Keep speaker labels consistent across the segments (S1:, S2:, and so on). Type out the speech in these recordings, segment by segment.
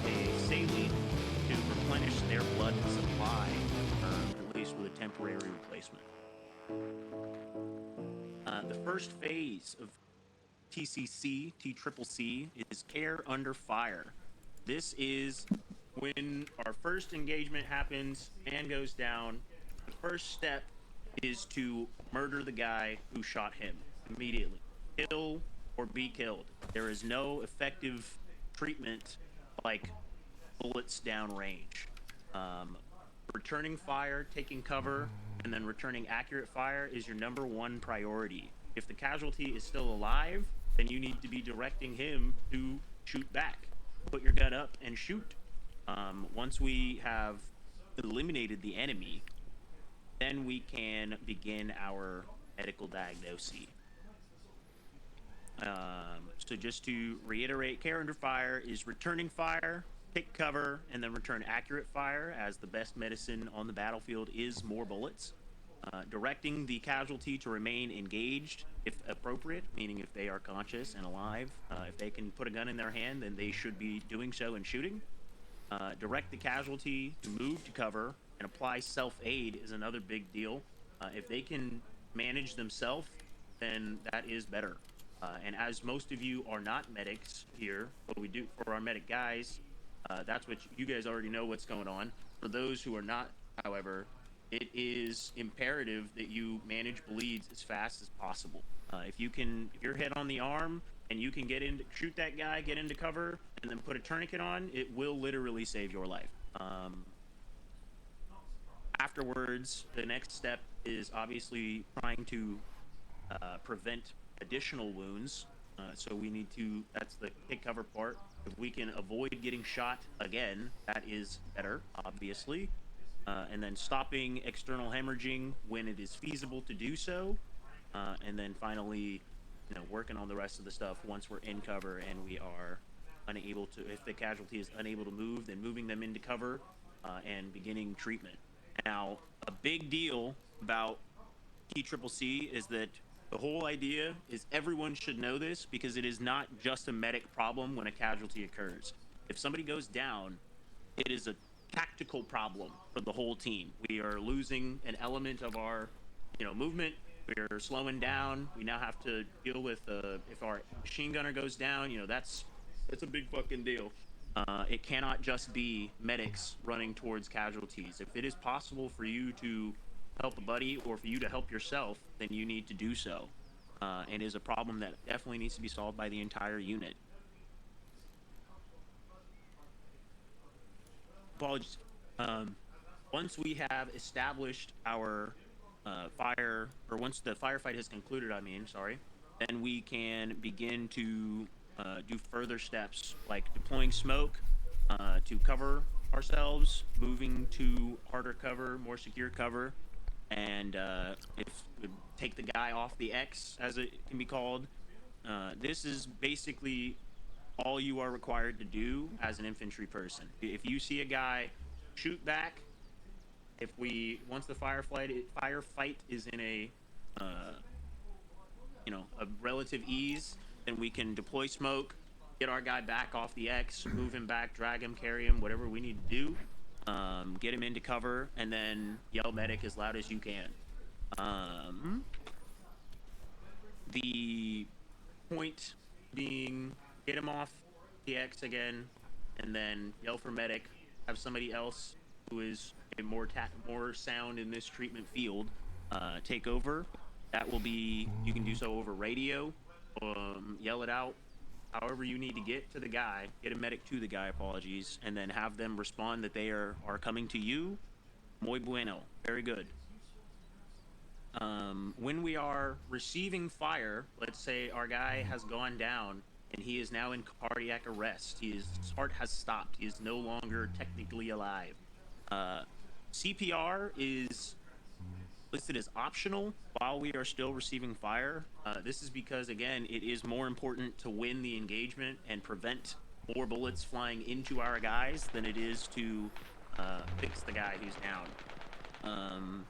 S1: a saline to replenish their blood supply, at least with a temporary replacement. The first phase of TCC, TCCC, is care under fire. This is when our first engagement happens and goes down. The first step is to murder the guy who shot him immediately. Kill or be killed. There is no effective treatment like bullets downrange. Returning fire, taking cover, and then returning accurate fire is your number one priority. If the casualty is still alive, then you need to be directing him to shoot back. Put your gun up and shoot. Once we have eliminated the enemy, then we can begin our medical diagnosis. So just to reiterate, care under fire is returning fire, take cover, and then return accurate fire, as the best medicine on the battlefield is more bullets. Directing the casualty to remain engaged if appropriate, meaning if they are conscious and alive. If they can put a gun in their hand, then they should be doing so and shooting. Direct the casualty to move to cover, and apply self-aid is another big deal. If they can manage themselves, then that is better. And as most of you are not medics here, what we do for our medic guys, that's what you guys already know what's going on. For those who are not, however, it is imperative that you manage bleeds as fast as possible. If you're hit on the arm and you can shoot that guy, get into cover, and then put a tourniquet on, it will literally save your life. Afterwards, the next step is obviously trying to prevent additional wounds. So we need to, that's the take cover part. If we can avoid getting shot again, that is better, obviously. And then stopping external hemorrhaging when it is feasible to do so. And then finally, working on the rest of the stuff once we're in cover and we are unable to, if the casualty is unable to move, then moving them into cover and beginning treatment. Now, a big deal about TCCC is that the whole idea is everyone should know this, because it is not just a medic problem when a casualty occurs. If somebody goes down, it is a tactical problem for the whole team. We are losing an element of our, movement. We're slowing down. We now have to deal with if our machine gunner goes down. That's a big fucking deal. It cannot just be medics running towards casualties. If it is possible for you to help a buddy or for you to help yourself, then you need to do so. It is a problem that definitely needs to be solved by the entire unit. Apologies. Once we have established our fire, or once the firefight has concluded, then we can begin to do further steps like deploying smoke to cover ourselves, moving to harder cover, more secure cover, and take the guy off the X, as it can be called. This is basically all you are required to do as an infantry person. If you see a guy, shoot back. Once the firefight is in a relative ease, then we can deploy smoke, get our guy back off the X, move him back, drag him, carry him, whatever we need to do, get him into cover, and then yell medic as loud as you can. The point being, get him off the X again, and then yell for medic, have somebody else who is more sound in this treatment field take over. That will be, you can do so over radio, yell it out, however you need to get to the guy, get a medic to the guy, apologies, and then have them respond that they are coming to you. Muy bueno, very good. When we are receiving fire, let's say our guy has gone down and he is now in cardiac arrest. His heart has stopped. He is no longer technically alive. CPR is listed as optional while we are still receiving fire. This is because, again, it is more important to win the engagement and prevent more bullets flying into our guys than it is to fix the guy who's down.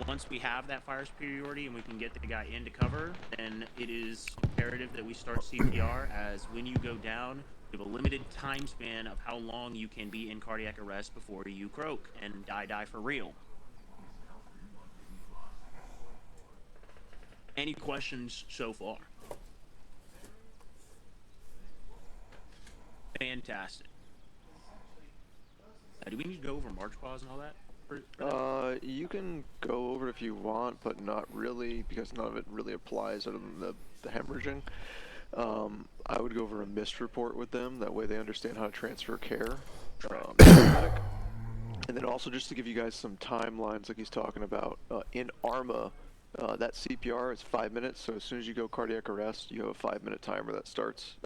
S1: Once we have that fire superiority and we can get the guy into cover, then it is imperative that we start CPR, as when you go down, You have a limited time span of how long you can be in cardiac arrest before you croak and die for real. Any questions so far? Fantastic. Do we need to go over march pause and all that?
S2: You can go over it if you want, but not really, because none of it really applies other than the hemorrhaging. I would go over a mist report with them, that way they understand how to transfer care. And then also, just to give you guys some timelines like he's talking about, in Arma, that CPR is 5 minutes, so as soon as you go cardiac arrest, you have a 5-minute timer that starts,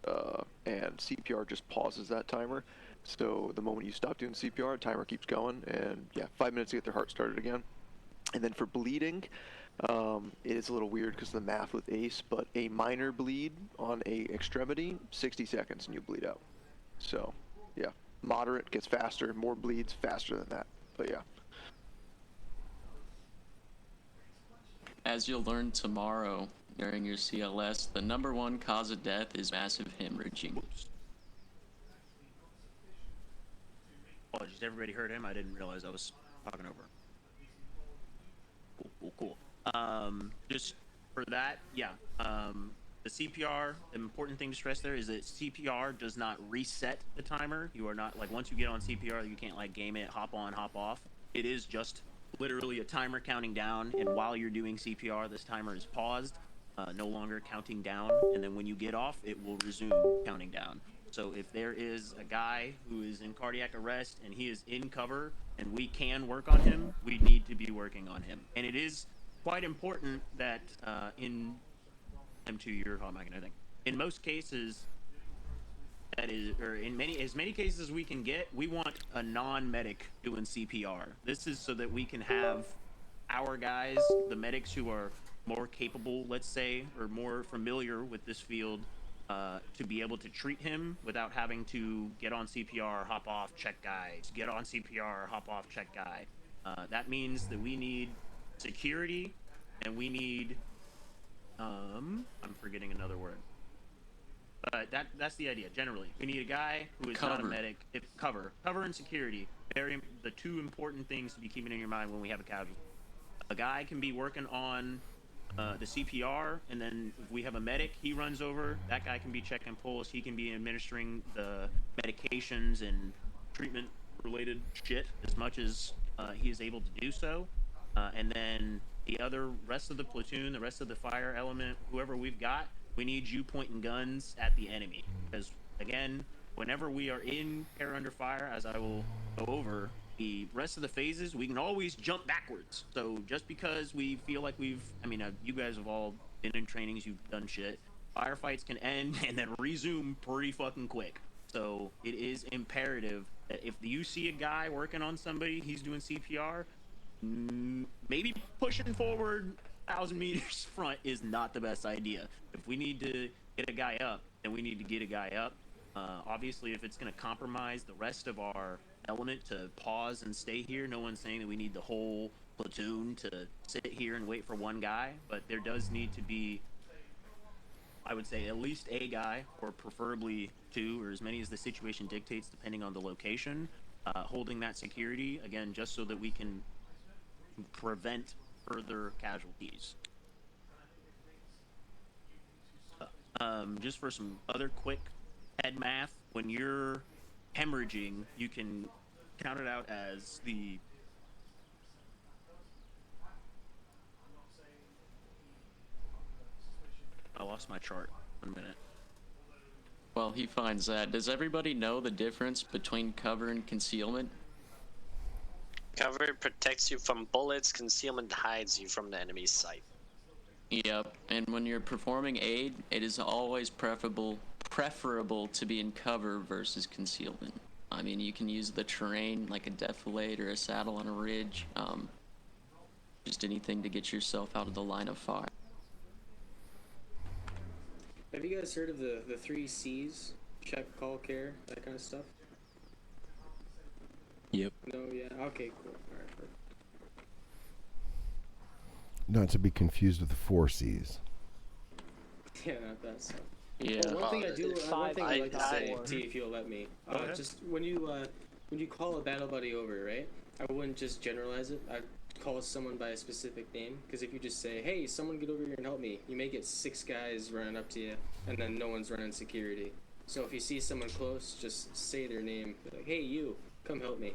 S2: and CPR just pauses that timer. So the moment you stop doing CPR, the timer keeps going, and yeah, 5 minutes to get their heart started again. And then for bleeding, it is a little weird because of the math with ACE, but a minor bleed on a extremity, 60 seconds and you bleed out. So, yeah, moderate gets faster, more bleeds faster than that, but yeah.
S3: As you'll learn tomorrow during your CLS, the #1 cause of death is massive hemorrhaging.
S1: Whoops. Apologies, everybody heard him. I didn't realize I was talking over. Cool. Just for that, yeah. The CPR, the important thing to stress there is that CPR does not reset the timer. You are not, like, once you get on CPR, you can't, like, game it, hop on, hop off. It is just literally a timer counting down, and while you're doing CPR, this timer is paused, no longer counting down, and then when you get off, it will resume counting down. So if there is a guy who is in cardiac arrest and he is in cover and we can work on him, we need to be working on him. And it is quite important that in most cases, that is, or in as many cases as we can get, we want a non-medic doing CPR. This is so that we can have our guys, the medics who are more capable, let's say, or more familiar with this field, to be able to treat him without having to get on CPR, hop off, check guy, get on CPR, hop off, check guy. That means that we need security, and we need, I'm forgetting another word. But that's the idea, generally. We need a guy who is not a medic. Cover and security, the two important things to be keeping in your mind when we have a casualty. A guy can be working on the CPR, and then if we have a medic, he runs over. That guy can be checking pulse. He can be administering the medications and treatment-related shit as much as he is able to do so. And then the rest of the platoon, the rest of the fire element, whoever we've got, we need you pointing guns at the enemy. Because, again, whenever we are in air under fire, as I will go over, the rest of the phases, we can always jump backwards. So just because we feel like you guys have all been in trainings, you've done shit. Firefights can end and then resume pretty fucking quick. So it is imperative that if you see a guy working on somebody, he's doing CPR, maybe pushing forward 1,000 meters front is not the best idea. If we need to get a guy up, then we need to get a guy up. Obviously, if it's going to compromise the rest of our element to pause and stay here, no one's saying that we need the whole platoon to sit here and wait for one guy, but there does need to be, I would say, at least a guy, or preferably two, or as many as the situation dictates, depending on the location, holding that security, again, just so that we can prevent further casualties. Just for some other quick head math, when you're hemorrhaging, you can count it out as the I lost my chart. 1 minute.
S3: Well, he finds that. Does everybody know the difference between cover and concealment?
S4: Cover protects you from bullets, concealment hides you from the enemy's sight.
S3: Yep, and when you're performing aid, it is always preferable to be in cover versus concealment. I mean, you can use the terrain like a defilade or a saddle on a ridge, just anything to get yourself out of the line of fire.
S5: Have you guys heard of the 3 C's? Check, call, care, that kind of stuff?
S6: Yep.
S5: No, yeah. Okay, cool. Alright, perfect.
S7: Not to be confused with the 4 C's.
S5: Yeah, not that stuff.
S3: Yeah.
S5: Oh, one thing I do,
S4: it's
S5: one thing I'd like to
S4: I-
S5: say,
S4: I-
S5: T, if you'll let me,
S1: Go ahead.
S5: just when you call a battle buddy over, right? I wouldn't just generalize it. I'd call someone by a specific name, because if you just say, "Hey, someone get over here and help me," you may get 6 guys running up to you, and then no one's running security. So if you see someone close, just say their name, be like, "Hey, you, come help me,"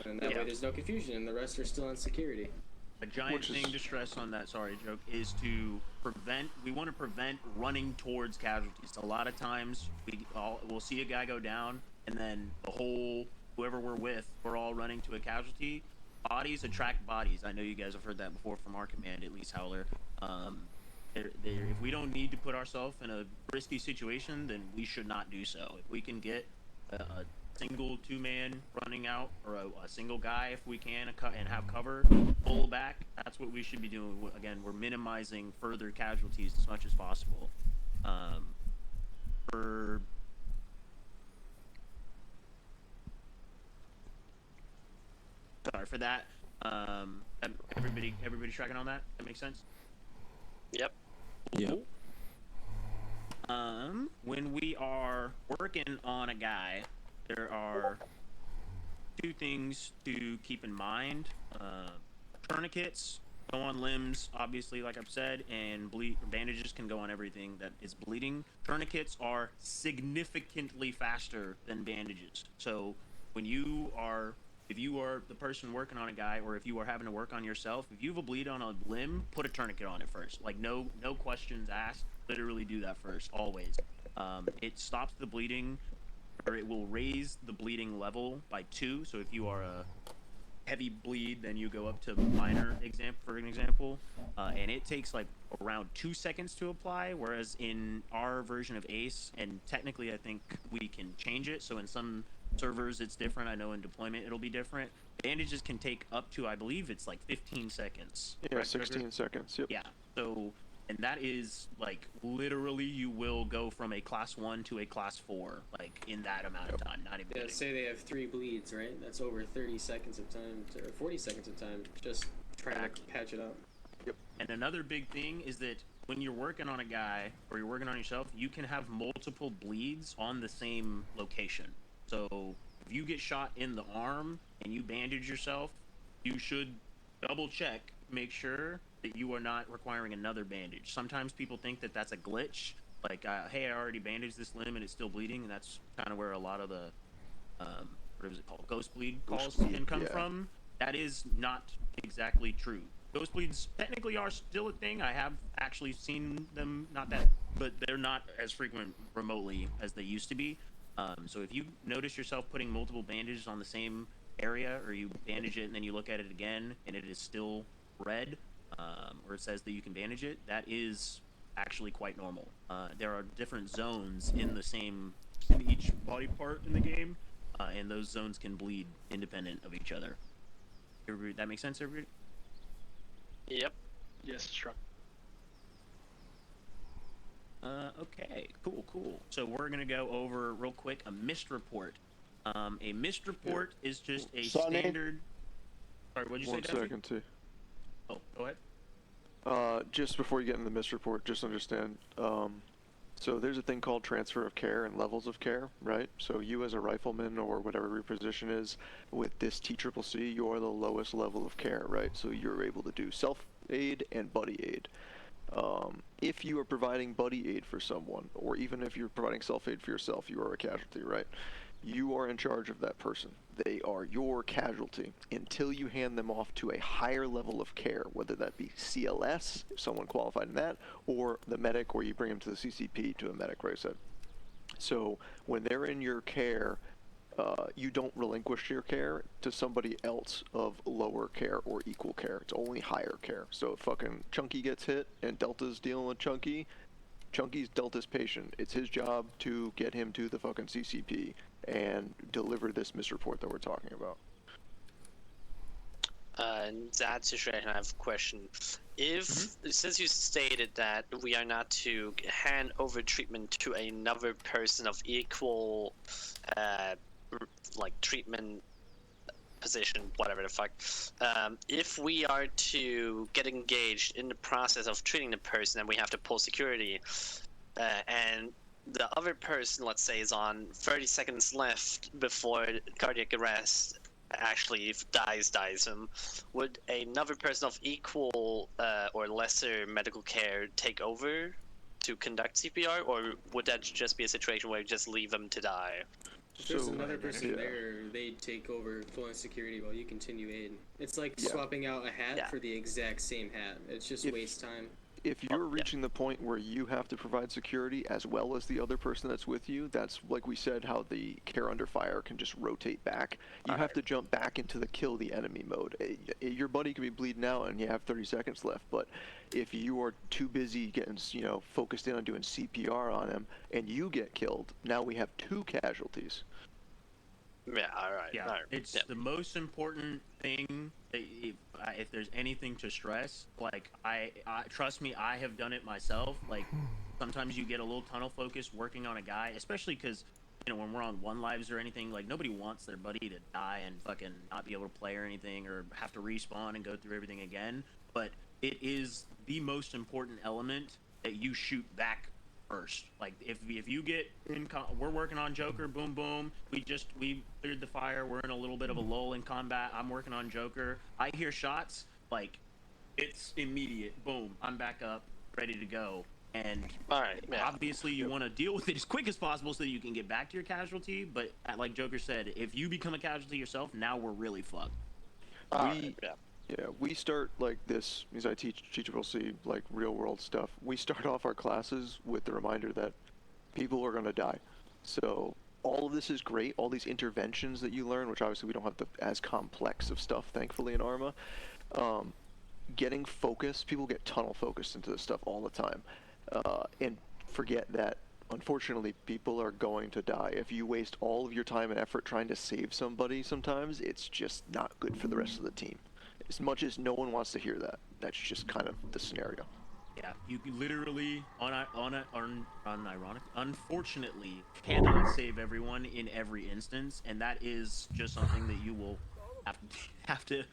S5: and that
S1: Yeah.
S5: way there's no confusion, and the rest are still on security.
S1: A giant
S2: Which is-
S1: thing to stress on that, sorry, joke, is to prevent. We want to prevent running towards casualties. A lot of times we'll see a guy go down, and then whoever we're with, we're all running to a casualty. Bodies attract bodies. I know you guys have heard that before from our command, at least Howler. If we don't need to put ourselves in a risky situation, then we should not do so. If we can get a single 2-man running out, or a single guy if we can, and have cover, pull back, that's what we should be doing. Again, we're minimizing further casualties as much as possible. Sorry for that. Everybody tracking on that? That makes sense?
S4: Yep.
S6: Yep.
S1: When we are working on a guy, there are 2 things to keep in mind. Tourniquets go on limbs, obviously, like I've said, and bandages can go on everything that is bleeding. Tourniquets are significantly faster than bandages. So if you are the person working on a guy, or if you are having to work on yourself, if you have a bleed on a limb, put a tourniquet on it first. Like, no questions asked. Literally do that first, always. It stops the bleeding, or it will raise the bleeding level by 2. So if you are a heavy bleed, then you go up to minor, for an example, and it takes like around 2 seconds to apply, whereas in our version of ACE, and technically I think we can change it, so in some servers it's different. I know in deployment it'll be different. Bandages can take up to, I believe it's like 15 seconds.
S2: Yeah,
S1: Correct,
S2: 16
S1: Trevor?
S2: seconds. Yep.
S1: Yeah. So, and that is like literally you will go from a class 1 to a class 4, like in that amount of time. Not even
S5: Yeah,
S1: kidding.
S5: say they have 3 bleeds, right? That's over 30 seconds of time, or 40 seconds of time, just trying to patch it up.
S1: And another big thing is that when you're working on a guy or you're working on yourself, you can have multiple bleeds on the same location. So if you get shot in the arm and you bandage yourself, you should double check, make sure that you are not requiring another bandage. Sometimes people think that that's a glitch, like, hey, I already bandaged this limb and it's still bleeding, and that's kind of where a lot of the, what is it called, ghost bleed calls
S2: bleed,
S1: can come
S2: yeah.
S1: from. That is not exactly true. Ghost bleeds technically are still a thing. I have actually seen them, but they're not as frequent remotely as they used to be. So if you notice yourself putting multiple bandages on the same area, or you bandage it and then you look at it again and it is still red, or it says that you can bandage it, that is actually quite normal. There are different zones in each body part in the game, and those zones can bleed independent of each other. That makes sense, everybody?
S4: Yep.
S7: Yes, sure.
S1: Okay, cool. So we're gonna go over real quick a missed report. A missed report is just a
S6: Sonny?
S1: standard. Sorry, what'd you say,
S2: One
S1: Duffy?
S2: second, too.
S1: Oh, go ahead.
S2: Just before you get into the misreport, just understand. So there's a thing called transfer of care and levels of care, right? So you as a rifleman or whatever your position is with this TCCC, you're the lowest level of care, right? So you're able to do self-aid and buddy aid. If you are providing buddy aid for someone, or even if you're providing self-aid for yourself, you are a casualty, right? You are in charge of that person. They are your casualty until you hand them off to a higher level of care, whether that be CLS, if someone qualified in that, or the medic, or you bring them to the CCP to a medic, right? So when they're in your care, you don't relinquish your care to somebody else of lower care or equal care. It's only higher care. So if fucking Chunky gets hit and Delta's dealing with Chunky, Chunky's Delta's patient. It's his job to get him to the fucking CCP and deliver this misreport that we're talking about.
S4: In that situation, I have a question. If, since you stated that we are not to hand over treatment to another person of equal, like, treatment position, whatever the fuck, if we are to get engaged in the process of treating the person and we have to pull security, and the other person, let's say, is on 30 seconds left before cardiac arrest actually dies him, would another person of equal or lesser medical care take over to conduct CPR, or would that just be a situation where you just leave them to die?
S5: If there's
S2: So,
S5: another person
S2: yeah.
S5: there, they take over full security while you continue aid. It's like
S2: Yeah.
S5: swapping out a hat
S4: Yeah.
S5: for the exact same hat. It's just waste time.
S2: If you're reaching the point where you have to provide security as well as the other person that's with you, that's like we said, how the care under fire can just rotate back. You have to jump back into the kill the enemy mode. Your buddy can be bleeding out and you have 30 seconds left, but if you are too busy getting, focused in on doing CPR on him and you get killed, now we have 2 casualties.
S4: Yeah, alright.
S1: Yeah, it's the most important thing. If there's anything to stress, like I trust me, I have done it myself. Like sometimes you get a little tunnel focus working on a guy, especially because when we're on 1 lives or anything, like nobody wants their buddy to die and fucking not be able to play or anything, or have to respawn and go through everything again. But it is the most important element that you shoot back first. Like if you get in, we're working on Joker, boom boom, we cleared the fire, we're in a little bit of a lull in combat, I'm working on Joker, I hear shots, like it's immediate, boom, I'm back up, ready to go. And obviously you want to deal with it as quick as possible so that you can get back to your casualty, but like Joker said, if you become a casualty yourself, now we're really fucked.
S2: We start like this, because I teach Teachable C, like real world stuff. We start off our classes with the reminder that people are going to die. So all of this is great, all these interventions that you learn, which obviously we don't have as complex of stuff, thankfully, in Arma. Getting focused, people get tunnel focused into this stuff all the time. And forget that, unfortunately, people are going to die. If you waste all of your time and effort trying to save somebody sometimes, it's just not good for the rest of the team. As much as no one wants to hear that, that's just kind of the scenario.
S1: Yeah, you literally, unfortunately, cannot save everyone in every instance, and that is just something that you will have to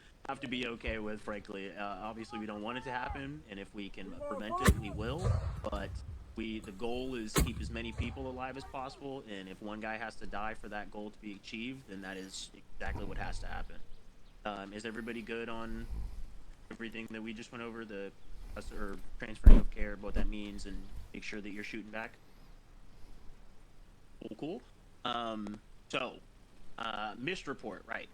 S1: be okay with. Frankly, obviously, we don't want it to happen, and if we can prevent it, we will. But the goal is to keep as many people alive as possible, and if one guy has to die for that goal to be achieved, then that is exactly what has to happen. Is everybody good on everything that we just went over, or transferring of care, what that means, and make sure that you're shooting back? Cool. Missed report, right?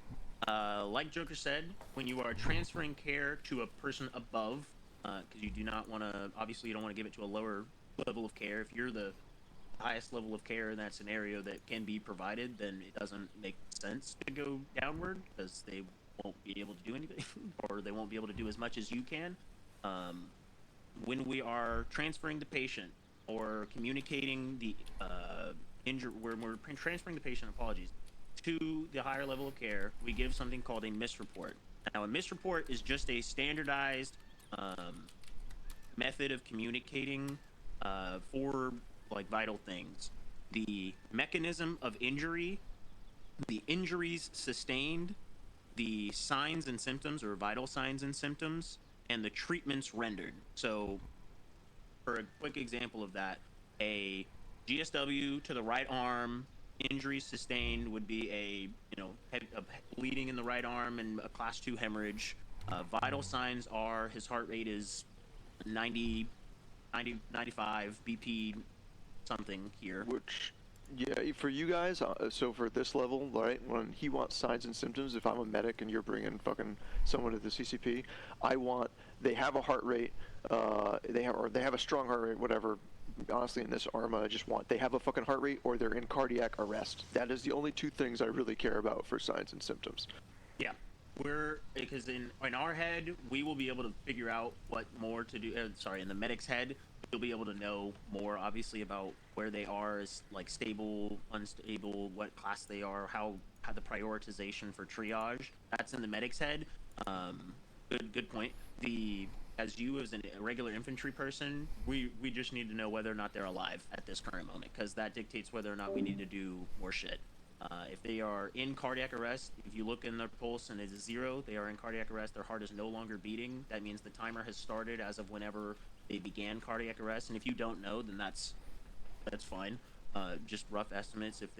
S1: Like Joker said, when you are transferring care to a person above, because you do not want to, obviously you don't want to give it to a lower level of care. If you're the highest level of care in that scenario that can be provided, then it doesn't make sense to go downward, because they won't be able to do anything, or they won't be able to do as much as you can. When we are transferring the patient or communicating the when we're transferring the patient, to the higher level of care, we give something called a misreport. Now, a misreport is just a standardized method of communicating for like vital things. The mechanism of injury, the injuries sustained, the signs and symptoms, or vital signs and symptoms, and the treatments rendered. So, for a quick example of that, a GSW to the right arm, injuries sustained would be a bleeding in the right arm and a class 2 hemorrhage. Vital signs are his heart rate is 90, 95 BP something here.
S2: Which, yeah, for you guys, so for this level, right, when he wants signs and symptoms, if I'm a medic and you're bringing fucking someone to the CCP, I want, they have a heart rate, they have a strong heart rate, whatever. Honestly, in this Arma, I just want, they have a fucking heart rate or they're in cardiac arrest. That is the only 2 things I really care about for signs and symptoms.
S1: Yeah. Because in our head, we will be able to figure out what more to do. In the medic's head, you'll be able to know more, obviously, about where they are as like stable, unstable, what class they are, how the prioritization for triage. That's in the medic's head. Good point. As a regular infantry person, we just need to know whether or not they're alive at this current moment, because that dictates whether or not we need to do more shit. If they are in cardiac arrest, if you look in their pulse and it is 0, they are in cardiac arrest, their heart is no longer beating. That means the timer has started as of whenever they began cardiac arrest. And if you don't know, then that's That's fine. Just rough estimates. If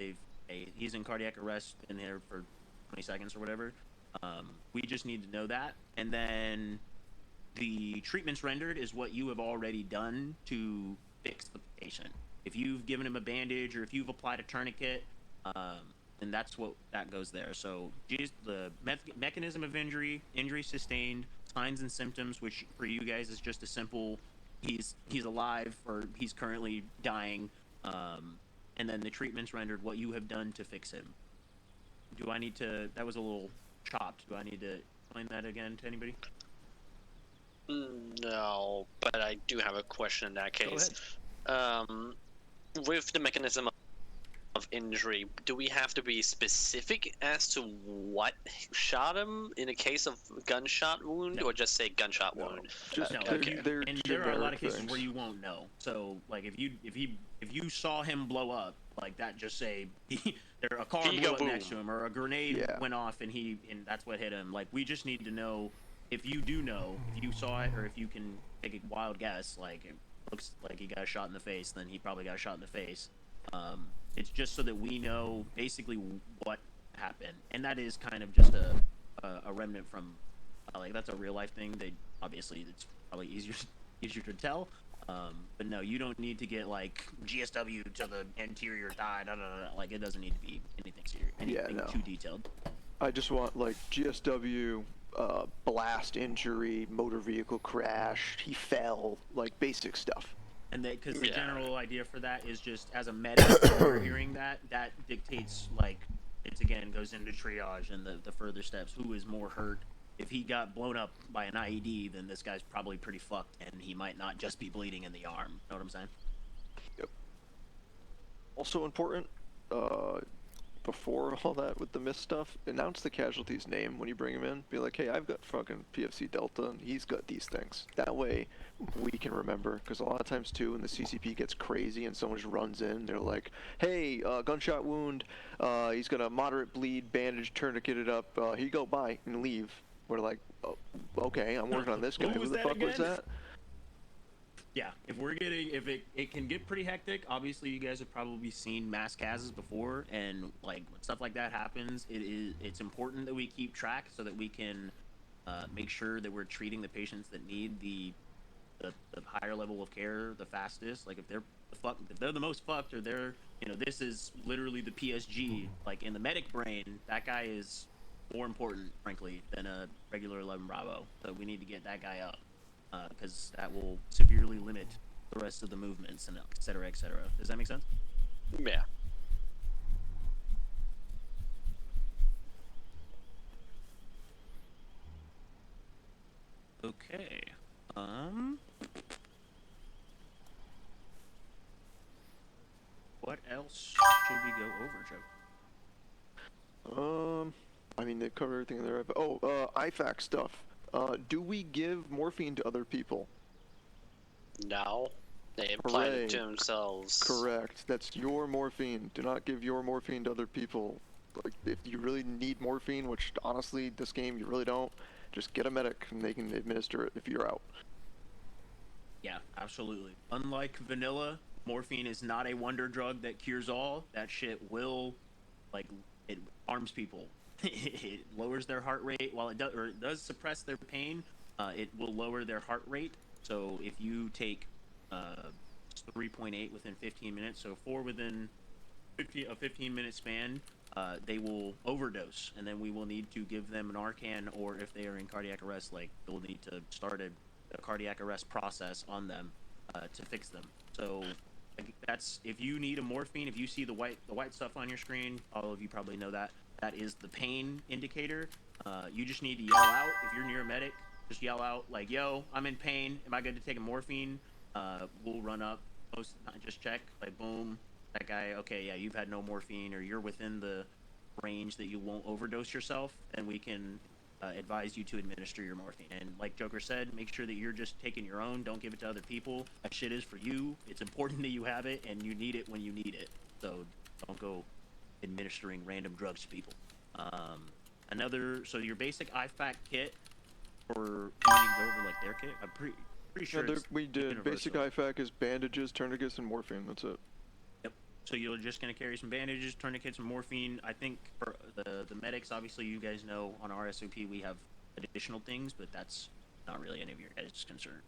S1: he's in cardiac arrest in there for 20 seconds or whatever. We just need to know that, and then the treatments rendered is what you have already done to fix the patient. If you've given him a bandage or if you've applied a tourniquet, then that's what that goes there. So the mechanism of injury sustained, signs and symptoms, which for you guys is just a simple he's alive or he's currently dying, and then the treatments rendered, what you have done to fix him. Do I need to? That was a little chopped. Do I need to explain that again to anybody?
S4: No, but I do have a question in that
S1: Go
S4: case. With the mechanism of injury, do we have to be specific as to what shot him in a case of gunshot wound,
S1: No.
S4: or just say gunshot
S2: No.
S4: wound?
S2: Just
S1: No,
S2: they're
S1: there are a lot of
S2: generic
S1: cases
S2: things.
S1: where you won't know. So, like, if you saw him blow up, like that, just say a car blew up next to him, or a grenade went off and that's what hit him. Like, we just need to know if you do know, if you saw it, or if you can take a wild guess. Like, it looks like he got shot in the face, then he probably got shot in the face. It's just so that we know basically what happened, and that is kind of just a remnant from like that's a real life thing. They obviously it's probably easier to tell, but no, you don't need to get like GSW to the anterior thigh. Like, it doesn't need to be anything serious, anything too detailed.
S2: I just want like GSW, blast injury, motor vehicle crash, he fell, like basic stuff.
S1: And because the general idea for that is just as a medic, when you're hearing that dictates, like, it's again goes into triage and the further steps. Who is more hurt? If he got blown up by an IED, then this guy's probably pretty fucked, and he might not just be bleeding in the arm. Know what I'm saying?
S2: Yep. Also important, before all that with the mist stuff, announce the casualty's name when you bring him in. Be like, hey, I've got fucking PFC Delta, and he's got these things. That way, we can remember. Because a lot of times, too, when the CCP gets crazy and someone just runs in, they're like, hey, gunshot wound, he's got a moderate bleed, bandage, tourniqueted up, here you go, bye, and leave. We're like, oh, okay, I'm working on this guy. Who the fuck was that?
S1: Yeah, if it can get pretty hectic. Obviously, you guys have probably seen mass cases before, and like when stuff like that happens, it's important that we keep track so that we can make sure that we're treating the patients that need the higher level of care the fastest. Like if they're the most fucked, or this is literally the PSG. Like in the medic brain, that guy is more important, frankly, than a regular 11 Bravo. So we need to get that guy up. Because that will severely limit the rest of the movements and et cetera, et cetera. Does that make sense?
S4: Yeah.
S1: Okay. What else should we go over, Joe?
S2: I mean, they cover everything in there. IFAC stuff. Do we give morphine to other people?
S4: No. They apply it to themselves.
S2: Correct. That's your morphine. Do not give your morphine to other people. Like, if you really need morphine, which honestly, this game you really don't, just get a medic and they can administer it if you're out.
S1: Yeah, absolutely. Unlike vanilla, morphine is not a wonder drug that cures all. That shit will, it harms people. It lowers their heart rate. While it does suppress their pain, it will lower their heart rate. So if you take 3.8 within 15 minutes, so 4 within a 15-minute span, they will overdose, and then we will need to give them an Narcan, or if they are in cardiac arrest, they'll need to start a cardiac arrest process on them to fix them. So that's, if you need a morphine, if you see the white stuff on your screen, all of you probably know that. That is the pain indicator. You just need to yell out. If you're near a medic, just yell out, like, yo, I'm in pain. Am I good to take a morphine? We'll run up, just check, like, boom. That guy, okay, yeah, you've had no morphine, or you're within the range that you won't overdose yourself, and we can advise you to administer your morphine. And like Joker said, make sure that you're just taking your own. Don't give it to other people. That shit is for you. It's important that you have it, and you need it when you need it. So don't go administering random drugs to people. So your basic IFAC kit, or you need to go over like their kit. I'm pretty sure
S2: We did. Basic
S1: universal.
S2: IFAC is bandages, tourniquets, and morphine. That's it.
S1: So you're just gonna carry some bandages, tourniquets, some morphine. I think for the medics, obviously you guys know on our SOP we have additional things, but that's not really any of your guys' concern.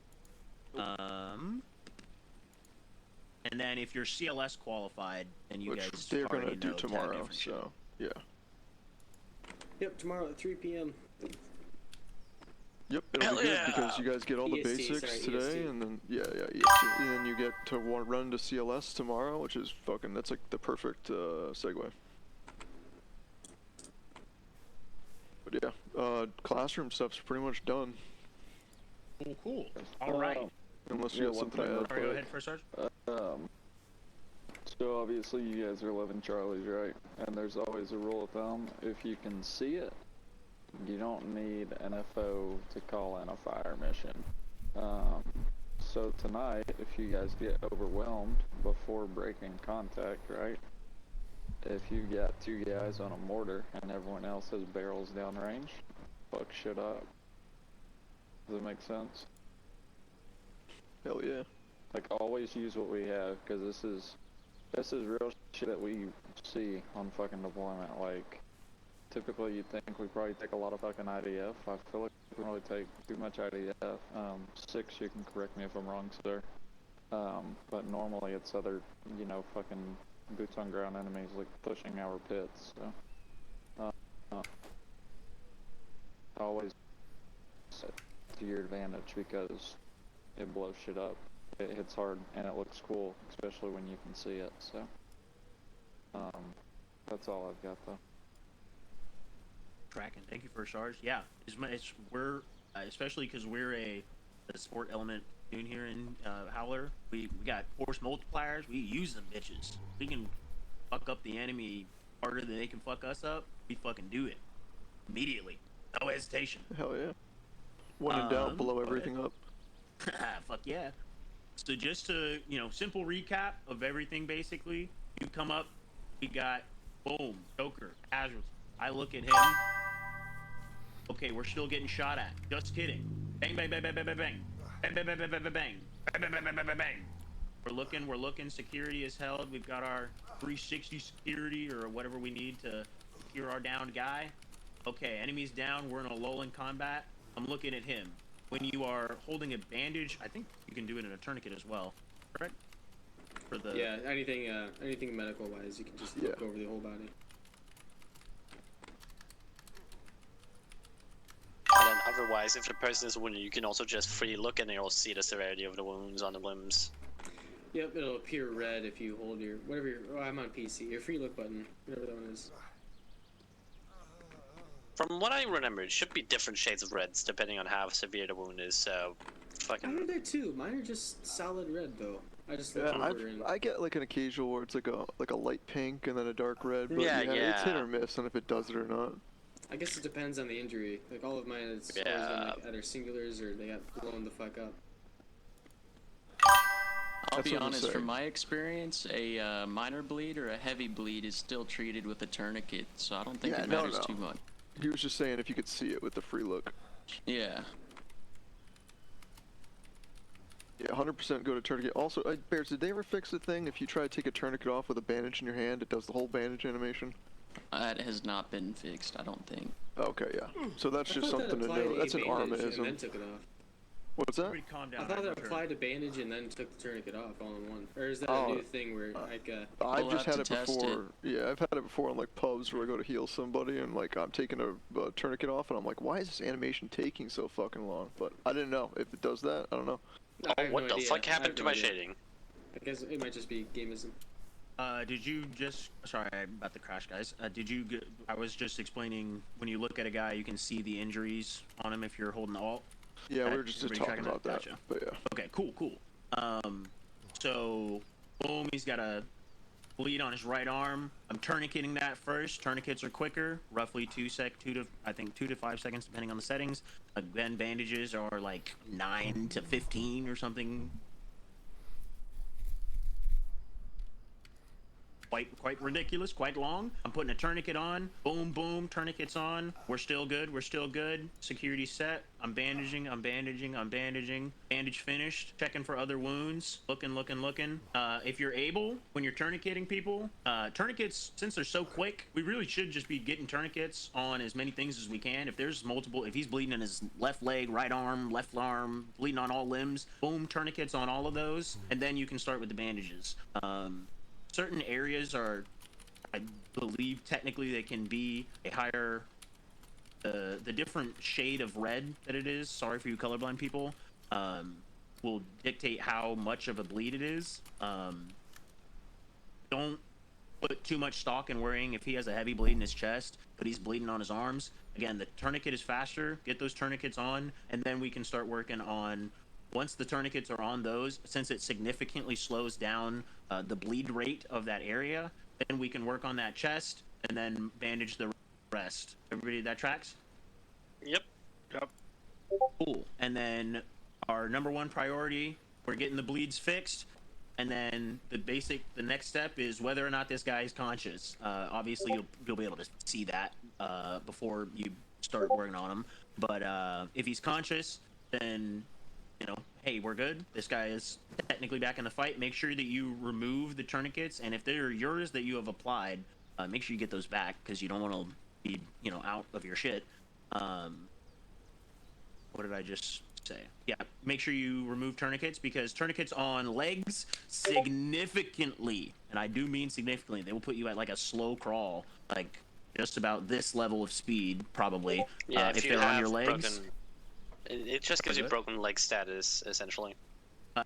S1: And then if you're CLS qualified, then you
S2: Which
S1: guys
S2: they're
S1: already
S2: gonna do
S1: know 10
S2: tomorrow.
S1: different shit.
S2: So yeah.
S5: Yep, tomorrow at 3 p.m.
S2: Yep, it'll
S4: Hell
S2: be good
S4: yeah.
S2: because you guys get all the
S5: EST,
S2: basics
S5: sorry,
S2: today,
S5: EST.
S2: and then EST, and then you get to run to CLS tomorrow, which is fucking that's like the perfect segue. But yeah, classroom stuff's pretty much done,
S1: Cool. All right.
S2: unless you
S6: Yeah,
S2: got
S6: one
S2: something
S6: thing
S2: to
S6: real
S2: add.
S1: All right, go ahead first, Sarge.
S6: So obviously you guys are living Charlie's, right? And there's always a rule of thumb: if you can see it, you don't need an FO to call in a fire mission. So tonight, if you guys get overwhelmed before breaking contact, right? If you got 2 guys on a mortar and everyone else has barrels downrange, fuck shit up. Does that make sense?
S2: Hell yeah.
S6: Like, always use what we have, because this is real shit that we see on fucking deployment. Like, typically you'd think we probably take a lot of fucking IDF. I feel like we don't really take too much IDF. 6, you can correct me if I'm wrong, sir. But normally it's other, fucking boots on ground enemies, like, pushing our pits, so. Always set to your advantage, because it blows shit up. It hits hard, and it looks cool, especially when you can see it, so. That's all I've got, though.
S1: Tracking. Thank you for Sarge. Yeah, we're especially because we're a sport element doing here in Howler. We got force multipliers. We use them bitches. We can fuck up the enemy harder than they can fuck us up. We fucking do it immediately, no hesitation.
S2: Hell yeah. When in doubt, blow
S1: go ahead.
S2: everything up.
S1: Fuck yeah. So just to, simple recap of everything basically. You come up, we got, boom, Joker, casualty. I look at him. Okay, we're still getting shot at. Just kidding. Bang, bang, bang, bang, bang, bang, bang. Bang, bang, bang, bang, bang, bang, bang. Bang, bang, bang, bang, bang, bang, bang. We're looking. Security is held. We've got our 360 security or whatever we need to secure our downed guy. Okay, enemy's down. We're in a lull in combat. I'm looking at him. When you are holding a bandage, I think you can do it in a tourniquet as well, correct? For the
S5: Yeah, anything medical wise, you can just look over the whole body.
S4: And then otherwise, if the person is wounded, you can also just free look and you'll see the severity of the wounds on the limbs.
S5: Yep, it'll appear red if you hold your I'm on PC. Your free look button, whatever that one is.
S4: From what I remember, it should be different shades of reds depending on how severe the wound is, so
S5: I heard
S4: fucking...
S5: there too. Mine are just solid red though. I just look
S2: Yeah,
S5: over and
S2: I get like an occasional where it's like a light pink and then a dark red, but
S4: Yeah,
S2: it's hit
S4: yeah.
S2: or miss on if it does it or not.
S5: I guess it depends on the injury. Like all of mine, it's always been like either singulars or they got blown the fuck up.
S3: I'll
S2: That's
S3: be
S2: what I'm
S3: honest,
S2: saying.
S3: from my experience, a minor bleed or a heavy bleed is still treated with a tourniquet, so I don't think
S2: Yeah,
S3: it
S2: no,
S3: matters
S2: no.
S3: too much.
S2: He was just saying if you could see it with the free look.
S3: Yeah.
S2: Yeah, 100% go to tourniquet. Also, Bears, did they ever fix the thing if you try to take a tourniquet off with a bandage in your hand, it does the whole bandage animation?
S3: That has not been fixed, I don't think.
S2: Okay, yeah. So that's
S5: I
S2: just
S5: thought that
S2: something to
S5: applied
S2: know.
S5: a
S2: That's an
S5: bandage and
S2: Armaism.
S5: then took it off.
S2: What's that?
S1: Everybody calm down.
S5: I thought that
S1: Return.
S5: applied a bandage and then took the tourniquet off all in one. Or is that
S2: Oh,
S5: a new thing where like
S2: I've
S3: We'll
S2: just
S3: have
S2: had
S3: to
S2: it
S3: test
S2: before. Yeah, I've had it before on like pubs where I go to heal somebody and like I'm taking a tourniquet off and I'm like, why is this animation taking so fucking long? But I didn't know if it does that. I don't know.
S5: I
S4: Oh,
S5: have
S4: what
S5: no
S4: the
S5: idea.
S4: fuck
S5: I have
S4: happened to
S5: no
S4: my
S5: idea.
S4: shading?
S5: I guess it might just be gameism.
S1: Did you just? Sorry about the crash, guys. I was just explaining. When you look at a guy, you can see the injuries on him if you're holding Alt.
S2: Yeah, we
S1: Okay,
S2: were just
S1: everybody
S2: talking
S1: tracking
S2: about that.
S1: Gotcha.
S2: But yeah.
S1: Okay, cool. So, boom, he's got a bleed on his right arm. I'm tourniqueting that first. Tourniquets are quicker, roughly 2 to 5 seconds, depending on the settings. Then bandages are like 9 to 15 or something. quite ridiculous, quite long. I'm putting a tourniquet on. Boom, boom, tourniquet's on. We're still good. We're still good. Security set. I'm bandaging. I'm bandaging. I'm bandaging. Bandage finished. Checking for other wounds. Looking, looking, looking. If you're able, when you're tourniqueting people, tourniquets, since they're so quick, we really should just be getting tourniquets on as many things as we can. If there's multiple, if he's bleeding in his left leg, right arm, left arm, bleeding on all limbs, boom, tourniquets on all of those, and then you can start with the bandages. Certain areas are, I believe, technically they can be a higher, the different shade of red that it is, sorry for you colorblind people, will dictate how much of a bleed it is. Don't put too much stock in worrying if he has a heavy bleed in his chest, but he's bleeding on his arms. Again, the tourniquet is faster. Get those tourniquets on, and then we can start working on, once the tourniquets are on those, since it significantly slows down the bleed rate of that area, then we can work on that chest and then bandage the rest. Everybody, that tracks?
S4: Yep.
S1: Cool. And then our number one priority, we're getting the bleeds fixed. And then the next step is whether or not this guy is conscious. Obviously, you'll be able to see that before you start working on him. But if he's conscious, then, you know, hey, we're good. This guy is technically back in the fight. Make sure that you remove the tourniquets, and if they're yours that you have applied, make sure you get those back, because you don't want to be, you know, out of your shit. What did I just say? Yeah, make sure you remove tourniquets, because tourniquets on legs significantly, and I do mean significantly, they will put you at like a slow crawl, like just about this level of speed, probably.
S4: Yeah,
S1: if they're on your legs.
S4: It just gives you broken leg status, essentially.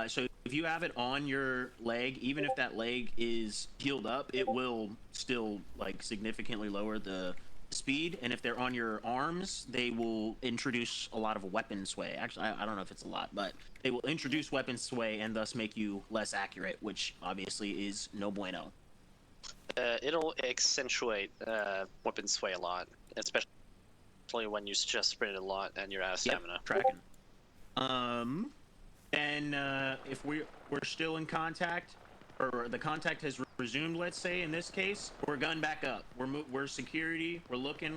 S1: So if you have it on your leg, even if that leg is healed up, it will still like significantly lower the speed. And if they're on your arms, they will introduce a lot of weapon sway. Actually, I don't know if it's a lot, but they will introduce weapon sway and thus make you less accurate, which obviously is no bueno.
S4: It'll accentuate weapon sway a lot, especially when you just sprint a lot and you're out of stamina.
S1: Yep, tracking. And if we're still in contact, or the contact has resumed, let's say in this case, we're gun back up. We're security. We're looking.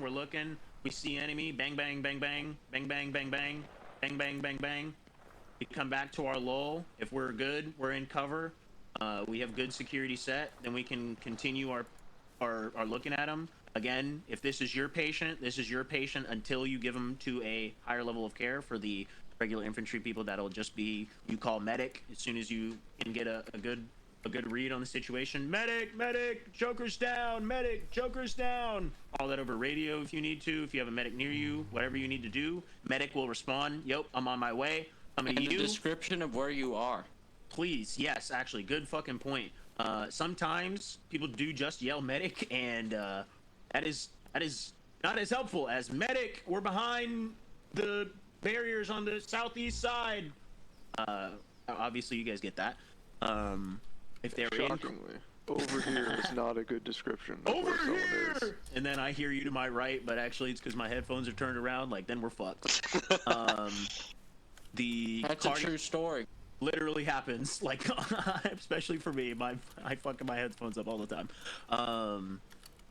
S1: We see enemy. Bang bang bang bang bang bang bang bang bang bang bang bang. We come back to our lull. If we're good, we're in cover. We have good security set. Then we can continue our looking at them. Again, if this is your patient, this is your patient until you give them to a higher level of care. For the regular infantry people, that'll just be, you call medic as soon as you can get a good read on the situation. Medic, Joker's down, medic, Joker's down. All that over radio if you need to. If you have a medic near you, whatever you need to do, medic will respond. Yep, I'm on my way.
S3: And a description of where you are.
S1: Please, yes, actually, good fucking point. Sometimes people do just yell medic, and that is not as helpful as medic. We're behind the barriers on the southeast side. Obviously, you guys get that. If they're
S2: Shockingly, over here is not a good description of
S1: over
S2: where someone
S1: here,
S2: is.
S1: and then I hear you to my right, but actually it's because my headphones are turned around. Like, then we're fucked.
S3: That's a true story.
S1: Literally happens, like, especially for me. I fucking my headphones up all the time.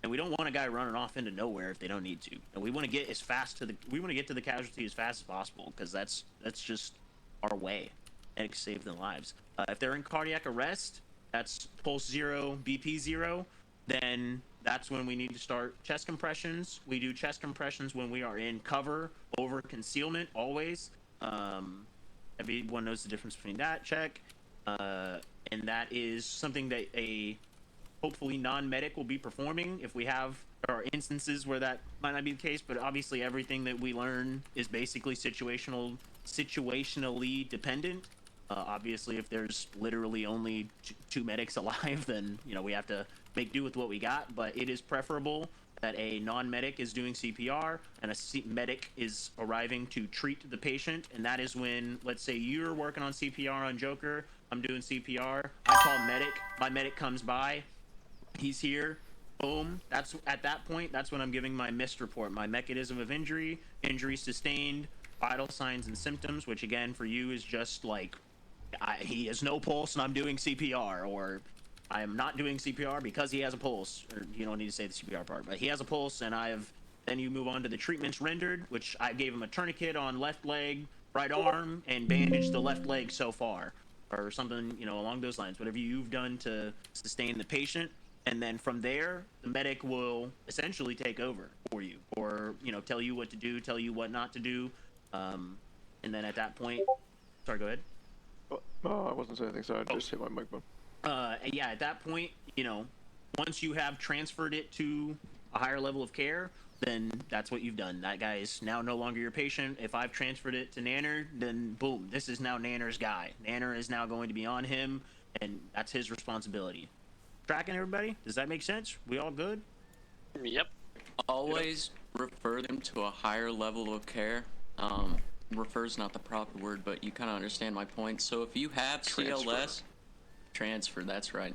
S1: And we don't want a guy running off into nowhere if they don't need to. And we want to get to the casualty as fast as possible, because that's just our way, and it can save their lives. If they're in cardiac arrest, that's pulse 0, BP 0, then that's when we need to start chest compressions. We do chest compressions when we are in cover over concealment, always. Everyone knows the difference between that. Check. And that is something that a hopefully non-medic will be performing. If we have, there are instances where that might not be the case, but obviously everything that we learn is basically situationally dependent. Obviously, if there's literally only two medics alive, then, you know, we have to make do with what we got. But it is preferable that a non-medic is doing CPR and a medic is arriving to treat the patient. And that is when, let's say you're working on CPR on Joker, I'm doing CPR, I call medic, my medic comes by, he's here, boom. That's at that point, that's when I'm giving my MIST report, my mechanism of injury, injury sustained, vital signs and symptoms, which again for you is just like, he has no pulse and I'm doing CPR, or I am not doing CPR because he has a pulse. Or you don't need to say the CPR part, but he has a pulse, and then you move on to the treatments rendered, which I gave him a tourniquet on left leg, right arm, and bandaged the left leg so far, or something, along those lines. Whatever you've done to sustain the patient, and then from there, the medic will essentially take over for you, or tell you what to do, tell you what not to do, and then at that point, sorry, go ahead.
S2: Oh, I wasn't saying anything, so I just hit my mic button.
S1: Yeah, at that point, once you have transferred it to a higher level of care, then that's what you've done. That guy is now no longer your patient. If I've transferred it to Nanner, then boom, this is now Nanner's guy. Nanner is now going to be on him, and that's his responsibility. Tracking everybody? Does that make sense? We all good?
S4: Yep.
S3: Always refer them to a higher level of care. Refer is not the proper word, but you kind of understand my point. So if you have CLS, transfer, that's right.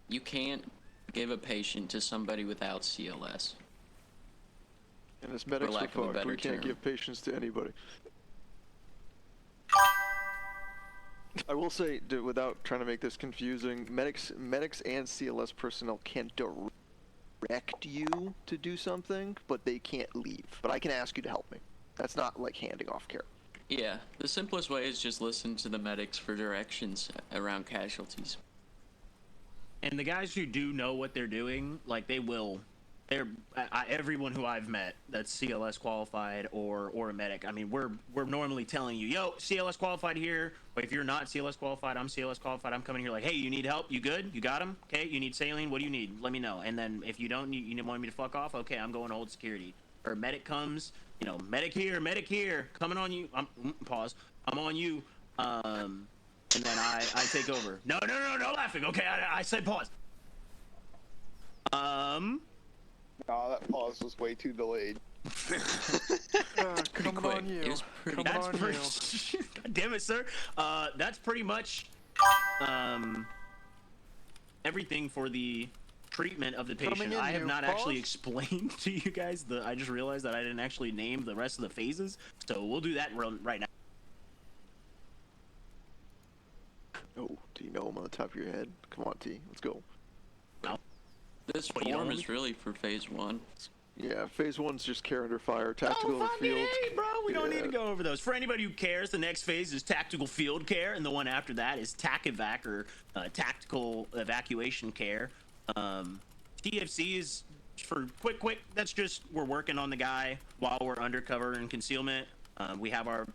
S3: You can't give a patient to somebody without CLS.
S2: And as medics,
S3: For lack of a better
S2: we can't
S3: term.
S2: give patients to anybody. I will say, without trying to make this confusing, medics and CLS personnel can direct you to do something, but they can't leave. But I can ask you to help me. That's not like handing off care.
S3: Yeah, the simplest way is just listen to the medics for directions around casualties.
S1: And the guys who do know what they're doing, like everyone who I've met that's CLS qualified or a medic, I mean, we're normally telling you, yo, CLS qualified here. But if you're not CLS qualified, I'm CLS qualified. I'm coming here like, hey, you need help? You good? You got him? Okay, you need saline? What do you need? Let me know. And then if you don't, you want me to fuck off? Okay, I'm going to hold security. Or medic comes, medic here, coming on you. Pause. I'm on you. And then I take over. No laughing. Okay, I said pause.
S7: Nah, that pause was way too delayed.
S2: Come
S3: quick.
S2: on you.
S3: It was pretty
S2: Come
S1: That's
S2: on
S1: pretty.
S2: you.
S1: God damn it, sir. That's pretty much everything for the treatment of the
S2: Coming
S1: patient.
S2: in
S1: I have
S2: here,
S1: not actually
S2: pause.
S1: explained to you guys I just realized that I didn't actually name the rest of the phases, so we'll do that right now.
S2: Oh, do you know them on the top of your head? Come on, T. Let's go.
S3: This
S1: What, you
S3: form
S1: don't?
S3: is really for phase 1.
S2: Yeah, phase 1's just care under fire, tactical in the
S1: fucking
S2: field.
S1: A, bro. We don't need to
S2: Yeah.
S1: go over those. For anybody who cares, the next phase is tactical field care, and the one after that is TAC-EVAC, or tactical evacuation care. TFC is for quick. That's just we're working on the guy while we're undercover and concealment. We have our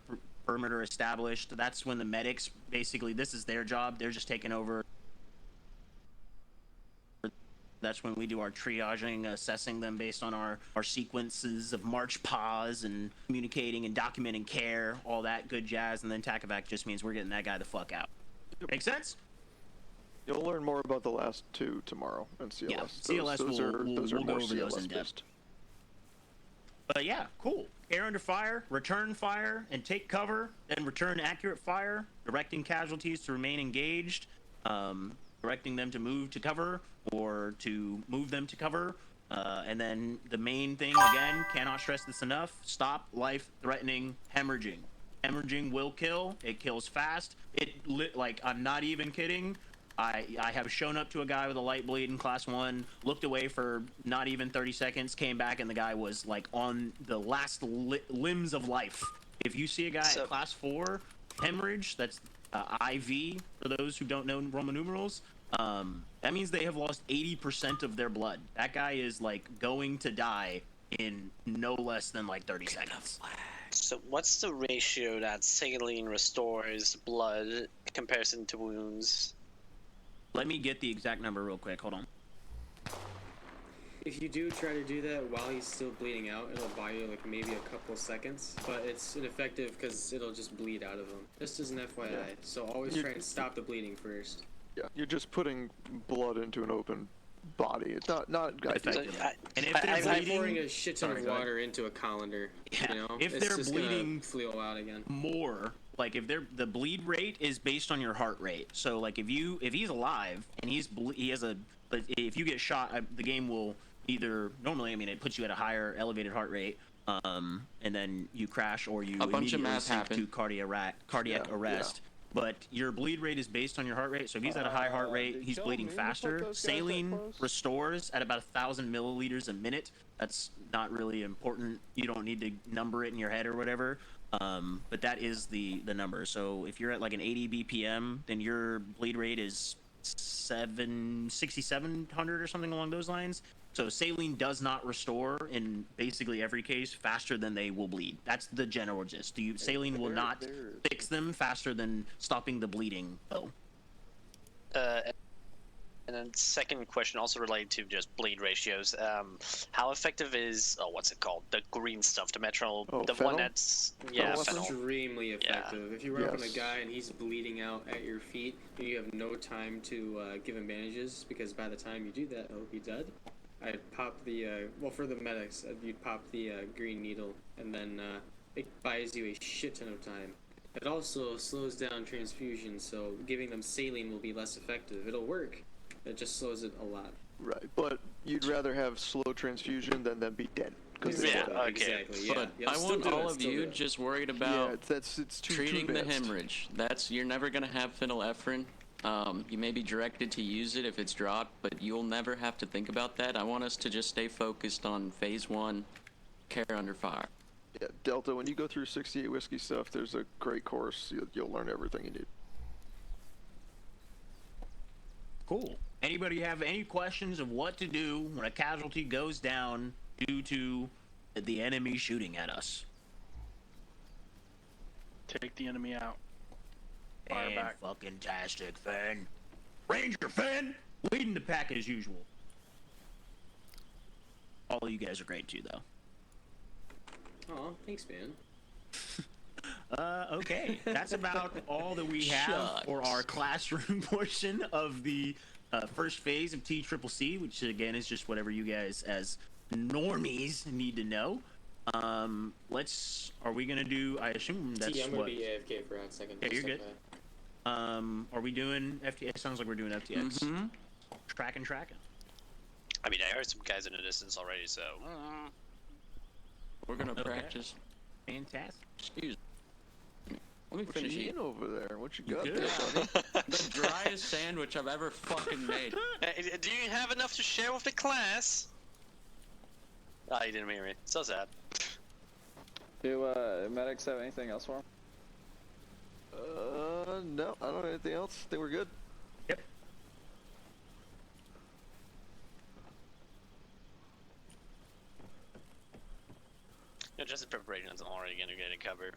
S1: perimeter established. That's when the medics, basically, this is their job. They're just taking over. That's when we do our triaging, assessing them based on our sequences of march pause and communicating and documenting care, all that good jazz. And then TAC-EVAC just means we're getting that guy the fuck out. Make sense?
S2: You'll learn more about the last two tomorrow in CLS.
S1: Yeah, CLS
S2: those
S1: we'll
S2: are
S1: go
S2: more
S1: over those
S2: CLS
S1: in depth.
S2: based.
S1: But yeah, cool. Air under fire, return fire, and take cover, then return accurate fire, directing casualties to remain engaged, directing them to move to cover or to move them to cover. And then the main thing, again, cannot stress this enough, stop life-threatening hemorrhaging. Hemorrhaging will kill. It kills fast. I'm not even kidding. I have shown up to a guy with a light bleed in class 1, looked away for not even 30 seconds, came back, and the guy was like on the last limbs of life. If you see a guy at class 4 hemorrhage, that's IV for those who don't know Roman numerals, that means they have lost 80% of their blood. That guy is like going to die in no less than like 30 seconds.
S4: So what's the ratio that saline restores blood in comparison to wounds?
S1: Let me get the exact number real quick. Hold on.
S5: If you do try to do that while he's still bleeding out, it'll buy you like maybe a couple seconds, but it's ineffective because it'll just bleed out of him. Just as an FYI, so always try and stop the bleeding first.
S2: Yeah, you're just putting blood into an open body. It's not
S1: Effective.
S4: So,
S1: And if
S4: I-
S1: they're
S4: I-
S5: Like
S1: bleeding,
S5: pouring a shit ton
S1: Sorry,
S5: of
S1: go ahead.
S5: water into a colander.
S1: Yeah,
S5: You know,
S1: if
S5: it's
S1: they're
S5: just
S1: bleeding-
S5: gonna flew out again.
S1: more, like if the bleed rate is based on your heart rate. So like if he's alive and but if you get shot, the game will either normally, I mean, it puts you at a higher elevated heart rate, and then you crash or you
S3: A bunch of
S1: immediately
S3: math
S1: sink to
S3: happened.
S1: cardiac arrest. but your bleed rate is based on your heart rate. So if he's at a high heart rate,
S7: did
S1: he's
S7: y'all
S1: bleeding
S7: mean to put
S1: faster.
S7: those guys that
S1: Saline
S7: close?
S1: restores at about 1,000 milliliters a minute. That's not really important. You don't need to number it in your head or whatever. But that is the number. So if you're at like an 80 BPM, then your bleed rate is 6,700 or something along those lines. So saline does not restore in basically every case faster than they will bleed. That's the general gist. Saline will not fix them faster than stopping the bleeding, though.
S4: And then second question, also related to just bleed ratios. How effective is what's it called? The green stuff, the metro, the
S2: fennel?
S4: one that's
S2: Fennel?
S4: fennel.
S5: Extremely effective. If you run up on a
S2: Yes.
S5: guy and he's bleeding out at your feet, you have no time to give him bandages, because by the time you do that, he'll be dead. I'd pop the for the medics, you'd pop the green needle, and then it buys you a shit ton of time. It also slows down transfusion, so giving them saline will be less effective. It'll work. It just slows it a lot.
S2: Right, but you'd rather have slow transfusion than them be dead.
S4: Yeah, okay.
S5: Exactly. Yeah.
S3: But
S5: Yeah,
S3: I
S5: still
S3: want
S5: do it,
S3: all of
S5: still do
S3: you
S5: it.
S3: just worried
S2: Yeah,
S3: about
S2: it's too
S3: treating the
S2: advanced.
S3: hemorrhage. You're never gonna have phenylephrine. You may be directed to use it if it's dropped, but you'll never have to think about that. I want us to just stay focused on phase 1, care under fire.
S2: Yeah, Delta, when you go through 68 whiskey stuff, there's a great course. You'll learn everything you need.
S1: Cool. Anybody have any questions of what to do when a casualty goes down due to the enemy shooting at us?
S8: Take the enemy out. Fire back.
S1: Fucking tastic, Finn. Ranger Finn, leading the pack as usual. All of you guys are great too, though.
S5: Aw, thanks, man.
S1: Okay, that's about all that we have for our classroom portion of the first phase of TCCC, which again is just whatever you guys as normies need to know. Are we gonna do? I assume that's
S5: I'm gonna
S1: what.
S5: be AFK for a hot second.
S1: Yeah, you're
S5: Step
S1: good.
S5: back.
S1: Are we doing FTX? Sounds like we're doing FTX.
S3: Mm-hmm.
S1: Tracking.
S4: I mean, I heard some guys in the distance already, so.
S3: We're gonna
S1: Okay.
S3: practice.
S1: Fantastic.
S3: Excuse me. Let me
S2: What
S3: finish
S2: you
S3: eating.
S2: eating over there? What you
S1: You
S2: got
S1: good?
S2: there, buddy?
S3: The driest sandwich I've ever fucking made.
S4: Do you have enough to share with the class? Ah, you didn't hear me. So sad.
S6: Do medics have anything else for him?
S2: No, I don't have anything else. I think we're good.
S1: Yep.
S4: No, just in preparation, I'm already gonna get it covered.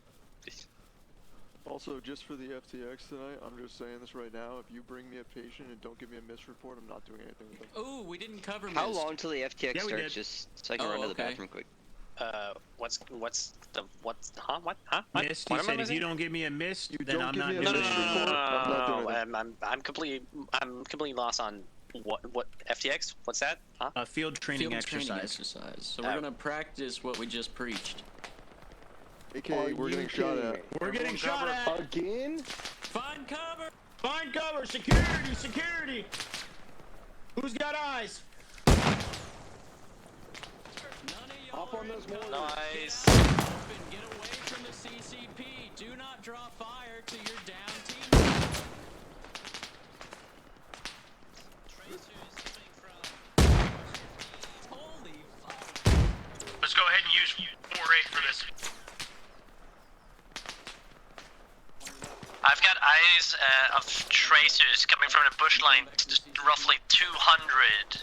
S2: Also, just for the FTX tonight, I'm just saying this right now. If you bring me a patient and don't give me a misreport, I'm not doing anything with them.
S3: Ooh, we didn't cover
S9: How
S3: mist.
S9: long till the FTX
S1: Yeah, we
S9: starts?
S1: did.
S9: Just so I can
S3: Oh,
S9: run to the
S3: okay.
S9: bathroom quick.
S4: Huh? What? What?
S1: Mist.
S4: What
S1: He
S4: am I
S1: said, if
S4: missing?
S1: you don't give me a mist,
S2: You
S1: then
S2: don't
S1: I'm
S2: give
S1: not
S2: me a
S1: doing
S4: No,
S1: it.
S2: mist report. I'm not doing anything.
S4: I'm completely lost on what FTX? What's that? Huh?
S1: A field training
S3: Field
S1: exercise.
S3: training exercise. So we're gonna practice what we just preached.
S2: AKA, we're getting shot at.
S1: We're getting shot at.
S7: Again?
S3: Find cover.
S1: Find cover. Security. Security. Who's got eyes?
S3: None of y'all
S7: Hop on
S3: are
S7: those
S3: in cover.
S7: mortars.
S4: Nice.
S3: Get out in the open. Get away from the CCP. Do not draw fire to your down team. Holy fuck.
S1: Let's go ahead and use 4-8 for this.
S10: I've got eyes of tracers coming from the bush line, roughly 200.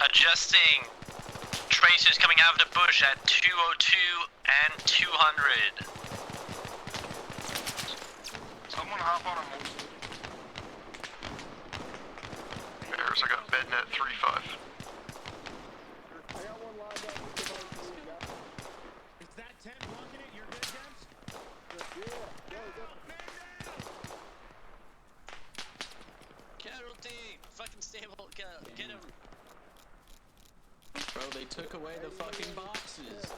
S10: Adjusting tracers coming out of the bush at 202 and 200.
S11: Someone hop on a Bears, I got bednet 3-5.
S7: I got one lined up.
S1: Is that 10 blocking it? You're good, James?
S4: Casualty! Fucking stable. Get him.
S3: Bro, they took away the fucking boxes.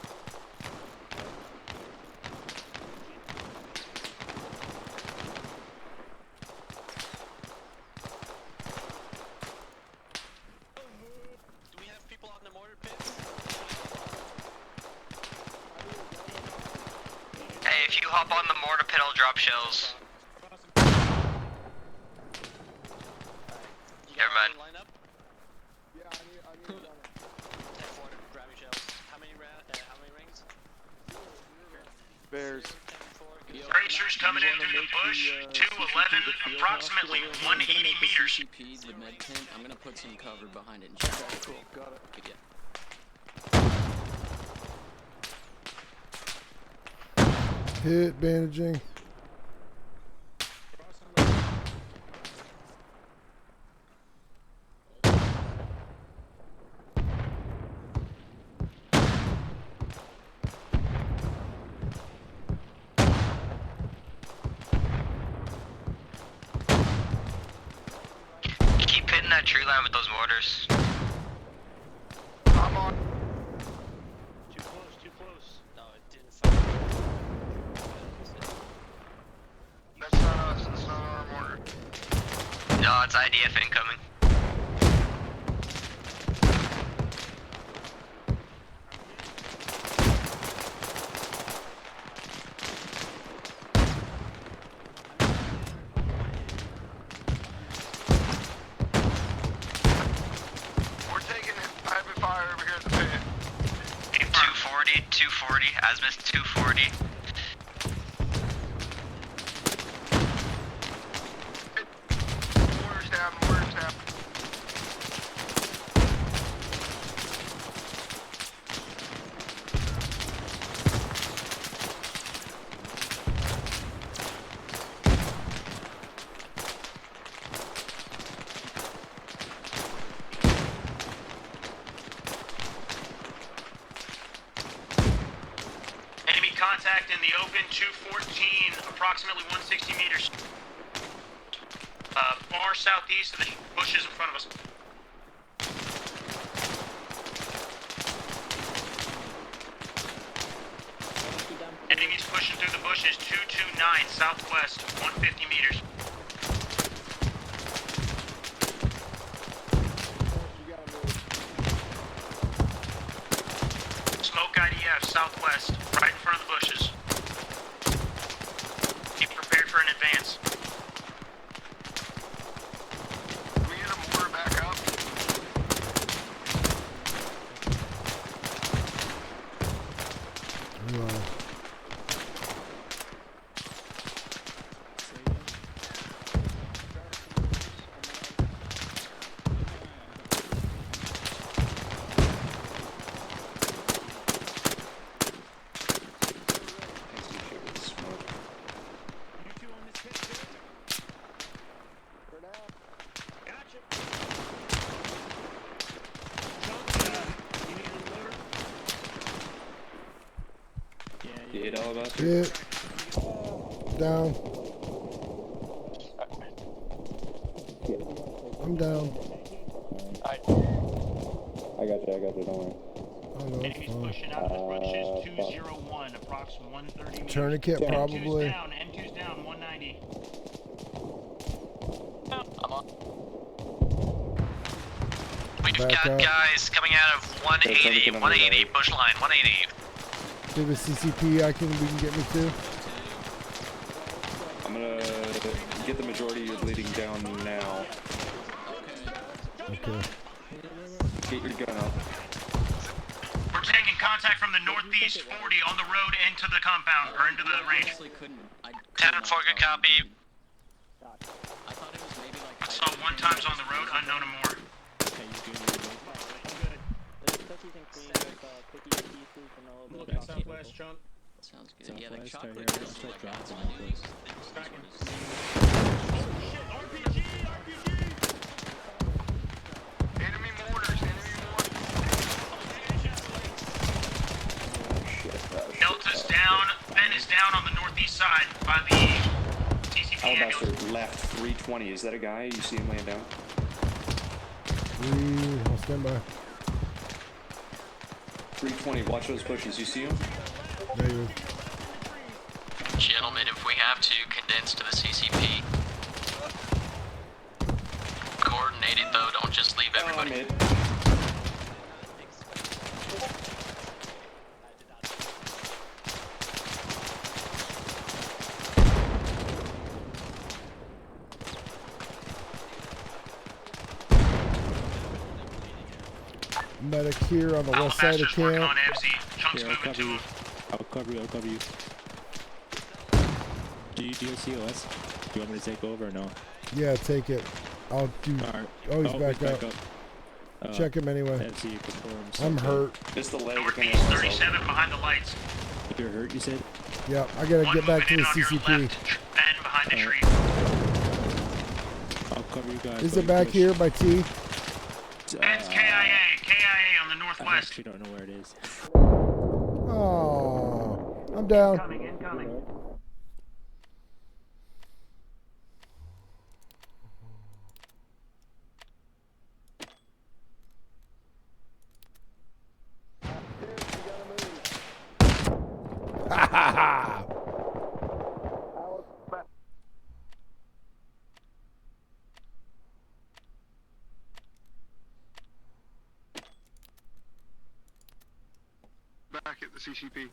S10: If you hop on the mortar pit, I'll drop shells. Never mind.
S4: Line up.
S7: Yeah, I need to run it.
S4: 10-4, grabbing shells. How many rings?
S2: Bears.
S4: 10-4.
S10: Tracers coming in through the bush, 211, approximately 180 meters.
S3: CCP, the med tent. I'm gonna put some cover behind it and check.
S2: Cool, got it.
S3: Good, yeah.
S9: Hit bandaging.
S10: Keep hitting that tree line with those mortars.
S11: I'm on.
S4: Too close. No, it didn't fire.
S11: That's not us. That's not our mortar.
S10: No, it's IDF incoming.
S11: We're taking heavy fire over here at the pit.
S10: 240, Asmus 240.
S11: Mortars down, mortars down.
S1: Enemy contact in the open, 214, approximately 160 meters. Far southeast of the bushes in front of us. Enemies pushing through the bushes, 229, southwest, 150 meters.
S7: You gotta move.
S1: Smoke IDF, southwest, right in front of the bushes. Be prepared for an advance.
S11: We need a mortar back up.
S9: Wow. Hit. Down. I'm down.
S6: I got you, don't worry.
S9: Oh no, it's
S1: Enemies
S9: fine.
S1: pushing out of the bushes, 201, approximately 130 meters.
S9: Tourniquet
S1: N2's
S9: probably.
S1: down, N2's down, 190.
S10: I'm on. We've
S9: Back
S10: got
S9: up.
S10: guys coming out of 180, 180, bush line, 180.
S9: Do the CCP we can get me to.
S12: I'm gonna get the majority of your bleeding down now.
S9: Okay.
S12: Get your gun up.
S1: We're taking contact from the northeast 40 on the road into the compound, or into the range.
S3: Honestly, couldn't.
S10: 10-4, good copy.
S3: I thought it was maybe like.
S1: I saw one times on the road, unknown and more.
S5: Looking southwest, Chunk.
S3: Sounds good. Yeah, the
S5: Southwest,
S3: chocolate
S5: right here.
S3: is like
S5: Drops
S3: that's
S5: on
S3: one of
S5: this.
S3: those
S5: Cracking.
S11: Enemy mortars, enemy mortars.
S1: Delta's down, Ben is down on the northeast side by the TCP ambulance.
S12: Alabaster left 320. Is that a guy? You see him laying down?
S9: I'll stand by.
S12: 320. Watch those bushes. You see him?
S9: There you
S3: Gentlemen, if we have to, condense to the CCP. Coordinated though, don't just leave everybody.
S12: Mid.
S9: medic here on the west side of
S10: working
S9: camp.
S10: on FZ. Chunks
S12: Here,
S10: moving to him.
S12: I'll cover you. Do you do a COS? Do you want me to take over or no?
S9: Yeah, take it. I'll do.
S12: Alright.
S9: Oh, he's back up. Check him anyway.
S12: FC confirms.
S9: I'm hurt.
S12: It's the leg.
S10: Northeast 37 behind the lights.
S12: You're hurt, you said?
S9: Yeah, I gotta get back to the CCP.
S10: Bend behind the tree.
S12: I'll cover you guys.
S9: Is it back here by T?
S10: That's KIA on the
S12: I
S10: northwest.
S12: actually don't know where it is.
S9: Oh, I'm down.
S10: Incoming.
S9: Ha ha ha!
S11: Back at the CCP.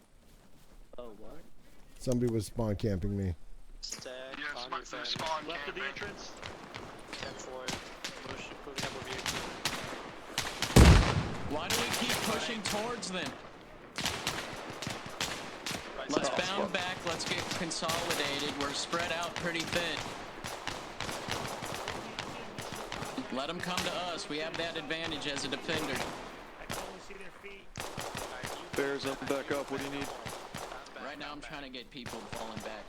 S5: Oh, what?
S9: Somebody was spawn camping me.
S4: Stag,
S11: Yeah,
S4: on your
S11: spawn
S4: fan.
S11: left of the
S4: entrance. 10-4. Moving up over you.
S3: Why do we keep pushing towards them? Let's bound back, let's get consolidated. We're spread out pretty thin. Let them come to us. We have that advantage as a defender.
S2: Bears up and back up. What do you need?
S3: Right now I'm trying to get people falling back.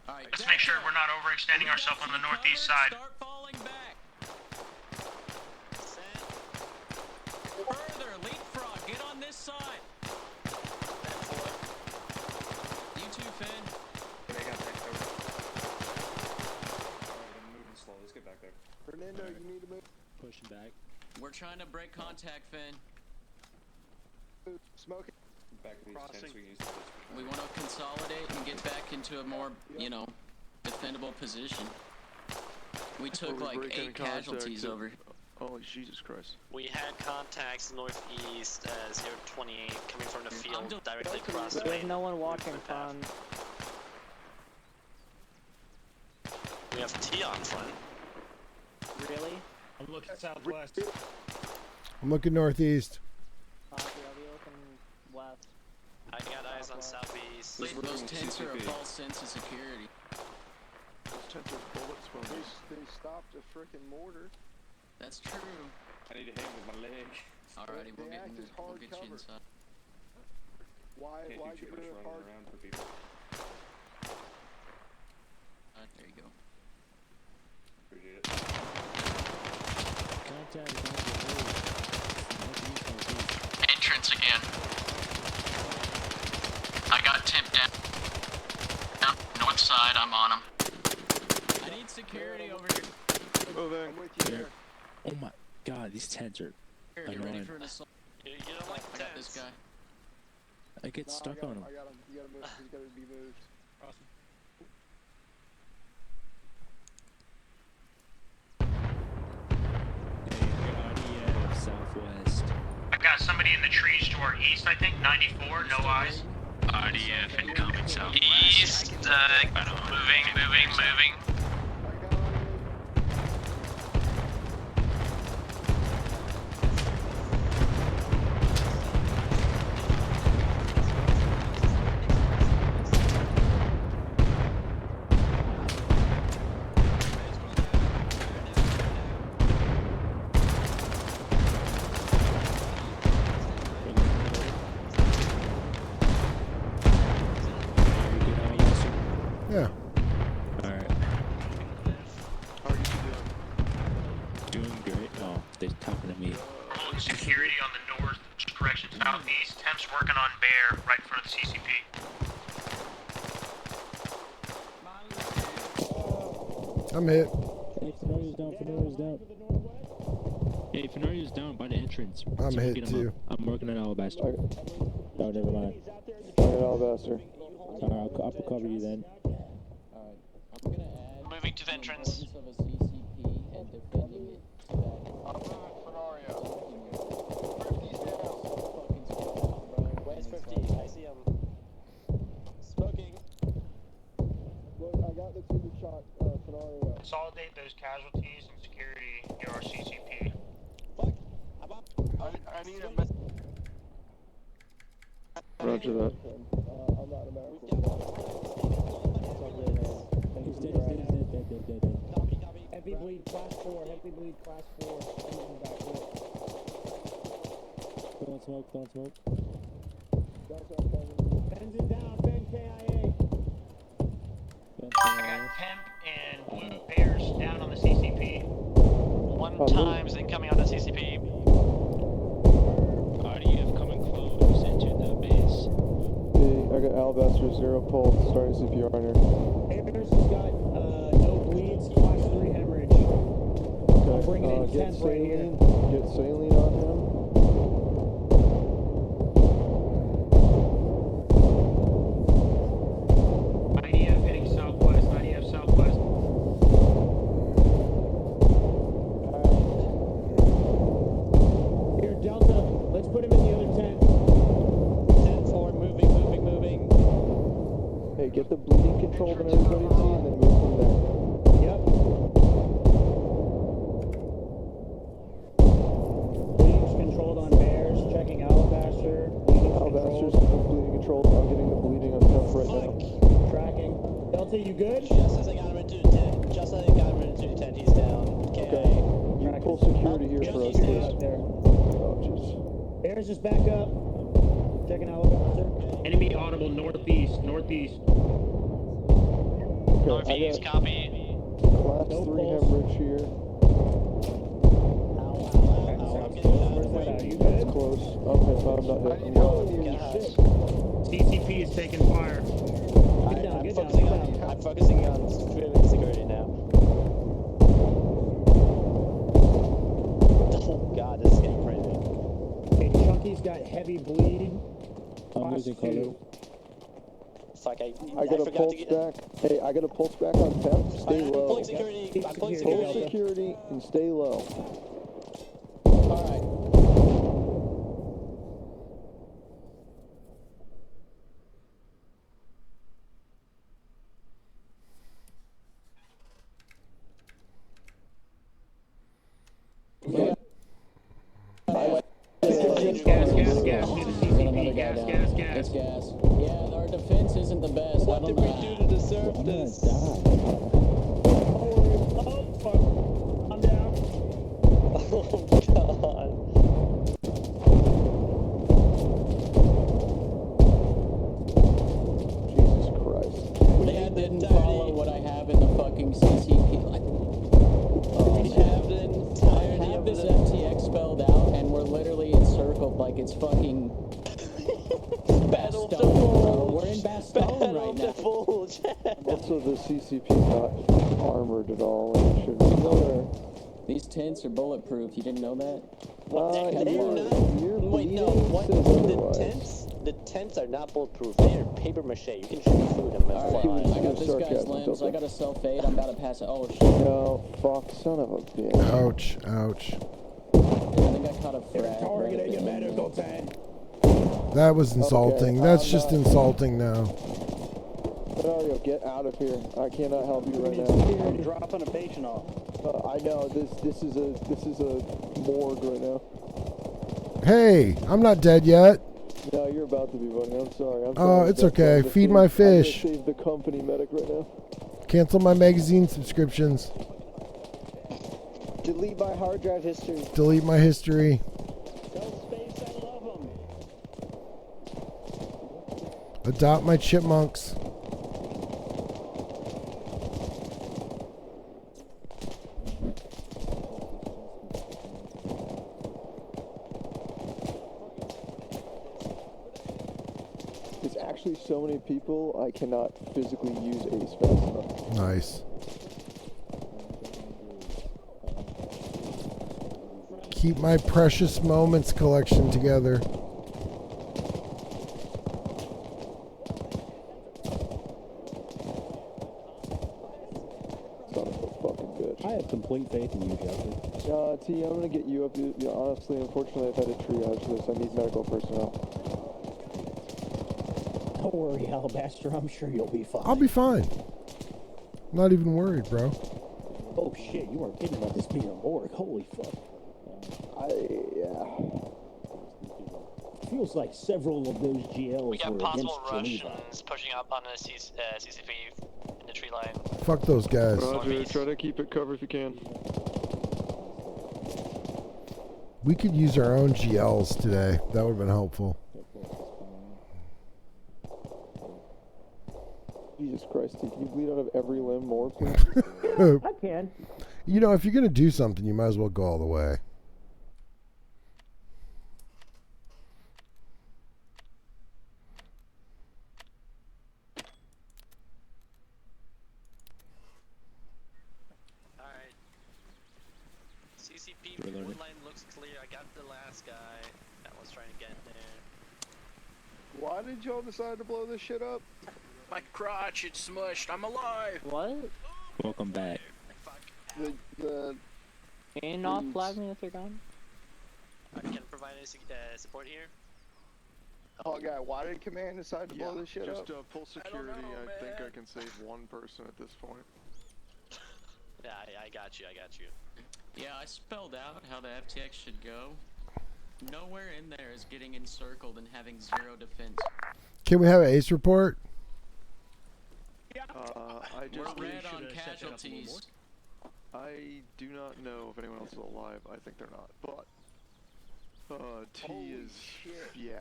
S3: All right,
S10: Let's make sure we're not overextending ourselves on the northeast side.
S3: Start falling back. Further, leapfrog, get on this side. You too, Finn.
S12: They got back over. I'm moving slow. Let's get back there.
S7: Fernando, you need to move.
S12: Pushing back.
S3: We're trying to break contact, Finn.
S7: Smoking.
S12: Back of these tents we can use the push.
S3: We want to consolidate and get back into a more, defendable position. We took
S2: We're
S3: like
S2: breaking
S3: 8
S2: contact
S3: casualties
S2: to-
S3: over.
S2: Oh, Jesus Christ.
S4: We had contacts northeast 028 coming from the field
S3: just-
S4: directly across the
S13: There's
S4: main.
S13: no one walking
S4: path.
S13: front.
S4: We have T on front.
S13: Really?
S12: I'm looking southwest.
S9: I'm looking northeast.
S13: Copy, I'll be looking west.
S4: I got eyes on southeast.
S3: Those tents are a false sense of security.
S2: Those tents are bullet sponges.
S7: They stopped a frickin' mortar.
S3: That's true.
S12: I need to hang with my leg.
S3: Alrighty,
S7: They act as
S3: we'll
S7: hard
S3: get you
S7: cover.
S3: inside.
S7: Why
S12: Can't do
S7: you
S12: too
S7: put
S12: much
S7: it
S12: running
S7: hard?
S12: around for people.
S3: Alright, there you go.
S12: Appreciate it.
S10: Entrance again. I got Timp down. North side, I'm on him.
S3: I need security over here.
S2: Moving.
S7: I'm with you there.
S12: Oh my god, these tents are
S3: Get ready
S12: annoying.
S3: for an assault.
S4: You don't like
S3: I got this
S4: tents.
S3: guy.
S12: I get
S7: No,
S12: stuck
S7: I got
S12: on
S7: him.
S12: them.
S7: I got him. You gotta move. He's gotta be moved.
S12: Southwest.
S10: I got somebody in the trees to our east, I think. 94, no eyes. RDF incoming southwest. East, moving.
S9: Yeah.
S12: Alright.
S2: How are you doing?
S12: Doing great. Oh, they're talking to me.
S10: We're holding security on the north, correction, southeast. Temp's working on Bear, right in front of the CCP.
S9: I'm hit.
S12: Hey, Fenaria's down. Hey, Fenaria's down by the entrance.
S9: I'm
S12: Someone
S9: hit
S12: get him
S9: too.
S12: up. I'm working on Alabaster. Oh, never mind.
S2: Alabaster.
S12: Alright, I'll cover you then.
S4: Moving to the entrance.
S3: Of a CCP and defending it.
S7: I'm moving Fenario. 50's down.
S13: Where's 50? I see him. Smoking.
S7: Look, I got the 2 shot Fenario.
S10: Consolidate those casualties and security near our CCP.
S11: I need a message.
S6: Roger that.
S13: I'm not a medical.
S12: He's dead.
S13: Heavy bleed class 4. Heavy bleed class 4.
S12: Don't smoke.
S13: Ben's it down. Ben KIA.
S10: I got Temp and Blue Bears down on the CCP. 1 times incoming on the CCP.
S12: RDF coming close into the base.
S6: Hey, I got Alabaster 0 pulse, starting CPR on here.
S13: Bears has got no bleeds, class 3 hemorrhage. I'm bringing in
S6: Get
S13: Temp right here.
S6: saline. Get saline on him.
S1: IDF heading southwest. IDF southwest.
S13: Here, Delta. Let's put him in the other tent.
S5: 10-4, moving.
S6: Hey, get the bleeding controlled on everybody, T, and then move from there.
S13: Yep. Bleeding's controlled on Bears. Checking Alabaster.
S6: Alabaster's bleeding controlled. I'm getting the bleeding on Temp right now.
S13: Tracking. Delta, you good?
S5: Just as I got him into the tent, he's down.
S6: Okay. You pull security here for us,
S13: He's
S6: please.
S13: out there.
S6: Oh, jeez.
S13: Bears is back up. Checking Alabaster.
S1: Enemy audible northeast.
S6: Okay,
S10: Northeast, copy.
S6: Class
S13: No
S6: 3
S13: pulse.
S6: hemorrhage here.
S13: Where's that at? You good?
S6: That's close. Okay, so I'm not hit. I'm not.
S1: CCP is taking fire.
S13: Get down, get down.
S5: I'm focusing on security now. Oh god, this is getting crazy.
S13: Okay, Chunky's got heavy bleed.
S12: I'm
S13: Class
S12: losing
S13: 2.
S12: color.
S5: Fuck, I
S6: I got a
S5: forgot
S6: pulse
S5: to get...
S6: back. Hey, I got a pulse back on Temp. Stay
S5: I'm
S6: low.
S5: pulling security.
S13: Keep
S5: I'm pulling
S13: security,
S6: Pull
S5: security.
S6: security and stay low.
S5: Alright.
S1: Gas. Near the CCP. Gas.
S3: It's gas. Yeah, our defense isn't the best.
S5: What did we do to deserve this?
S13: Oh, fuck. I'm down.
S5: Oh god.
S6: Jesus Christ.
S3: They didn't follow what I have in the fucking CCP.
S5: We have the entirety
S3: I have
S5: of
S3: this
S5: the...
S3: FTX spelled out, and we're literally encircled like it's fucking
S5: Battle of the
S3: Bastogne, bro.
S5: Bulge.
S3: We're in Bastogne
S5: Battle
S3: right
S5: of
S3: now.
S5: the Bulge.
S6: Also, the CCP not armored at all, and it should be there.
S3: These tents are bulletproof. You didn't know that?
S6: You're
S5: Wait, no.
S6: bleeding
S5: What?
S6: says otherwise.
S5: The tents are not bulletproof. They are paper mache. You can shoot through them and
S3: Alright,
S5: fly.
S3: I got this guy's
S6: sarcasm,
S3: lens.
S6: Delta.
S3: I got a self-aid. I'm about to pass it. Oh, shit.
S6: No, fuck, son of a bitch.
S9: Ouch.
S3: I think I caught a frag.
S13: Targeting a medical tent.
S9: That was insulting. That's just insulting now.
S6: Mario, get out of here. I cannot help you right now.
S13: I'm dropping a patient off.
S6: I know this is a morgue right now.
S9: Hey, I'm not dead yet.
S6: No, you're about to be, buddy. I'm sorry. I'm
S9: Oh,
S6: sorry.
S9: it's okay.
S6: I'm gonna
S9: Feed my
S6: I'm gonna
S9: fish.
S6: save the company medic right now.
S9: Cancel my magazine subscriptions.
S13: Delete my hard drive history.
S9: Delete my history.
S13: Tell Space I love him.
S9: Adopt my chipmunks.
S6: There's actually so many people, I cannot physically use Ace fast enough.
S9: Nice. Keep my precious moments collection together.
S6: Son of a fucking bitch.
S12: I have complete faith in you, Jeffrey.
S6: T, I'm gonna get you up. Honestly, unfortunately, I've had to triage this. I need medical personnel.
S13: Don't worry, Alabaster. I'm sure you'll be fine.
S9: I'll be fine. Not even worried, bro.
S13: Oh shit, you weren't kidding about this being a morgue. Holy fuck. Feels like several of those GLs
S10: We got
S13: were
S10: possible
S13: against Geneva.
S10: Russians pushing up on the CCP in the tree line.
S9: Fuck those guys.
S2: Roger, try to keep it covered if you can.
S9: We could use our own GLs today. That would have been helpful.
S6: Jesus Christ, dude, can you bleed out of every limb more, please?
S13: I can.
S9: You know, if you're going to do something, you might as well go all the way.
S4: Alright. CCP wood line looks clear. I got the last guy that was trying to get there.
S7: Why did y'all decide to blow this shit up?
S8: My crotch, it's smushed. I'm alive.
S12: What? Welcome back.
S7: The
S12: Can you not flag me if you're gone?
S4: I can provide any support here.
S7: oh guy, why did command decide to blow this shit
S2: just
S7: up?
S2: Full security. I think I can save one person at this point.
S4: Yeah, I got you.
S3: Yeah, I spelled out how the FTX should go. Nowhere in there is getting encircled and having 0 defense.
S9: Can we have an ace report?
S2: I just
S3: We're red on casualties.
S2: I do not know if anyone else is alive. I think they're not, but T is yeah.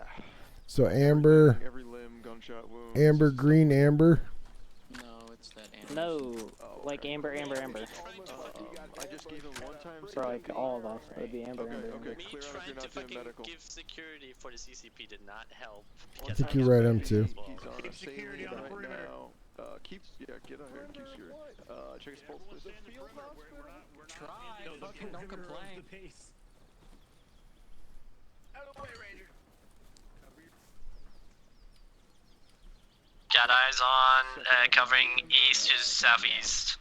S9: So amber,
S2: Every limb, gunshot wound.
S9: amber, green, amber.
S3: No, it's that amber.
S12: No, like amber.
S2: I just gave him one time.
S12: For like all of us, it would be amber,
S2: Okay,
S12: amber,
S2: okay.
S12: amber.
S4: Me
S2: Clear out if
S4: trying
S2: you're
S4: to
S2: not doing
S4: fucking
S2: medical.
S4: give security for the CCP did not help.
S9: I think you're right, M2.
S2: He's on a
S1: security on the
S2: right
S1: perimeter.
S2: now. Get out here and keep security. Check his pulse, please.
S3: Try, fucking don't complain.
S8: Out of the way, Ranger.
S4: Got eyes on covering east to southeast.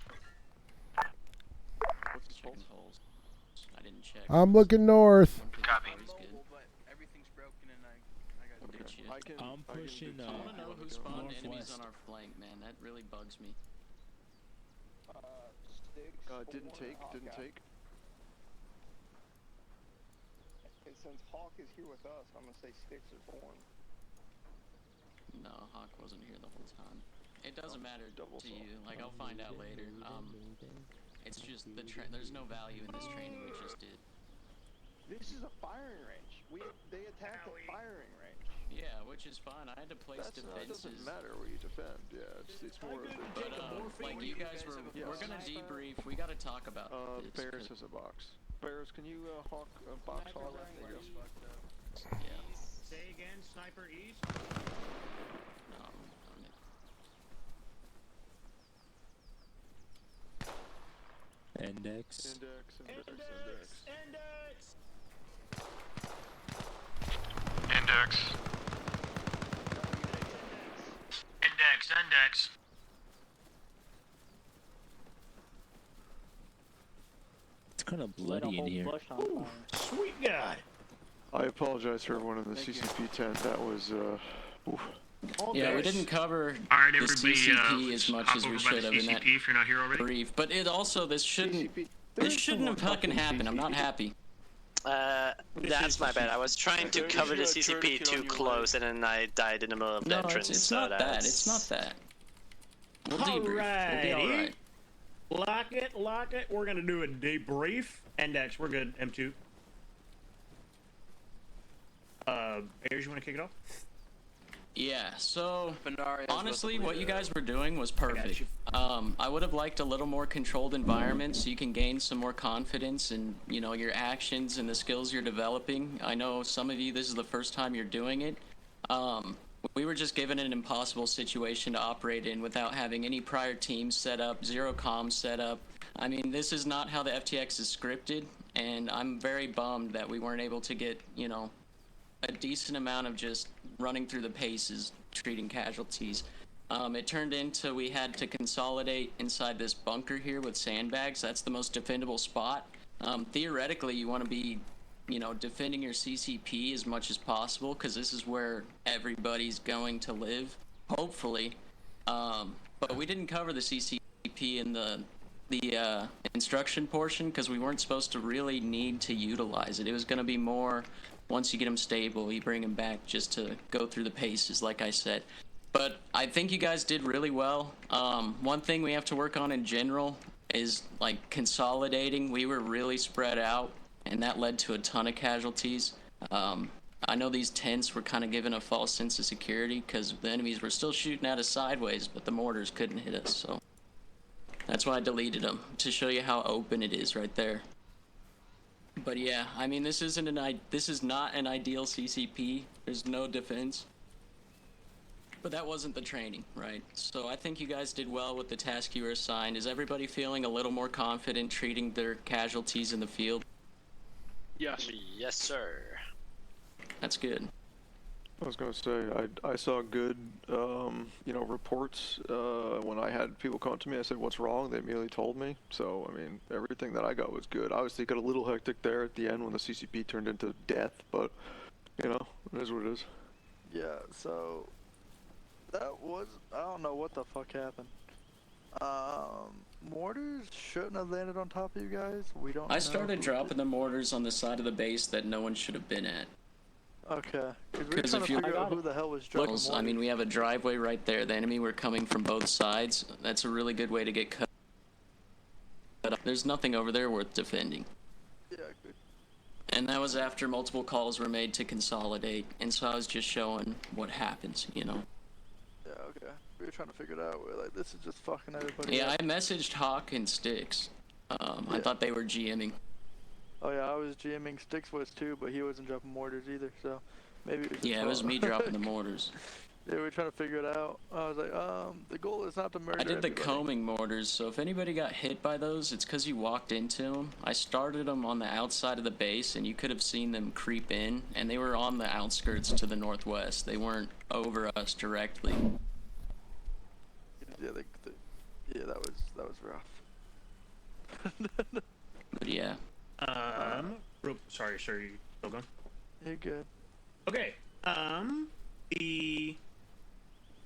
S2: What's his pulse?
S3: Checking holes. I didn't check.
S9: I'm looking north.
S4: Copy.
S8: But everything's broken and I got
S3: Good shit.
S12: I'm pushing,
S3: I wanna know who spawned enemies
S12: northwest.
S3: on our flank, man. That really bugs me.
S2: Didn't take.
S7: And since Hawk is here with us, I'm gonna say sticks are born.
S3: No, Hawk wasn't here the whole time. It doesn't matter to you. Like, I'll find out later. It's just there's no value in this training we just did.
S7: This is a firing range. They attacked a firing range.
S3: Yeah, which is fine. I had to place
S2: It
S3: defenses.
S2: doesn't matter where you defend. Yeah, it's more of
S3: But like you guys were, we're gonna debrief. We gotta talk about this.
S2: Bears has a box. Bears, can you hawk a box hog? There you go.
S3: Yeah.
S1: Say again, sniper east.
S12: Index.
S11: Index.
S12: It's kind of bloody in here.
S1: Sweet God.
S2: I apologize for everyone in the CCP tent. That was oof.
S3: Yeah, we didn't cover
S11: Alright,
S3: the
S11: everybody,
S3: CCP
S11: let's
S3: as much
S11: hop
S3: as we
S11: over by
S3: should
S11: the
S3: have in that
S11: CCP if you're not here already.
S3: brief. But it also this shouldn't have fucking happened. I'm not happy.
S4: That's my bad. I was trying to cover the CCP too close, and then I died in the middle of the
S3: No,
S4: entrance.
S3: it's
S4: so
S3: not that. It's not that. We'll debrief. We'll be
S1: Alrighty.
S3: alright.
S1: Lock it. We're gonna do a debrief. Index, we're good. M2. Bears, you wanna kick it off?
S3: Yeah, so honestly, what you guys were doing was perfect. I would have liked a little more controlled environment so you can gain some more confidence in, you know, your actions and the skills you're developing. I know some of you, this is the first time you're doing it. We were just given an impossible situation to operate in without having any prior teams set up, 0 comms set up. I mean, this is not how the FTX is scripted, and I'm very bummed that we weren't able to get, you know, a decent amount of just running through the paces, treating casualties. It turned into we had to consolidate inside this bunker here with sandbags. That's the most defendable spot. Theoretically, you want to be, you know, defending your CCP as much as possible because this is where everybody's going to live, hopefully. But we didn't cover the CCP in the the instruction portion because we weren't supposed to really need to utilize it. It was going to be more once you get them stable, you bring them back just to go through the paces, like I said. But I think you guys did really well. One thing we have to work on in general is like consolidating. We were really spread out, and that led to a ton of casualties. I know these tents were kind of given a false sense of security because the enemies were still shooting at us sideways, but the mortars couldn't hit us, so that's why I deleted them, to show you how open it is right there. But yeah, I mean, this is not an ideal CCP. There's no defense. But that wasn't the training, right? So I think you guys did well with the task you were assigned. Is everybody feeling a little more confident treating their casualties in the field?
S8: Yes.
S4: Yes, sir.
S3: That's good.
S2: I was gonna say I saw good reports when I had people come to me. I said, "What's wrong?" They immediately told me. So I mean, everything that I got was good. Obviously, it got a little hectic there at the end when the CCP turned into death, but it is what it is.
S7: Yeah, so that was, I don't know what the fuck happened. Mortars shouldn't have landed on top of you guys. We don't know.
S3: I started dropping the mortars on the side of the base that no one should have been at.
S7: Okay.
S3: Because if you
S7: figure out who the hell was dropping
S3: look, I
S7: mortars.
S3: mean, we have a driveway right there. The enemy were coming from both sides. That's a really good way to get cut. But there's nothing over there worth defending.
S7: Yeah, good.
S3: And that was after multiple calls were made to consolidate, and so I was just showing what happens,
S7: Yeah, okay. We were trying to figure it out. We're like, this is just fucking everybody
S3: Yeah,
S7: up.
S3: I messaged Hawk and Sticks. I thought they were GMing.
S7: Oh yeah, I was GMing. Sticks was too, but he wasn't dropping mortars either, so maybe it was
S3: Yeah, it was me dropping the mortars.
S7: Yeah, we were trying to figure it out. I was like, the goal is not to murder
S3: I did the
S7: everybody.
S3: combing mortars, so if anybody got hit by those, it's because you walked into them. I started them on the outside of the base, and you could have seen them creep in, and they were on the outskirts to the northwest. They weren't over us directly.
S7: Yeah, yeah, that was rough.
S3: But yeah.
S1: Sorry, sir, you still going?
S7: You're good.
S1: Okay. The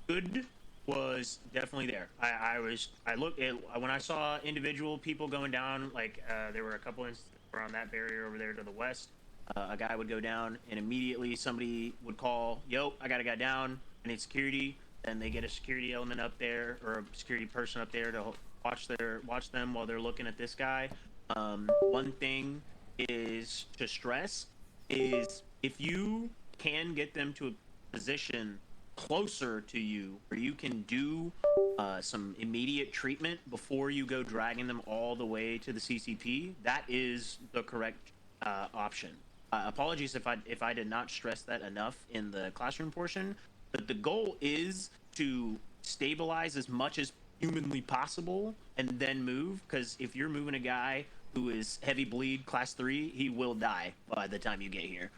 S1: good was definitely there. I looked at when I saw individual people going down, like there were a couple instances around that barrier over there to the west. A guy would go down, and immediately somebody would call, "Yo, I got a guy down. I need security." Then they get a security element up there, or a security person up there to watch them while they're looking at this guy. One thing is to stress is if you can get them to a position closer to you where you can do some immediate treatment before you go dragging them all the way to the CCP, that is the correct option. Apologies if I did not stress that enough in the classroom portion, but the goal is to stabilize as much as humanly possible and then move, because if you're moving a guy who is heavy bleed class 3, he will die by the time you get here.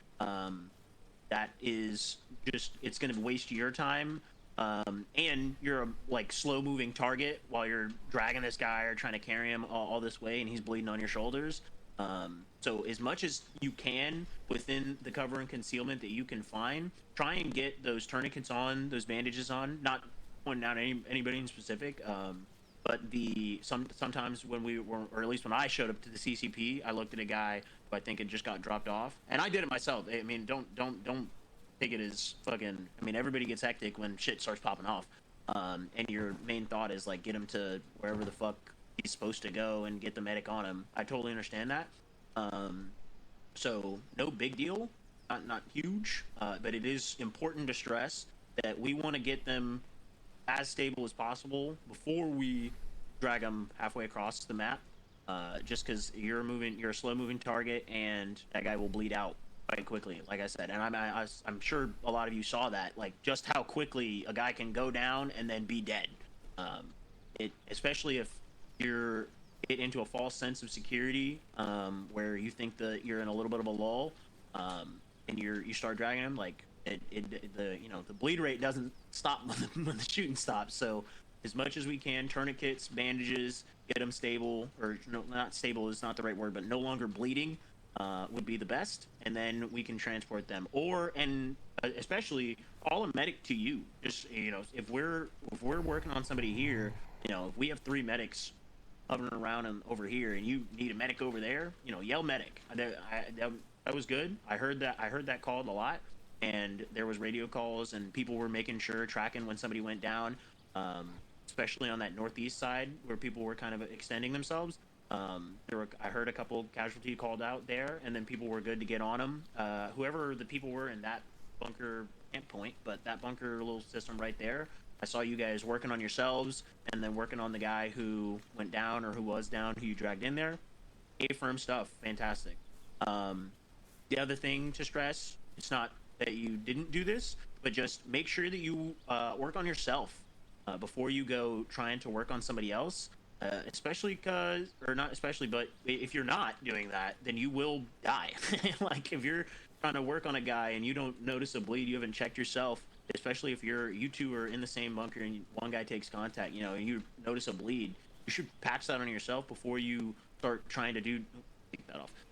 S1: That is just, it's going to waste your time, and you're a slow moving target while you're dragging this guy or trying to carry him all this way, and he's bleeding on your shoulders. So as much as you can within the cover and concealment that you can find, try and get those tourniquets on, those bandages on, not pointing out anybody in specific, but sometimes when we were, or at least when I showed up to the CCP, I looked at a guy who I think had just got dropped off, and I did it myself. I mean, don't take it as fucking. I mean, everybody gets hectic when shit starts popping off, and your main thought is get him to wherever the fuck he's supposed to go and get the medic on him. I totally understand that. So no big deal, not huge, but it is important to stress that we want to get them as stable as possible before we drag them halfway across the map. Just because you're a slow moving target, and that guy will bleed out quite quickly, like I said. And I'm sure a lot of you saw that, just how quickly a guy can go down and then be dead. Especially if you're get into a false sense of security, where you think that you're in a little bit of a lull, and you start dragging him, the bleed rate doesn't stop when the shooting stops. So as much as we can, tourniquets, bandages, get them stable, or no, not stable is not the right word, but no longer bleeding, would be the best, and then we can transport them. Especially call a medic to you. Just if we're working on somebody here, if we have 3 medics hovering around and over here, and you need a medic over there, you know, yell medic. That was good. I heard that called a lot, and there was radio calls, and people were making sure tracking when somebody went down, especially on that northeast side where people were kind of extending themselves. I heard a couple casualty called out there, and then people were good to get on them. Whoever the people were in that bunker camp point, but that bunker little system right there, I saw you guys working on yourselves, and then working on the guy who went down or who was down, who you dragged in there. A-firm stuff, fantastic. The other thing to stress, it's not that you didn't do this, but just make sure that you work on yourself before you go trying to work on somebody else. Especially because, or not especially, but if you're not doing that, then you will die. Like if you're trying to work on a guy and you don't notice a bleed, you haven't checked yourself, especially if you two are in the same bunker and one guy takes contact, you know, and you notice a bleed, you should patch that on yourself before you start trying to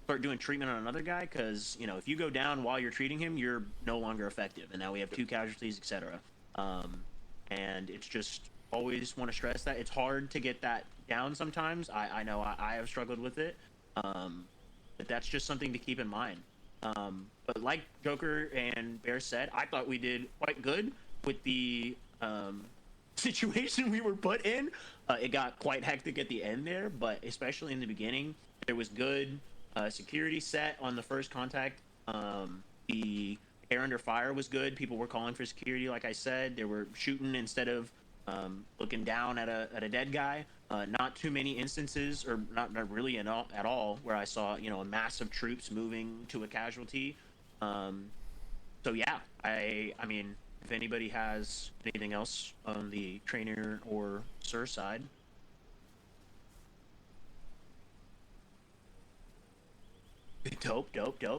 S1: start doing treatment on another guy, because, you know, if you go down while you're treating him, you're no longer effective, and now we have 2 casualties, etc. And it's just always want to stress that it's hard to get that down sometimes. I know I have struggled with it, but that's just something to keep in mind. But like Joker and Bear said, I thought we did quite good with the situation we were put in. It got quite hectic at the end there, but especially in the beginning, there was good security set on the first contact. The air under fire was good. People were calling for security, like I said. They were shooting instead of looking down at a dead guy. Not too many instances, or not really at all, where I saw, you know, a mass of troops moving to a casualty. So yeah, I mean, if anybody has anything else on the trainer or sir side. Dope.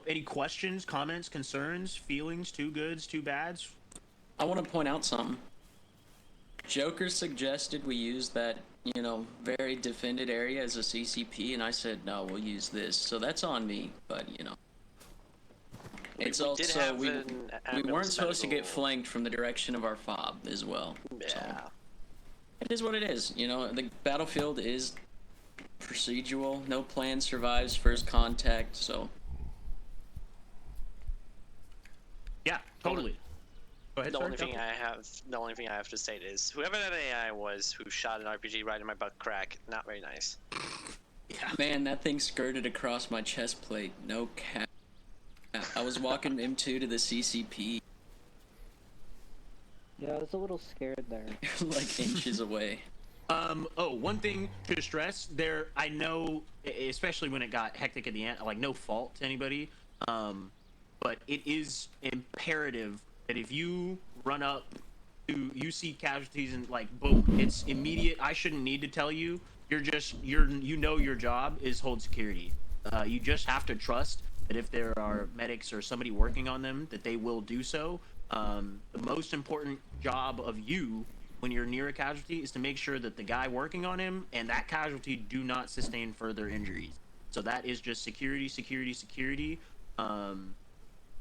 S1: Any questions, comments, concerns, feelings, too goods, too bads?
S3: I want to point out something. Joker suggested we use that, you know, very defended area as a CCP, and I said, no, we'll use this. So that's on me, but, you know. It's
S4: we
S3: also, we weren't supposed to get flanked from the direction of our fob as well.
S4: Yeah.
S3: So it is what it is. You know, the battlefield is procedural. No plan survives first contact, so.
S1: Yeah, totally. Go ahead,
S4: the
S1: sir.
S4: only thing I have to state is whoever that AI was who shot an RPG right in my butt crack, not very nice.
S3: Yeah. Man, that thing skirted across my chest plate. No cap. I was walking M2 to the CCP.
S14: Yeah, I was a little scared there.
S3: Like inches away.
S1: One thing to stress there, I know, especially when it got hectic at the end, like no fault to anybody, but it is imperative that if you run up to, you see casualties and like, boom, it's immediate. I shouldn't need to tell you. You know your job is hold security. You just have to trust that if there are medics or somebody working on them, that they will do so. The most important job of you when you're near a casualty is to make sure that the guy working on him and that casualty do not sustain further injuries. So that is just security.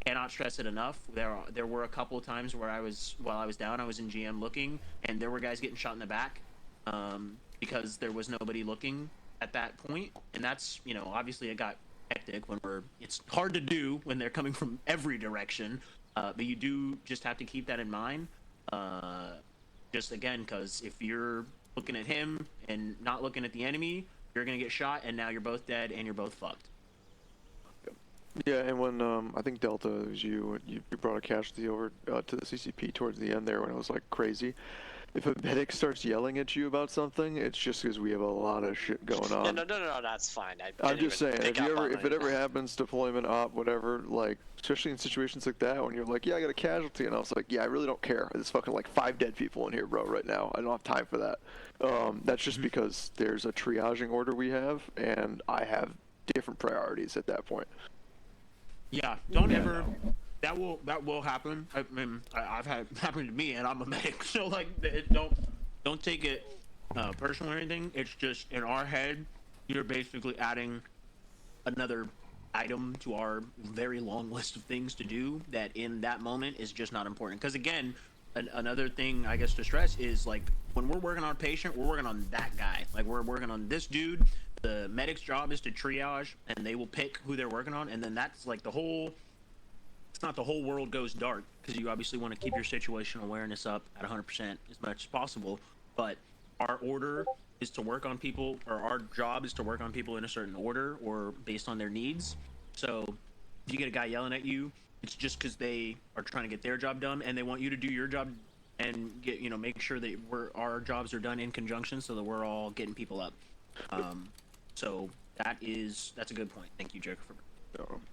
S1: Cannot stress it enough. There were a couple of times where while I was down, I was in GM looking, and there were guys getting shot in the back because there was nobody looking at that point. And that's, you know, obviously it got hectic it's hard to do when they're coming from every direction, but you do just have to keep that in mind. Just again, because if you're looking at him and not looking at the enemy, you're gonna get shot, and now you're both dead and you're both fucked.
S2: Yeah, and when I think Delta, it was you brought a casualty over to the CCP towards the end there when it was like crazy. If a medic starts yelling at you about something, it's just because we have a lot of shit going on.
S4: Yeah, no, that's fine.
S2: I'm just saying, if it ever happens, deployment, op, whatever, like, especially in situations like that, when you're like, yeah, I got a casualty, and I was like, yeah, I really don't care. There's fucking like 5 dead people in here, bro, right now. I don't have time for that. That's just because there's a triaging order we have, and I have different priorities at that point.
S1: Yeah, don't ever. That will happen. I mean, I've had it happen to me, and I'm a medic, so like, don't take it personal or anything. It's just in our head, you're basically adding another item to our very long list of things to do that in that moment is just not important. Because again, another thing I guess to stress is like when we're working on a patient, we're working on that guy. Like we're working on this dude. The medic's job is to triage, and they will pick who they're working on, and then that's like the whole. It's not the whole world goes dark, because you obviously want to keep your situational awareness up at 100% as much as possible. But our order is to work on people, or our job is to work on people in a certain order or based on their needs. So if you get a guy yelling at you, it's just because they are trying to get their job done, and they want you to do your job and get, you know, make sure that our jobs are done in conjunction so that we're all getting people up. So that's a good point. Thank you, Joker, for.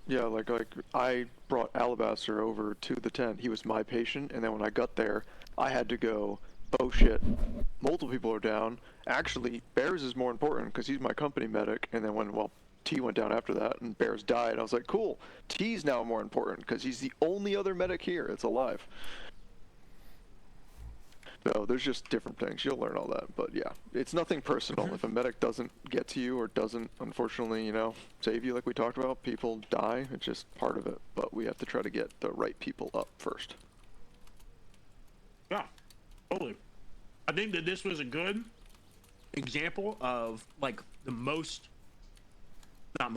S2: Yeah, like I brought Alabaster over to the tent. He was my patient, and then when I got there, I had to go, oh shit, multiple people are down. Actually, Bears is more important because he's my company medic. And then when, T went down after that, and Bears died, I was like, cool, T's now more important because he's the only other medic here that's alive. So there's just different things. You'll learn all that. But yeah, it's nothing personal. If a medic doesn't get to you or doesn't, unfortunately, save you like we talked about, people die. It's just part of it. But we have to try to get the right people up first.
S1: Yeah, totally. I think that this was a good example of like I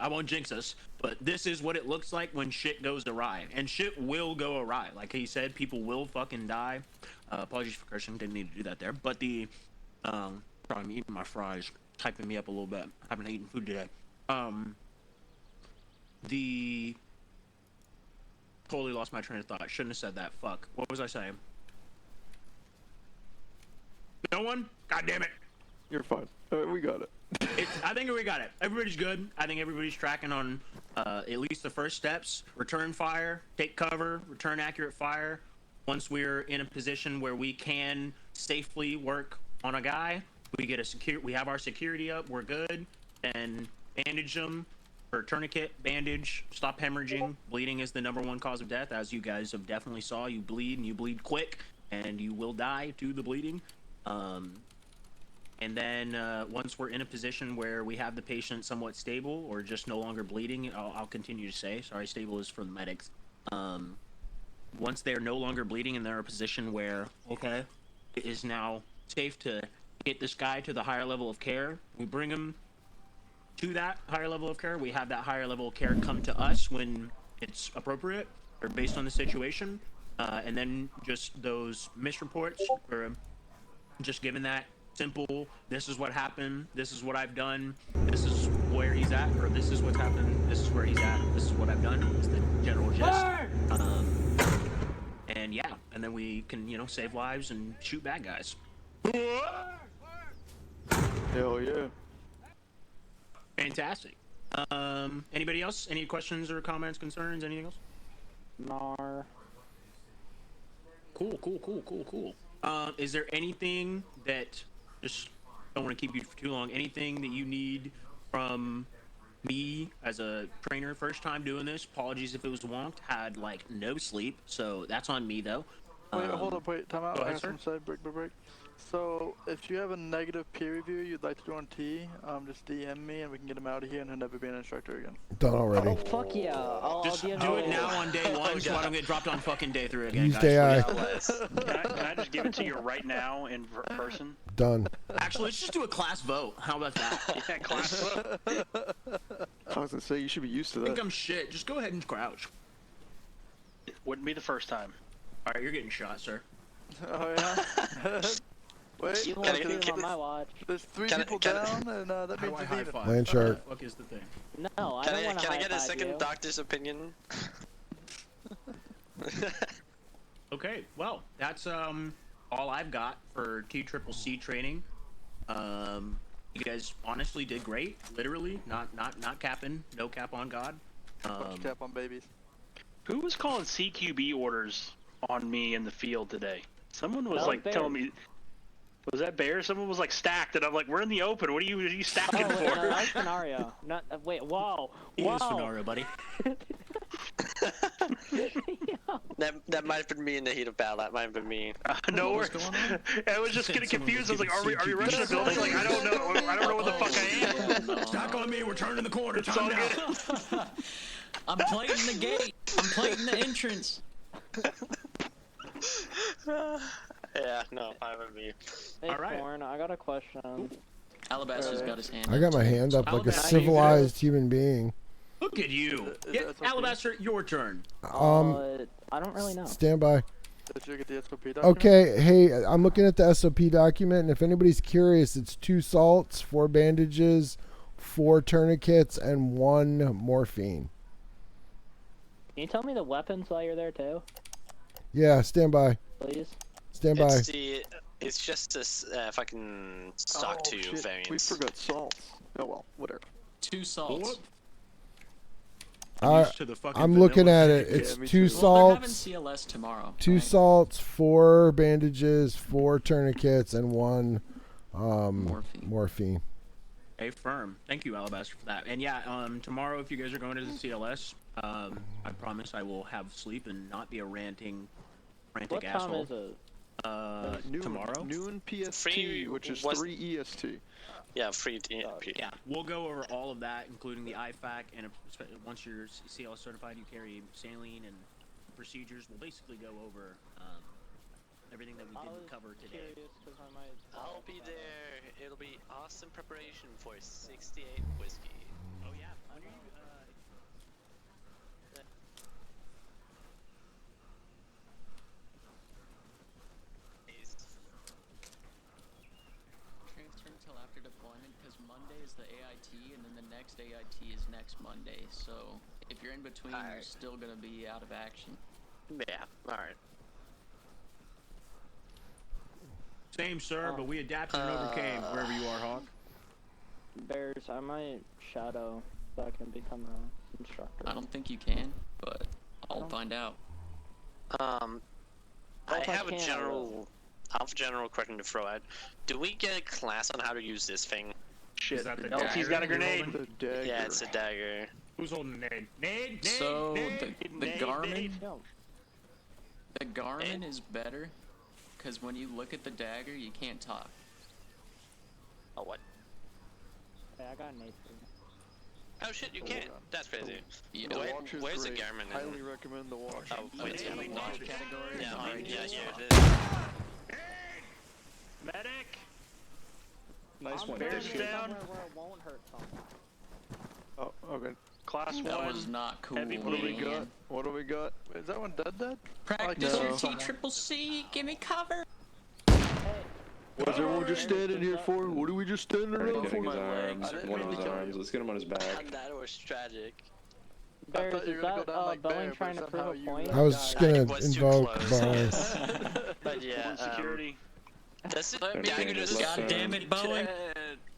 S1: won't jinx us, but this is what it looks like when shit goes awry. And shit will go awry. Like he said, people will fucking die. Apologies for cursing, didn't need to do that there. But sorry, I'm eating my fries, typing me up a little bit. I haven't eaten food today. Totally lost my train of thought. Shouldn't have said that. Fuck. What was I saying? No one? God damn it.
S2: You're fine. We got it.
S1: I think we got it. Everybody's good. I think everybody's tracking on at least the first steps. Return fire, take cover, return accurate fire. Once we're in a position where we can safely work on a guy, we have our security up, we're good, and bandage them, or tourniquet, bandage, stop hemorrhaging. Bleeding is the #1 cause of death, as you guys have definitely saw. You bleed, and you bleed quick, and you will die to the bleeding. And then once we're in a position where we have the patient somewhat stable or just no longer bleeding, I'll continue to say, sorry, stable is for the medics. Once they're no longer bleeding and they're in a position where, okay, it is now safe to get this guy to the higher level of care, we bring him to that higher level of care. We have that higher level of care come to us when it's appropriate or based on the situation. And then just those misreports, or just given that simple, this is what happened, this is what I've done, this is where he's at, or this is what's happened, this is where he's at, this is what I've done, is the general gist. And yeah, and then we can, save lives and shoot bad guys.
S2: Hell yeah.
S1: Fantastic. Anybody else? Any questions or comments, concerns, anything else?
S13: Nar.
S1: Cool. Is there anything that, just don't want to keep you for too long, anything that you need from me as a trainer, first time doing this? Apologies if it was wonked, had like no sleep, so that's on me though.
S7: Wait, hold up, time out.
S1: Go ahead,
S7: I have some side break. So, if you have a negative peer review you'd like to do on T, just DM me and we can get him out of here and he'll never be an instructor again.
S9: Done already.
S13: Oh, fuck yeah.
S1: Just do it now on day 1 so I don't get dropped on fucking day 3 again,
S9: Use
S1: guys.
S9: AI.
S14: Can I just give it to you right now in person?
S9: Done.
S1: Actually, let's just do a class vote. How about that?
S14: Yeah, class vote.
S2: I was gonna say, you should be used to
S1: I
S2: that.
S1: think I'm shit. Just go ahead and crouch.
S14: Wouldn't be the first time.
S1: Alright, you're getting shot, sir.
S7: Oh yeah? Wait,
S13: You won't do it on my watch.
S7: there's 3 people down and that
S1: How do
S7: means
S1: I
S7: he's
S1: high
S7: leaving.
S1: five?
S9: Land shark.
S1: What the fuck is the thing?
S13: No, I don't want to
S4: Can I get a second
S13: you.
S4: doctor's opinion?
S1: Okay, well, that's all I've got for TCCC training. You guys honestly did great. Literally, not capping. No cap on God.
S7: Cap on babies.
S14: Who was calling CQB orders on me in the field today? Someone was
S13: That was
S14: telling me. Was that Bear? Someone was stacked, and I'm like, we're in the open. What are you stacking
S13: Oh, wait,
S14: for?
S13: no, that's Fenario. Not, wait, whoa.
S1: He is Fenario, buddy.
S4: That might have been me in the heat of battle. That might have been me.
S14: No worries. I was just getting confused. I was like, are we rushing the building? Like, I don't know what the fuck I am.
S1: Stack on me. We're turning the corner.
S14: It's all
S1: Time
S14: good.
S1: out.
S3: I'm plating the gate. I'm plating the entrance.
S4: Yeah, no, I would be.
S15: Hey,
S1: All right.
S15: Corn, I got a question.
S3: Alabaster's got his hand
S9: I
S3: up.
S9: got my
S3: too.
S9: hand up like a
S1: Alabaster,
S9: civilized human being.
S1: Look at you. Yeah, Alabaster, your turn.
S15: I don't really know.
S9: Stand by.
S7: Did you get the SOP document?
S9: Okay, hey, I'm looking at the SOP document, and if anybody's curious, it's 2 salts, 4 bandages, 4 tourniquets, and 1 morphine.
S15: Can you tell me the weapons while you're there too,
S9: Yeah, stand by.
S15: please?
S9: Stand by.
S4: It's just this fucking stock 2
S2: shit.
S4: variants.
S2: We forgot salts. Oh well, whatever.
S3: 2 salts.
S1: I'm used to the fucking
S9: I'm looking
S1: vanilla
S9: at it.
S1: shit.
S9: It's
S2: Yeah, me
S9: 2
S2: too.
S3: Well, they're having
S9: salts,
S3: CLS tomorrow.
S9: 2
S3: right?
S9: salts, 4 bandages, 4 tourniquets, and 1 morphine.
S1: Hey, firm. Thank you, Alabaster, for that. And yeah, tomorrow, if you guys are going to the CLS, I promise I will have sleep and not be a ranting
S15: What time
S1: asshole.
S15: is it?
S2: Noon,
S1: Tomorrow?
S2: Noon PST,
S4: Free-
S2: which is
S4: what's-
S2: 3 EST.
S4: Yeah, free.
S1: Yeah, we'll go over all of that, including the IFAC, and once you're CLS certified, you carry saline and procedures. We'll basically go over everything that we didn't cover today.
S4: I'll be there. It'll be awesome preparation for 68 whiskey.
S1: Oh yeah, when are you?
S3: Transfer until after deployment because Monday is the AIT and then the next AIT is next Monday. So if you're in between, you're still gonna be out of action.
S4: Yeah. All right.
S1: Same, sir, but we adapted and overcame wherever you are, Hawk.
S15: Bears, I might shadow so I can become an instructor.
S3: I don't think you can, but I'll find out.
S4: I
S15: if I
S4: have a
S15: can, I
S4: general. I have a general question to throw out. Do we get a class on how to use this thing?
S14: Shit.
S1: Is that the
S14: LT's
S1: dagger
S14: got a
S1: you're
S14: grenade.
S1: holding?
S2: The dagger.
S4: Yeah, it's a dagger.
S1: Who's holding the nade? Nade?
S3: So the Garmin,
S1: nade.
S3: the Garmin is better because when you look at the dagger, you can't talk.
S4: Oh what?
S15: Hey, I got an 8 for you.
S4: Oh shit, you can't. That's crazy.
S3: Yeah.
S2: The
S4: Where-
S2: watch is
S4: where's the
S2: great.
S4: Garmin?
S2: Highly recommend the watch.
S4: Oh, wait,
S3: It's in the watch category.
S4: yeah,
S3: Alright,
S4: yeah,
S3: just
S4: here
S3: swap.
S4: it is.
S14: Medic.
S7: Nice
S15: I'm
S7: one.
S15: going
S14: Bears down.
S15: somewhere where it won't hurt someone.
S2: Oh, okay.
S14: Class
S3: That
S14: 1.
S3: was not cool.
S14: Heavy
S2: What do we
S14: bleeding.
S2: got? What do we got?
S7: Is that one dead?
S3: Practice
S2: No.
S3: your T-triple-C. Give me cover.
S2: What is everyone just standing here for? What are we just standing around for?
S7: One of his arms.
S16: Let's get him on his back.
S4: That was tragic.
S15: Bears,
S7: thought you
S15: is
S7: were gonna
S15: that
S7: go down like
S15: Boeing
S7: Bear, but
S15: trying to prove
S7: somehow
S15: a
S7: you
S15: point?
S9: I was just gonna
S4: It was too
S9: invoke
S4: close,
S9: Boeing.
S4: yes. But yeah,
S14: Full security.
S4: does the
S16: Okay,
S4: dagger just
S16: God
S3: damn it, Boeing.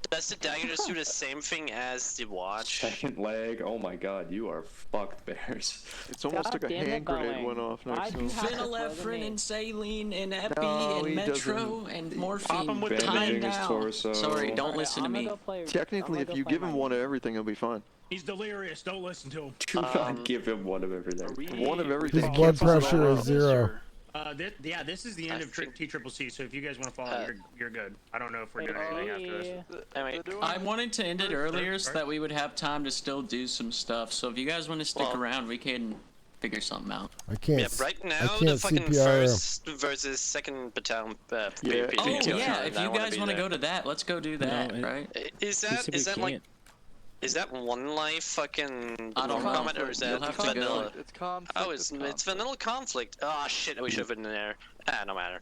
S4: Does the dagger just do the same thing as the watch?
S16: Second leg. Oh my god, you are fucked, Bears.
S2: It's almost
S15: God
S2: like a
S15: damn it,
S2: hand grenade
S15: Boeing.
S2: went off next
S15: Why'd
S2: to
S15: you
S2: him.
S15: have to throw the
S3: Phenylephrine
S15: name?
S3: and saline and epi
S2: No,
S3: and
S2: he
S3: metro
S2: doesn't.
S3: and
S14: Pop him
S3: morphine.
S14: with the
S3: Time
S16: Bandaging his
S3: now.
S16: torso.
S3: Sorry, don't
S15: Alright,
S3: listen to
S15: I'm gonna
S3: me.
S15: go play-
S2: Technically,
S15: I'm
S2: if
S15: gonna
S2: you
S15: go
S2: give
S15: play
S2: him
S15: my
S2: one of
S15: game.
S2: everything, he'll be fine.
S1: He's delirious. Don't listen to him.
S16: Do not give him one of everything.
S2: One of everything.
S9: His blood
S2: cancels it
S9: pressure
S2: all
S9: is
S2: out.
S9: 0.
S1: Yeah, this is the end of T-triple-C, so if you guys want to follow, you're good. I don't know if we're doing anything after this.
S4: Anyway,
S3: I wanted to end it earlier so that we would have time to still do some stuff. So if you guys want to stick around, we can figure something out.
S9: I can't.
S4: yeah, right
S9: I
S4: now
S9: can't
S4: the fucking
S9: CPR.
S4: first versus second battalion.
S3: Oh
S4: PvP
S3: yeah, if
S4: I
S3: you
S4: wanna
S3: guys
S4: be
S3: want to
S4: there.
S3: go to that, let's go do that,
S12: No,
S3: right?
S4: Is that like? Is that one life fucking
S3: I don't know.
S4: comment or is
S3: You'll
S4: that
S3: have to go.
S4: vanilla?
S7: It's conflict.
S4: Oh, it's vanilla conflict. Oh shit, we should have been there. Ah, no matter.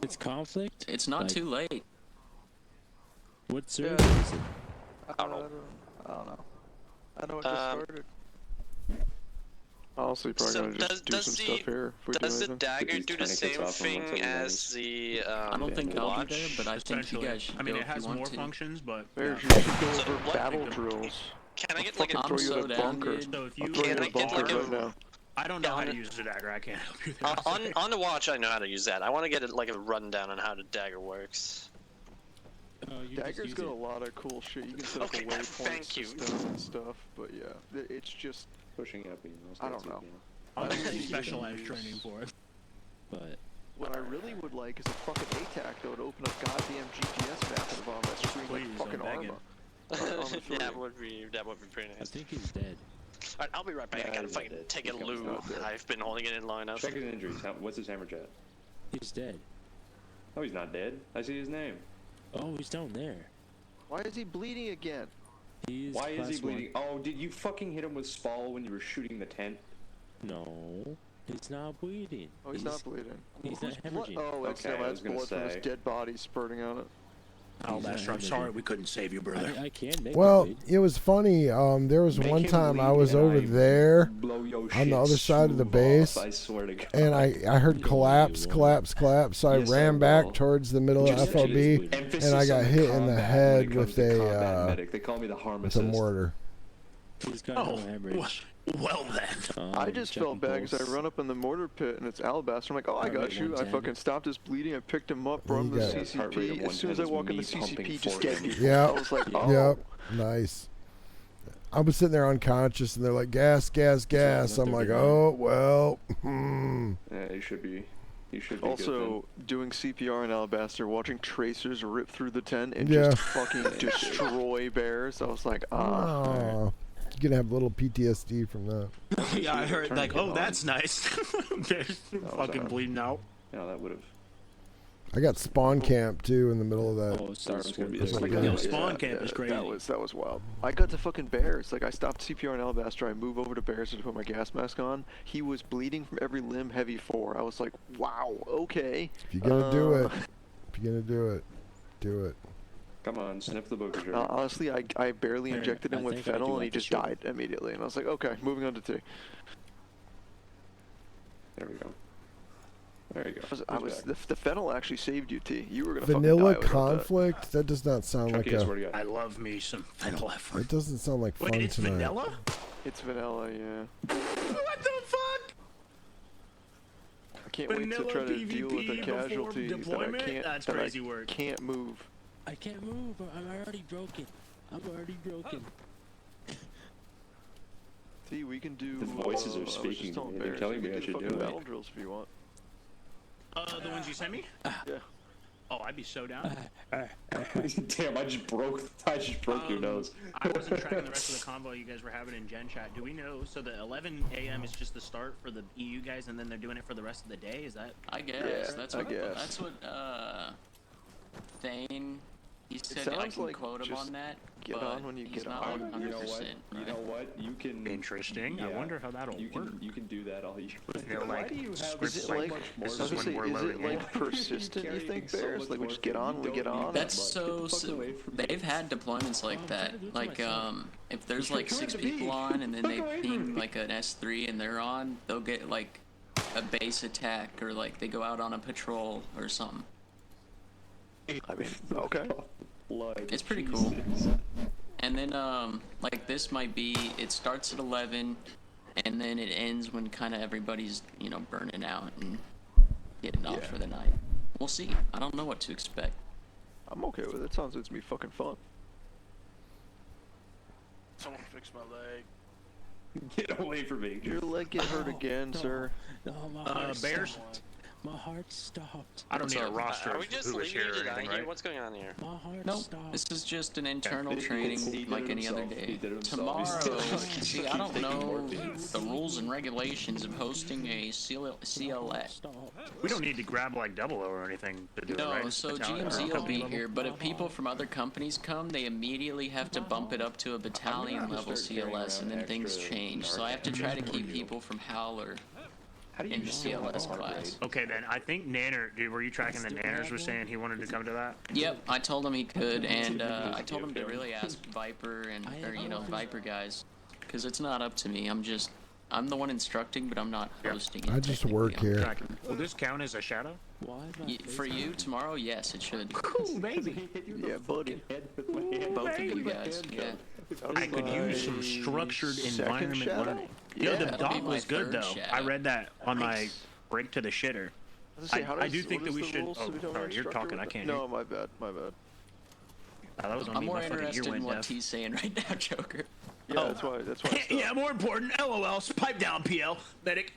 S12: It's conflict?
S3: It's not
S12: Like,
S3: too late.
S12: What server
S7: Yeah.
S12: is it?
S7: I don't know. I know it just started.
S2: Honestly, probably
S4: So
S2: gonna just do some stuff here if we do
S4: does the
S2: anything.
S4: dagger do the same thing as the
S3: I don't think I'll
S4: watch?
S3: be there, but I think you
S1: Essentially.
S3: guys should
S1: I mean,
S3: go
S1: it
S3: if you
S1: has
S3: want
S1: more
S3: to.
S1: functions, but
S2: There's
S1: yeah.
S2: you should go
S4: So
S2: over
S4: what-
S2: battle drills.
S4: Can I get
S2: I'll
S4: like a
S2: fucking throw you
S3: so
S2: in a
S3: down,
S2: bunker.
S3: dude.
S1: So if
S2: I'll
S1: you
S2: throw you in
S4: Can
S2: a
S4: I get,
S2: bunker
S4: like, a-
S2: right now.
S1: I don't know how to
S4: on-
S1: use the dagger. I can't help you there.
S4: on the watch? I know how to use that. I want to get like a rundown on how the dagger works.
S12: Oh, you
S2: Dagger's
S12: just use
S2: got a
S12: it.
S2: lot of cool shit. You can set
S4: Okay,
S2: up a waypoint
S4: thank you.
S2: system and stuff, but yeah, it's just
S16: Pushing up,
S2: I don't know.
S1: I'll
S2: I
S1: do
S2: think you
S1: specialized
S2: can
S1: training
S2: use-
S1: for it.
S12: But
S2: What I really would like is a fucking ATAC that would open a goddamn GPS map and on that screen like
S1: Please,
S2: fucking
S1: I'm begging.
S2: Arma. On the three.
S4: that would be pretty
S12: I
S4: nice.
S12: think he's dead.
S4: Alright, I'll be right back. I
S16: Yeah,
S4: gotta
S16: he's
S4: fucking
S16: not dead.
S4: take a
S16: He's
S4: loo.
S16: not dead.
S4: I've been holding it in long enough.
S16: Check his injuries. What's his hammer jet?
S12: He's dead.
S16: No, he's not dead. I see his name.
S12: Oh, he's down there.
S2: Why is he bleeding again?
S12: He's
S16: Why is he
S12: class
S16: bleeding? Oh, did you fucking hit him with Spall when you were shooting the tent?
S12: No, he's not bleeding.
S2: Oh, he's not bleeding.
S12: He's not hemorrhaging.
S2: Oh, it's
S16: Okay, I
S2: that's
S16: was gonna
S2: blood from his
S16: say.
S2: dead body spurting out it.
S1: Oh, Master, I'm sorry we couldn't save you, brother.
S12: I can make
S9: Well,
S12: him
S9: it was funny. There was
S16: Make
S9: one
S16: him
S9: time I
S16: bleed
S9: was
S16: and
S9: over
S16: I
S9: there
S16: blow your
S9: on the
S16: shit
S9: other side of the
S16: smooth
S9: base,
S16: off, I swear to God.
S9: and I heard collapse, collapse, collapse. So I
S16: Yes, I
S9: ran back
S16: will.
S9: towards the middle of
S16: Just
S9: FLB,
S16: emphasis
S9: and I
S16: on
S9: got
S16: the
S9: hit in the
S16: combat when
S9: head
S16: it comes
S9: with
S16: to combat
S9: a
S16: medic. They call me the harm
S9: with a
S16: assist.
S9: mortar.
S12: He's got
S1: Oh,
S12: no hemorrhage.
S1: well then.
S2: I just felt bad because I run up in the mortar pit and it's Alabaster. I'm like, oh, I
S12: Heart
S2: got
S12: rate
S2: you. I
S12: 110.
S2: fucking stopped his bleeding. I picked him up,
S9: There
S2: brought him to
S9: you
S2: the
S9: go.
S16: Heart rate of
S2: CCP. As soon as I
S16: 110
S2: walk in the
S16: is me pumping
S2: CCP, just
S16: for
S2: get
S16: him.
S2: me.
S9: Yep.
S2: I was like, oh.
S9: Yep. Nice. I was sitting there unconscious, and they're like, gas, gas, gas. I'm like, oh, well.
S16: Yeah, you should be. You should be
S2: Also, doing CPR in Alabaster, watching tracers rip through the tent and
S9: Yeah.
S2: just fucking destroy bears. I was like, ah.
S9: Oh, you're going to have a little PTSD from that.
S1: Yeah, I heard like, oh, that's nice. There's
S16: was
S1: fucking bleeding out.
S16: You know, that would have.
S9: I got spawn camp, too, in the middle of that.
S12: Oh, so
S16: Darn's gonna be
S9: That's
S16: there.
S9: like
S1: Yo,
S9: Yeah.
S1: spawn camp is crazy.
S2: That was wild. I got to fucking bears. Like I stopped CPR in Alabaster. I move over to bears to put my gas mask on. He was bleeding from every limb, heavy 4. I was like, wow, okay.
S9: If you're going to do it, if you're going to do it, do it.
S16: Come on, sniff the booger shirt.
S2: Honestly, I barely
S12: Here,
S2: injected him
S12: I
S2: with
S12: think I do
S2: fennel and
S12: like
S2: he
S12: the
S2: just
S12: shirt.
S2: died immediately. And I was like, okay, moving on to 2.
S16: There we go. There you go.
S2: The fennel actually saved you, T. You were gonna
S9: Vanilla
S2: fucking die without that.
S9: conflict? That does not sound
S16: Chucky,
S9: like
S16: I swear to God.
S1: I love me some fennel effort.
S9: It doesn't sound like fun
S1: Wait, it's
S9: tonight.
S1: vanilla?
S2: It's vanilla, yeah.
S1: What the fuck?
S2: I can't wait to
S1: Vanilla
S2: try to deal with the
S1: PvP before
S2: casualties that I
S1: deployment?
S2: can't.
S1: That's
S2: that
S1: crazy
S2: I
S1: work.
S2: Can't move.
S12: I can't move. I'm already broken. I'm already broken.
S2: T, we can do.
S16: The voices are
S2: I was just
S16: speaking to
S2: telling
S16: me. They're
S2: Bears,
S16: telling
S2: we
S16: me
S2: can
S16: I should
S2: fucking
S16: do it.
S2: battle drills if you want.
S1: The ones you sent me?
S2: Yeah.
S1: Oh, I'd be so down.
S16: Damn, I just broke your nose.
S1: I wasn't tracking the rest of the convo you guys were having in Gen Chat. Do we know? So the 11 a.m. is just the start for the EU guys, and then they're doing it for the rest of the day. Is that?
S3: I guess
S2: Yeah,
S3: that's
S2: I
S3: what
S2: guess.
S3: that's what Thane. He said I
S2: sounds
S3: can
S2: like
S3: quote him
S2: just
S3: on that.
S2: get
S3: but
S2: on when you
S3: he's
S2: get
S3: not
S2: on.
S3: 100%.
S16: You know what? You know what? You can.
S1: Interesting. I
S16: Yeah,
S1: wonder how that'll
S16: you
S1: work.
S16: you can do that all you.
S1: You know,
S16: Why
S1: like,
S16: do you have
S1: script
S2: Is it
S16: so
S2: like?
S16: much more?
S2: I was gonna say,
S1: when we're
S2: is it
S1: loading
S2: like persistent? You think, Bears? Like we just get on, we get on.
S3: That's
S16: Get
S3: so.
S16: the fuck away from me.
S3: They've had deployments like that. Like if there's like 6 people on, and then they ping like an S3 and they're on, they'll get like a base attack or like they go out on a patrol or something.
S2: I mean, okay.
S3: It's pretty cool. And then like this might be, it starts at 11 and then it ends when kind of everybody's, you know, burning out and getting off for the night. We'll see. I don't know what to expect.
S2: I'm okay with it. Sounds like it's gonna be fucking fun.
S8: Someone fix my leg.
S16: Get away from me.
S2: Your leg get hurt again, sir.
S12: No, my heart
S1: Bears?
S12: stopped. My heart stopped.
S1: I don't need a roster
S4: Are we
S1: of
S4: just
S1: who is
S4: leaving
S1: here
S4: you
S1: or
S4: to die
S1: anything,
S4: here?
S1: right?
S4: What's going on here?
S12: My heart
S3: Nope.
S12: stopped.
S3: This is just an internal
S16: He
S3: training
S16: did
S3: like
S16: it
S3: any other
S16: himself.
S3: day.
S16: He did it himself.
S3: Tomorrow,
S16: He's
S3: see, I don't know the rules and regulations of hosting a CLS.
S1: We don't need to grab like double or anything to do
S3: No,
S1: it, right?
S3: so
S1: Battalion or
S3: GMZ will
S1: company
S3: be
S1: level?
S3: here, but if people from other companies come, they immediately have to bump it up to a battalion level CLS, and then things change. So I have to try to keep people from Howler in the CLS class.
S1: Okay, then I think Nanner, dude, were you tracking the Nanners were saying he wanted to come to that?
S3: Yep, I told him he could, and I told him to really ask Viper and, or you know, Viper guys, because it's not up to me. I'm the one instructing, but I'm not hosting it.
S9: I just
S3: technically.
S9: work
S3: I'm
S9: here.
S3: tracking.
S1: Will this count as a shadow?
S3: For you tomorrow, yes, it should.
S1: Cool, baby.
S2: Yeah, buddy.
S3: Both of you guys, yeah.
S1: I could use some structured environment
S2: shadow?
S1: learning. Yo,
S3: Yeah,
S1: the
S3: that'll be
S1: dog
S3: my
S1: was good
S3: third
S1: though.
S3: shadow.
S1: I read that on my break to the shitter. I do think that we should. Oh, sorry, you're talking. I can't hear.
S2: No, my bad. My bad.
S1: That was on
S3: I'm
S1: me.
S3: more
S1: My fucking ear
S3: interested in
S1: went
S3: what
S1: deaf.
S3: T's saying right now, Joker.
S2: Yeah, that's why. That's why. I stopped.
S1: Yeah, more important. LOL. Pipe down, PL. Medic.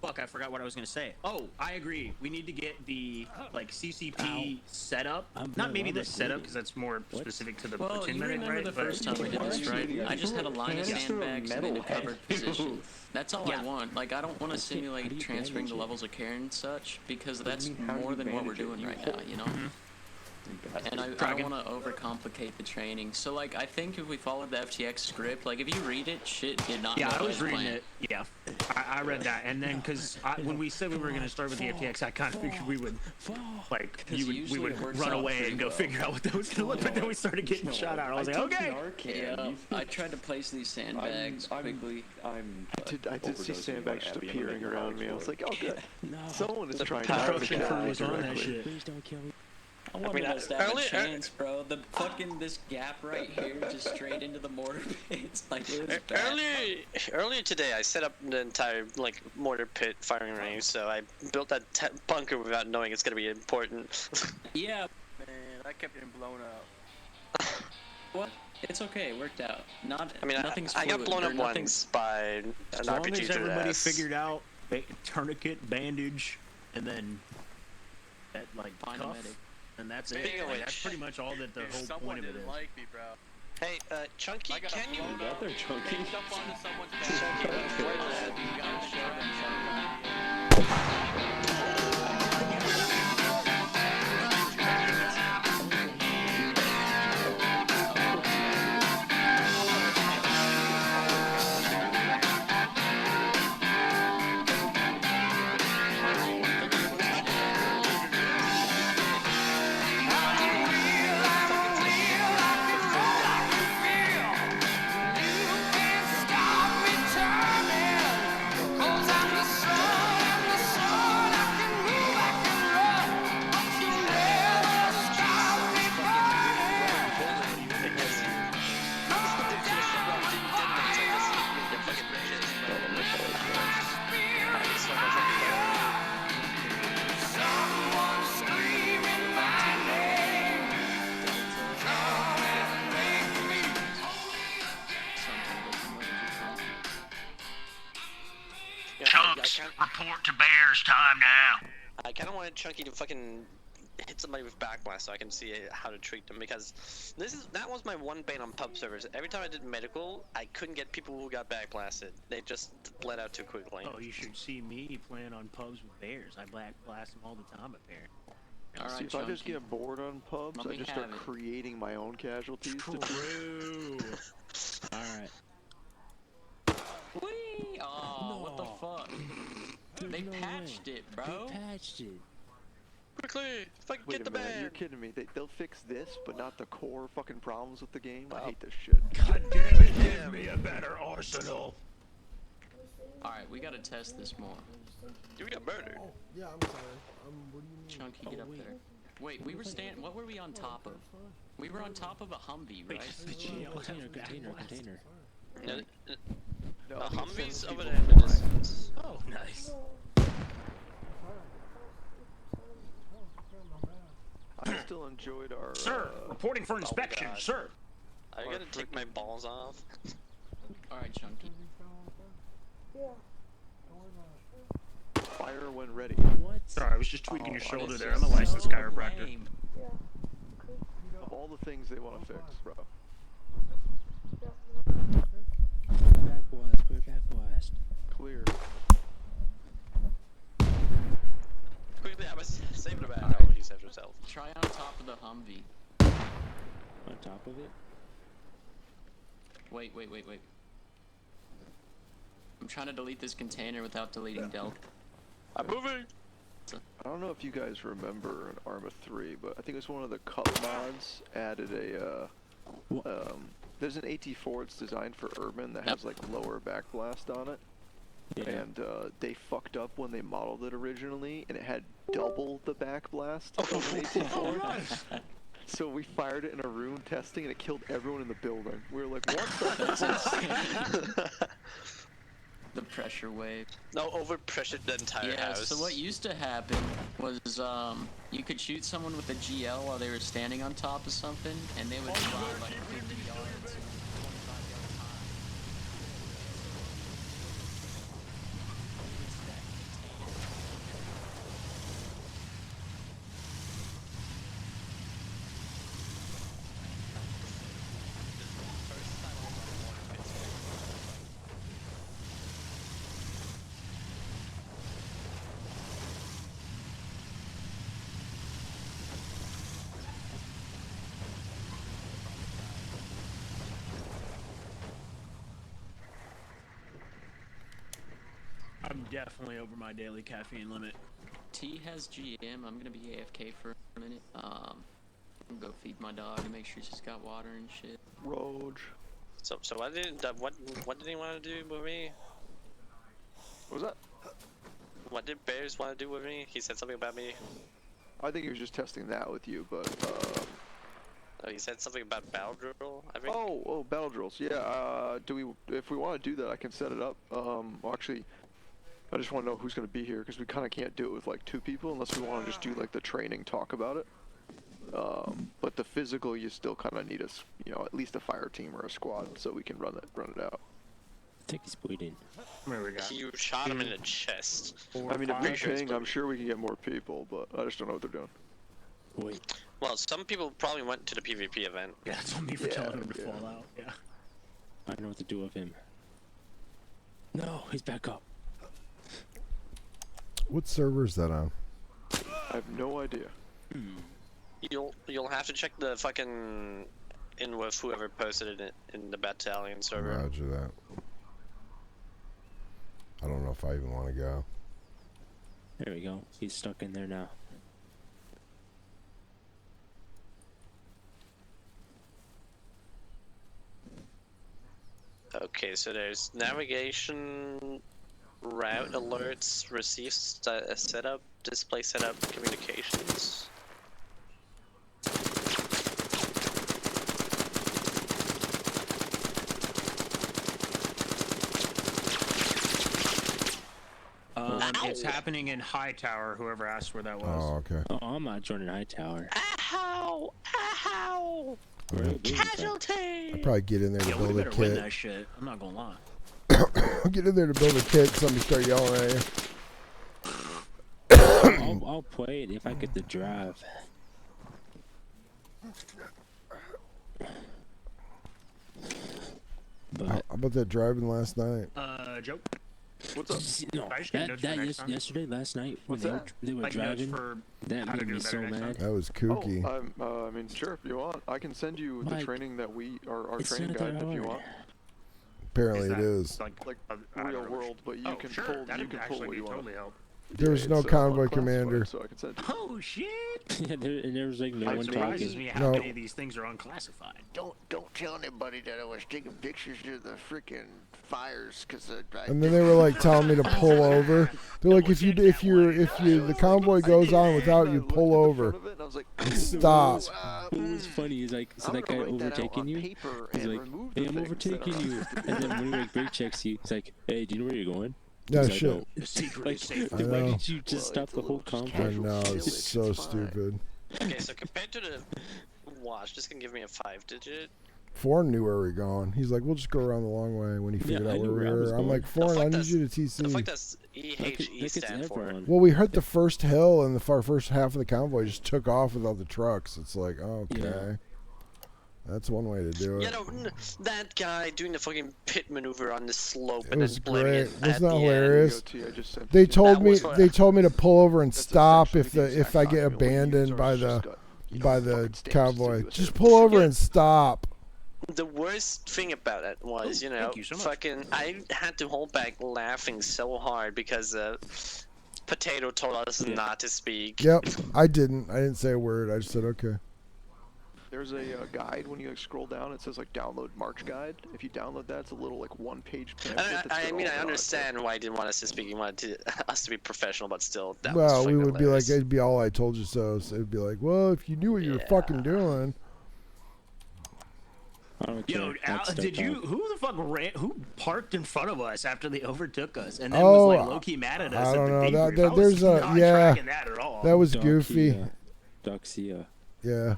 S1: Fuck, I forgot what I was gonna say. Oh, I agree. We need to get the like CCP setup. Not maybe the setup because that's more specific to the
S3: Well,
S1: platoon
S3: you
S1: medic,
S3: remember
S1: right?
S3: the first time we did this, right? I just had a line of sandbags and in a covered position. That's all I want. Like, I don't want to simulate transferring the levels of care and such because that's more than what we're doing right now, you know? And I don't want to overcomplicate the training. So, like, I think if we followed the FTX script, like, if you read it, shit did not
S1: Yeah,
S3: go
S1: I was
S3: as
S1: reading
S3: planned.
S1: it. Yeah, I read that, and then because when we said we were going to start with the FTX, I kind of figured we would, like, we would run away and go figure out what that was going to look. But then we started getting shot out. I was like, okay.
S3: Yeah, I tried to place these sandbags quickly.
S2: I did see sandbags just appearing around me. I was like, oh good. Someone is trying to
S1: construction crew was on that shit.
S12: Please don't kill me.
S3: I wanted us to have a chance, bro. The fucking this gap right here, just straight into the mortar pits. Like it was bad.
S4: Earlier today, I set up the entire like mortar pit firing range, so I built that bunker without knowing it's gonna be important.
S3: Yeah.
S8: Man, I kept getting blown up.
S3: What? It's okay. It worked out. Not.
S4: I mean,
S3: nothing's
S4: I got
S3: fluid,
S4: blown
S3: or
S4: up
S3: nothing's-
S4: once by an
S1: As long
S4: RPG
S1: as
S4: to the
S1: everybody
S4: ass.
S1: figured out tourniquet, bandage, and then that like
S3: Find a
S1: cuff,
S3: medic.
S1: and that's
S4: Speaking
S1: it.
S4: of
S1: Like,
S4: which-
S1: that's pretty much all that the
S8: Dude,
S1: whole
S8: someone
S1: point of it
S8: didn't
S1: is.
S8: like me, bro.
S4: Hey, Chunky,
S8: I got
S4: can you?
S8: blown up.
S16: They're choking.
S8: Jumped onto someone's
S4: Chunky,
S10: Chunks, report to Bears. Time now.
S4: I kind of wanted Chunky to fucking hit somebody with backblast so I can see how to treat them, because that was my one bane on pub servers. Every time I did medical, I couldn't get people who got backblasted. They just bled out too quickly.
S1: Oh, you should see me playing on pubs with bears. I blast them all the time up there.
S2: See, if I just get bored on pubs, I just start creating my own casualties.
S1: True.
S12: Alright.
S3: Whee! Oh, what the fuck? They patched it, bro.
S12: They patched it.
S4: Quickly, fucking
S2: Wait
S4: get the
S2: a minute,
S4: ban.
S2: you're kidding me? They'll fix this, but not the core fucking problems with the game? I hate this shit.
S1: God damn it, give me a better arsenal.
S3: Alright, we gotta test this more.
S4: You got murdered.
S9: Yeah, I'm sorry. What do you mean?
S3: Chunky, get up there. Wait, we were what were we on top of? We were on top of a Humvee, right?
S12: Container.
S4: No, Humvee's over there in the distance.
S1: Oh, nice.
S2: I still enjoyed our.
S1: Sir, reporting for inspection,
S4: God.
S1: sir.
S4: Are you gonna take my balls off?
S3: Alright, Chunky.
S2: Fire when ready.
S12: What?
S1: Sorry, I was just tweaking your
S3: What
S1: shoulder
S3: is
S1: there.
S3: this?
S1: I'm a licensed
S3: So
S1: chiropractor.
S3: lame.
S2: Of all the things they want to fix, bro.
S12: Clear back west.
S2: Clear.
S4: Quickly, I was saving the bag. Oh, he saved himself.
S3: Try on top of the Humvee.
S12: On top of it?
S3: Wait. I'm trying to delete this container without deleting Delta.
S4: I'm moving.
S2: I don't know if you guys remember in Arma 3, but I think it was one of the cup mods added a, there's an AT4 it's designed for Urban that has like lower backblast on it.
S12: Yeah.
S2: And they fucked up when they modeled it originally, and it had double the backblast of an AT4. So we fired it in a room testing, and it killed everyone in the building. We were like, what the fuck?
S3: The pressure wave.
S4: No, overpressured the entire house.
S3: So what used to happen was you could shoot someone with a GL while they were standing on top of something, and they would fly like 50 yards.
S1: I'm definitely over my daily caffeine limit.
S3: T has GM. I'm gonna be AFK for a minute. I'm gonna go feed my dog and make sure she's got water and shit.
S2: Roge.
S4: So what did he want to do with me?
S2: What was that?
S4: What did Bears want to do with me? He said something about me.
S2: I think he was just testing that with you, but
S4: Oh, he said something about battle drill. I think.
S2: Oh, battle drills. Yeah. If we want to do that, I can set it up. Well, actually, I just want to know who's going to be here because we kind of can't do it with like 2 people unless we want to just do like the training talk about it. But the physical, you still kind of need at least a fire team or a squad so we can run it out.
S12: I think he's bleeding.
S1: Where we got?
S4: You shot him in the chest.
S2: I mean, if we ping, I'm sure we can get more people, but I just don't know what they're doing.
S12: Wait.
S4: Well, some people probably went to the PvP event.
S1: Yeah, that's on me for telling him to fall out. Yeah.
S12: I don't know what to do with him. No, he's back up.
S9: What server is that on?
S2: I have no idea.
S4: You'll have to check the fucking in with whoever posted it in the battalion server.
S9: Roger that. I don't know if I even want to go.
S12: There we go. He's stuck in there now.
S4: Okay, so there's navigation, route alerts, receive setup, display setup, communications.
S1: It's happening in High Tower, whoever asked where that was.
S9: Oh, okay.
S12: Oh, I'm not joining High Tower.
S4: Ow! Ow! Casualty!
S9: I'd probably get in there to build a
S1: better win
S9: kit.
S1: that shit. I'm not gonna lie.
S9: Get in there to build a kit. Somebody start yelling at you.
S12: I'll play it if I get the drive. But
S9: How about that driving last night?
S1: Joke.
S2: What's up?
S12: No, yesterday, last night, when they were driving, that made me so mad.
S9: That was kooky.
S2: I mean, sure, if you want, I can send you the training that our training guide if you want.
S9: Apparently it is.
S2: Like real world, but you can pull what you want.
S1: Totally help.
S9: There's no convoy commander.
S2: So I can send
S1: Oh shit!
S12: Yeah, and there was like no one
S1: surprises
S12: talking.
S1: me how many of these things are unclassified.
S17: Don't tell anybody that I was taking pictures of the freaking fires, cause
S9: And then they were like telling me to pull over. They're like, if the convoy goes on without you, pull over. And stop.
S12: What was funny is like, so that guy overtaking you. He's like, hey, I'm overtaking you. And then when he like brake checks you, he's like, hey, do you know where you're going?
S9: Yeah,
S12: He's
S9: shit.
S12: Like,
S1: The secret
S12: like,
S1: is safe.
S12: why didn't you just stop the whole convoy?
S9: I know, it's so stupid.
S4: Okay, so compared to the watch, this can give me a 5-digit.
S9: Foreign knew where we were going. He's like, we'll just go around the long way when he figured out where we were. I'm like, Foreign, I need you to TC.
S4: The fuck does EHE stand for?
S9: Well, we hit the first hill, and the first half of the convoy just took off without the trucks. It's like, okay.
S12: Yeah.
S9: That's one way to do it.
S4: You know, that guy doing the fucking pit maneuver on the slope
S9: It
S4: and
S9: was
S4: then blaming
S9: great.
S4: it
S9: Wasn't
S4: at
S9: that
S4: the
S9: hilarious?
S4: end.
S9: They told me
S4: was
S9: to pull over and stop if I get abandoned by the convoy. Just pull over and stop.
S4: The worst thing about it was, you know,
S1: thank you so much.
S4: fucking, I had to hold back laughing so hard because Potato told us not to speak.
S9: Yep, I didn't say a word. I just said okay.
S2: There's a guide when you scroll down. It says like download March guide. If you download that, it's a little like 1-page pamphlet.
S4: I mean, I understand why he didn't want us to speak. He wanted us to be professional, but still, that
S9: Well,
S4: was
S9: we would be like,
S4: hilarious.
S9: it'd be all I told you so. So it'd be like, well, if you knew what you were fucking doing.
S12: I don't care.
S1: Yo,
S12: I'd step
S1: did you?
S12: out.
S1: Who the fuck who parked in front of us after they overtook us and then
S9: Oh,
S1: was like low key mad at us?
S9: I
S1: at
S9: don't
S1: the
S9: know.
S1: debrief?
S9: That
S1: I
S9: there's
S1: was
S9: a
S1: not
S9: yeah.
S1: tracking that at all.
S9: That was goofy.
S12: Doxia.
S9: Yeah.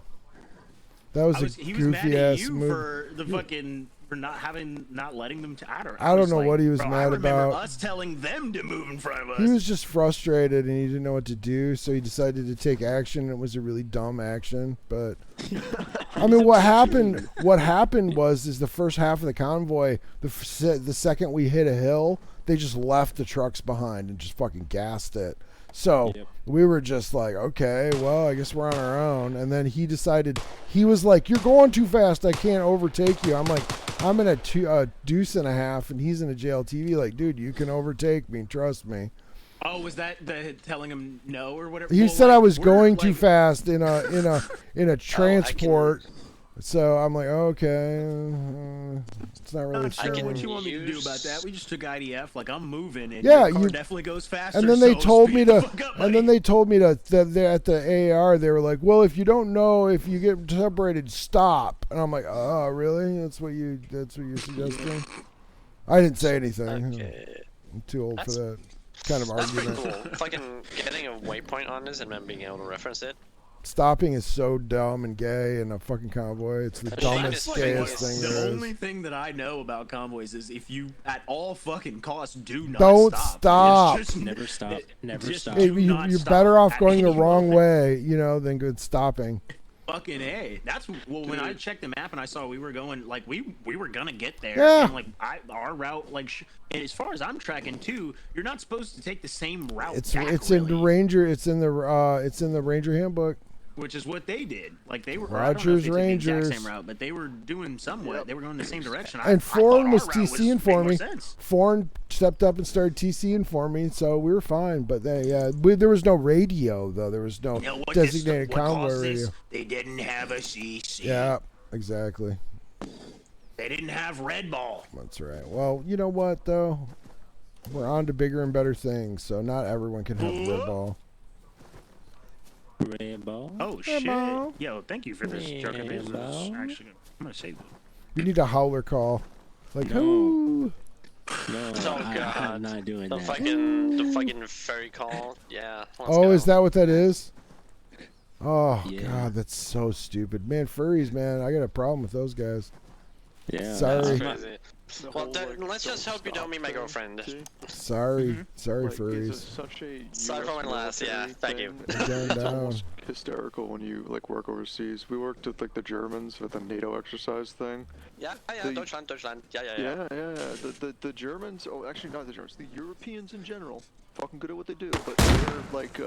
S9: That was
S1: he
S9: a
S1: was mad
S9: goofy
S1: at
S9: ass
S1: you
S9: move.
S1: for the fucking for not letting them to adder.
S9: I don't
S1: was
S9: know
S1: like,
S9: what he was
S1: bro,
S9: mad
S1: I remember
S9: about.
S1: us telling them to move in front of us.
S9: He was just frustrated and he didn't know what to do, so he decided to take action. It was a really dumb action, but I mean, what happened? What happened was the first half of the convoy. The second we hit a hill, they just left the trucks behind and just fucking gassed it. So we were just like, okay, well, I guess we're on our own. And then he decided, he was like, you're going too fast. I can't overtake you. I'm like, I'm in a deuce and a half, and he's in a JLTV. Like, dude, you can overtake me. Trust me.
S1: Oh, was that the telling him no or whatever?
S9: He
S1: Well,
S9: said
S1: like,
S9: I was
S1: we're,
S9: going
S1: like,
S9: too fast in a transport. So I'm like, okay, it's not really
S1: Not sure
S9: fair.
S1: what you want me to do about that. We just took IDF. Like, I'm moving, and
S9: Yeah,
S1: your car
S9: you
S1: definitely goes faster.
S9: And then they
S1: so
S9: told
S1: speed
S9: me
S1: the
S9: to,
S1: fuck up,
S9: and
S1: buddy.
S9: then they told me to that at the AR they were like, well, if you don't know if you get separated, stop. And I'm like, oh, really? That's what you're suggesting? I didn't say anything.
S4: Okay.
S9: I'm too old
S4: That's-
S9: for that kind of
S4: That's pretty
S9: argument.
S4: cool. Fucking getting a waypoint on this and then being able to reference it.
S9: Stopping is so dumb and gay in a fucking convoy. It's the dumbest,
S1: Like,
S9: gayest thing
S1: the
S9: there
S1: only
S9: is.
S1: thing that I know about convoys is if you, at all fucking costs, do not
S9: Don't
S1: stop.
S9: stop.
S1: It's just,
S12: Never stop. Never
S1: just
S12: stop.
S1: do
S9: You're
S1: not stop
S9: better off
S1: at
S9: going the
S1: any
S9: wrong
S1: moment.
S9: way, than good stopping.
S1: Fucking A. That's well. When I checked the map and I saw we were going, like we were gonna get there.
S9: Yeah.
S1: And like our route, like and as far as I'm tracking too, you're not supposed to take the same route.
S9: It's
S1: back,
S9: in the Ranger. It's in the Ranger handbook.
S1: which is what they did. Like they were
S9: Rogers
S1: I don't know if they took the exact
S9: Rangers.
S1: same route, but they were doing somewhat. They were going the same direction.
S9: And
S1: I
S9: Foreign
S1: thought
S9: was
S1: our route
S9: TCing
S1: made
S9: for
S1: more
S9: me.
S1: sense.
S9: Foreign stepped up and started TCing for me, so we were fine. But there was no radio though. There was no
S1: You know what
S9: designated
S1: what
S9: convoy
S1: caused
S9: radio.
S1: this? They didn't have a CC.
S9: Yeah, exactly.
S1: They didn't have Red Ball.
S9: That's right. Well, you know what though? We're on to bigger and better things, so not everyone can have red ball.
S12: Red ball.
S1: Oh
S9: Red
S1: shit!
S9: ball.
S1: Yo, thank you for this, Joker. This is
S12: ball.
S1: actually, I'm gonna save it.
S9: You need a howler call, like
S12: No.
S9: whoo.
S12: No,
S4: Oh
S12: I'm
S4: god.
S12: not doing
S4: The
S12: that.
S4: fucking furry call. Yeah. Let's
S9: Oh,
S4: go.
S9: is that what that is? Oh
S12: Yeah.
S9: god, that's so stupid, man. Furries, man. I got a problem with those guys.
S12: Yeah.
S9: Sorry.
S4: That's crazy. Well, let's just hope you don't meet my girlfriend.
S9: Sorry, sorry,
S2: Like,
S9: furries.
S2: it's such a
S4: Sorry for
S2: US
S4: my last, yeah,
S2: military
S4: thank you.
S2: thing.
S9: Going
S2: It's
S9: down.
S2: almost hysterical when you like work overseas. We worked with like the Germans with a NATO exercise thing.
S4: Yeah,
S2: The-
S4: Deutschland. Yeah.
S2: Yeah. The Germans, oh, actually not the Germans, the Europeans in general, fucking good at what they do. But they're like,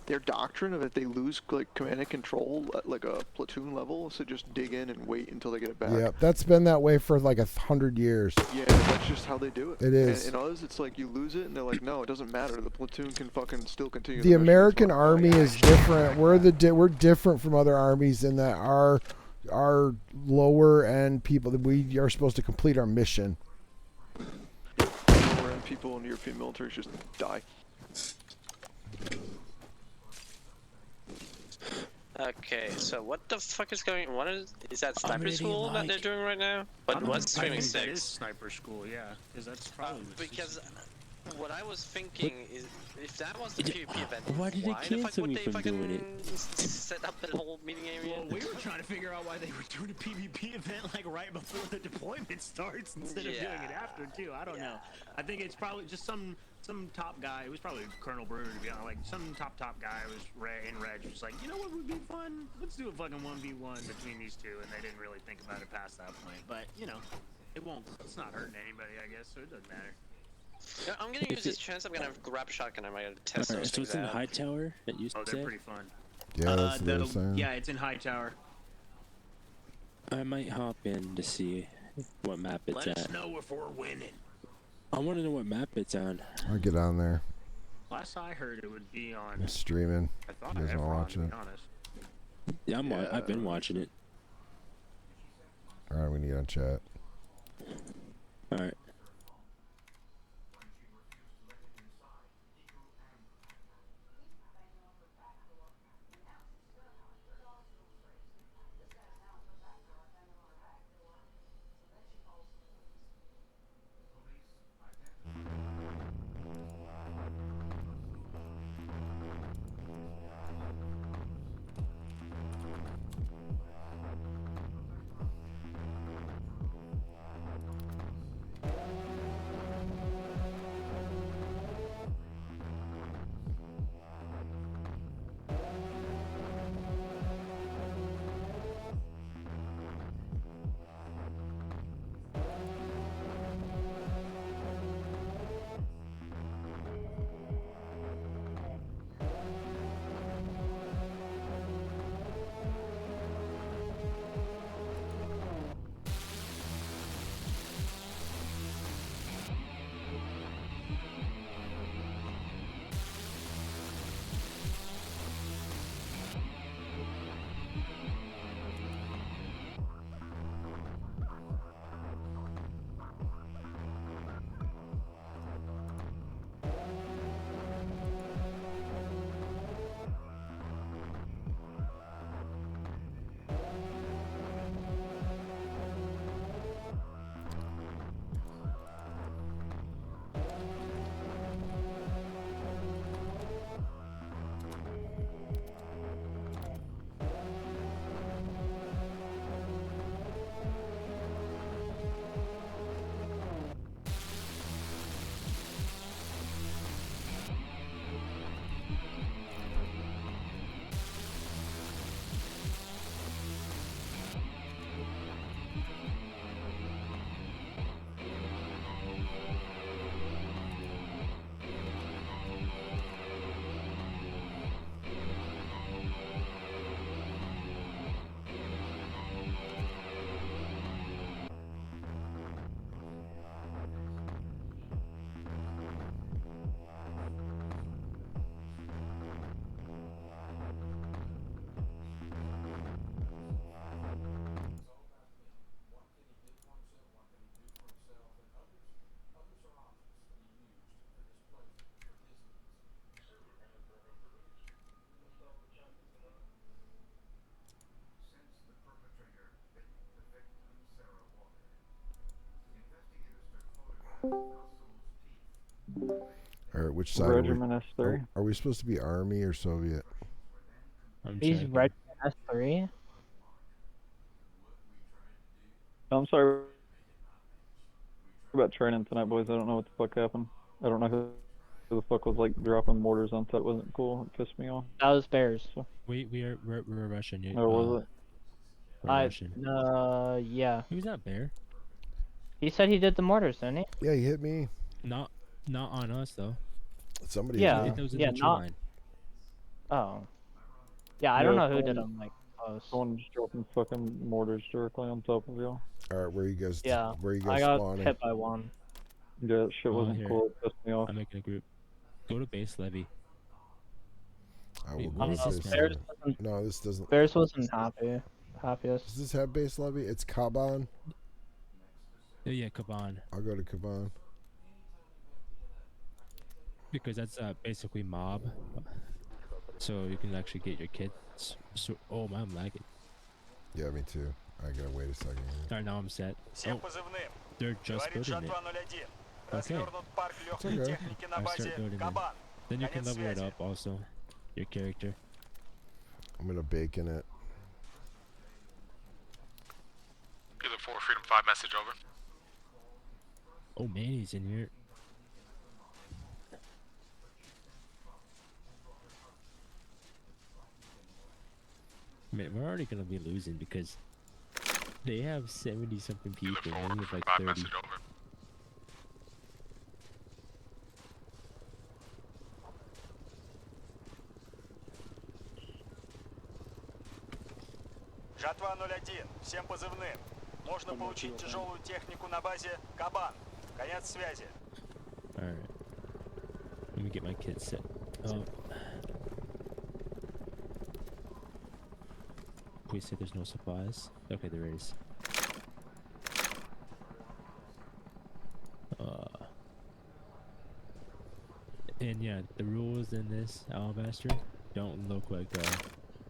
S2: their doctrine of if they lose like command and control at like a platoon level, so just dig in and wait until they get it back.
S9: Yeah, that's been that way for like 100 years.
S2: Yeah, that's just how they do it.
S9: It is.
S2: And in us, it's like you lose it, and they're like, no, it doesn't matter. The platoon can fucking still continue.
S9: The
S2: mission. It's
S9: American
S2: like,
S9: Army is different. We're different from other armies in that our lower end people, we are supposed to complete our mission.
S2: lower end people in the European military just die.
S4: Okay, so what the fuck is going? What is that
S12: I'm
S4: sniper
S12: ready,
S4: school that
S12: Mike.
S4: they're doing right now?
S1: I
S4: But
S1: don't
S4: what's
S1: know. I
S4: streaming
S1: think that is
S4: 6?
S1: sniper school, yeah, because that's probably
S4: Because what I was thinking is, if that was the PvP event,
S12: Why did it
S4: the fuck
S12: cancel
S4: would
S12: me
S4: they
S12: from
S4: fucking
S12: doing
S4: set up that whole meeting area?
S1: Well, we were trying to figure out why they were doing a PvP event like right before the deployment starts instead of doing it after too. I don't know. I think it's probably just some top guy. It was probably Colonel Bruder to be honest. Like some top guy was in Reg was like, you know what would be fun? Let's do a fucking 1v1 between these two, and they didn't really think about it past that point. But you know, it won't. It's not hurting anybody, I guess, so it doesn't matter.
S4: Yeah, I'm gonna use this chance. I'm gonna grab a shotgun. I'm gonna test
S12: Alright,
S4: those
S12: so
S4: things
S12: it's in the
S4: out.
S12: high tower that you
S1: Oh,
S12: said?
S1: they're pretty fun.
S9: Yeah, that's what they were saying.
S1: Yeah, it's in High Tower.
S12: I might hop in to see what map it's
S1: Let us
S12: at.
S1: know if we're winning.
S12: I want to know what map it's on.
S9: I'll get on there.
S1: Last I heard, it would be on.
S9: I'm streaming.
S1: I thought
S9: You guys
S1: Everon,
S9: wanna watch
S1: to
S9: it?
S1: be honest.
S12: Yeah, I've been watching it.
S9: All right, we need on chat.
S12: All right.
S9: All right, which side
S6: Regiment
S9: are we?
S6: S3.
S9: Are we supposed to be Army or Soviet?
S15: He's Regiment S3.
S6: I'm sorry about training tonight, boys. I don't know what the fuck happened. I don't know who the fuck was like dropping mortars on set. Wasn't cool. It pissed me off.
S15: That was Bears.
S6: So.
S12: We're Russian.
S6: Oh, was it?
S12: We're Russian.
S15: Yeah.
S12: Who's that, Bear?
S15: He said he did the mortars, didn't he?
S9: Yeah, he hit me.
S12: Not on us though.
S9: Somebody
S15: Yeah.
S9: hit me.
S12: That was in
S15: Yeah,
S12: the
S15: not.
S12: line.
S15: Oh. Yeah, I don't know who did them like close.
S6: Someone just dropping fucking mortars directly on top of you.
S9: All right, where you guys?
S15: Yeah.
S9: Where you guys
S15: I got
S9: spawning?
S15: hit by one.
S6: Yeah, that shit wasn't
S12: here.
S6: cool. It pissed me off.
S12: I'm making a group. Go to base levy.
S9: I will
S12: Wait,
S9: go
S12: what is
S9: to
S12: this
S9: base
S12: map?
S9: levy. No, this doesn't.
S15: Bears wasn't happiest.
S9: Does this have base levy? It's Kaban.
S12: Oh, yeah, Kaban.
S9: I'll go to Kaban.
S12: Because that's basically mob. So you can actually get your kits. So, oh man, I'm lagging.
S9: Yeah, me too. I gotta wait a second.
S12: Alright, now I'm set. Oh, they're just building it. Okay.
S9: It's okay.
S12: I start building it. Then you can level it up also. Your character.
S9: I'm gonna bacon it.
S11: Either 4 Freedom 5 message over.
S12: Oh man, he's in here. Man, we're already gonna be losing because they have 70 something people and we have like 30.
S11: Message over.
S18: Жатва 01. Всем позывным. Можно получить тяжелую технику на базе Кабан. Конец связи.
S12: Alright. Let me get my kit set. Oh. Please say there's no supplies. Okay, there is. And yeah, the rules in this Alabaster don't look like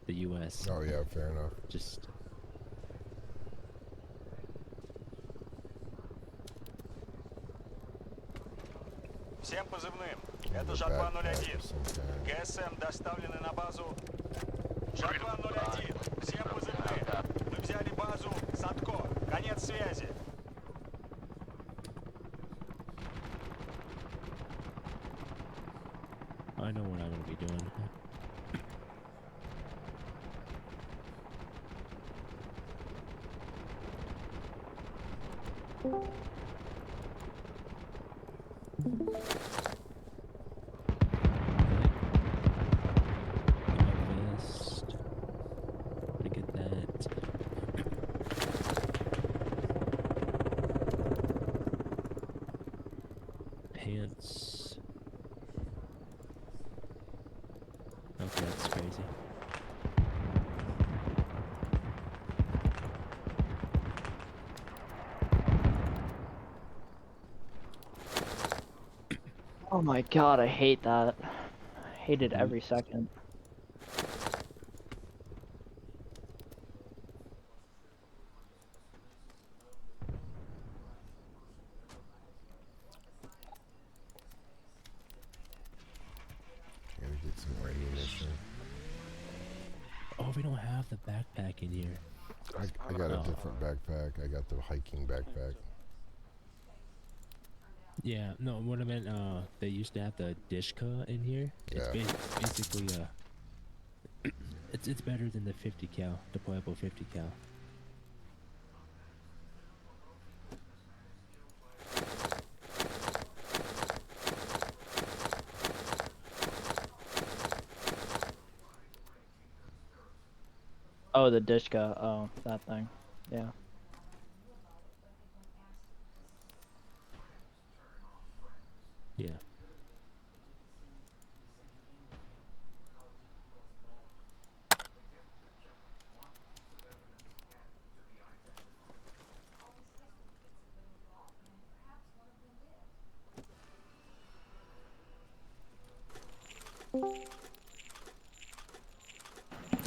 S12: the US.
S9: Oh yeah, fair enough.
S12: Just
S18: Всем позывным. Это Жатва 01. ГСМ доставлены на базу. Жатва 01. Всем позывным. Мы взяли базу Садко. Конец связи.
S12: I know what I'm gonna be doing. Pants. Okay, that's crazy.
S15: Oh my god, I hate that. I hate it every second.
S9: Gotta get some more ammunition.
S12: Oh, we don't have the backpack in here.
S9: I got a different backpack. I got the hiking backpack.
S12: Yeah, no, what I meant, they used to have the Dishka in here. It's
S9: Yeah.
S12: basically, it's better than the 50 cal, deployable 50 cal.
S15: Oh, the Dishka. Oh, that thing. Yeah.
S12: Yeah.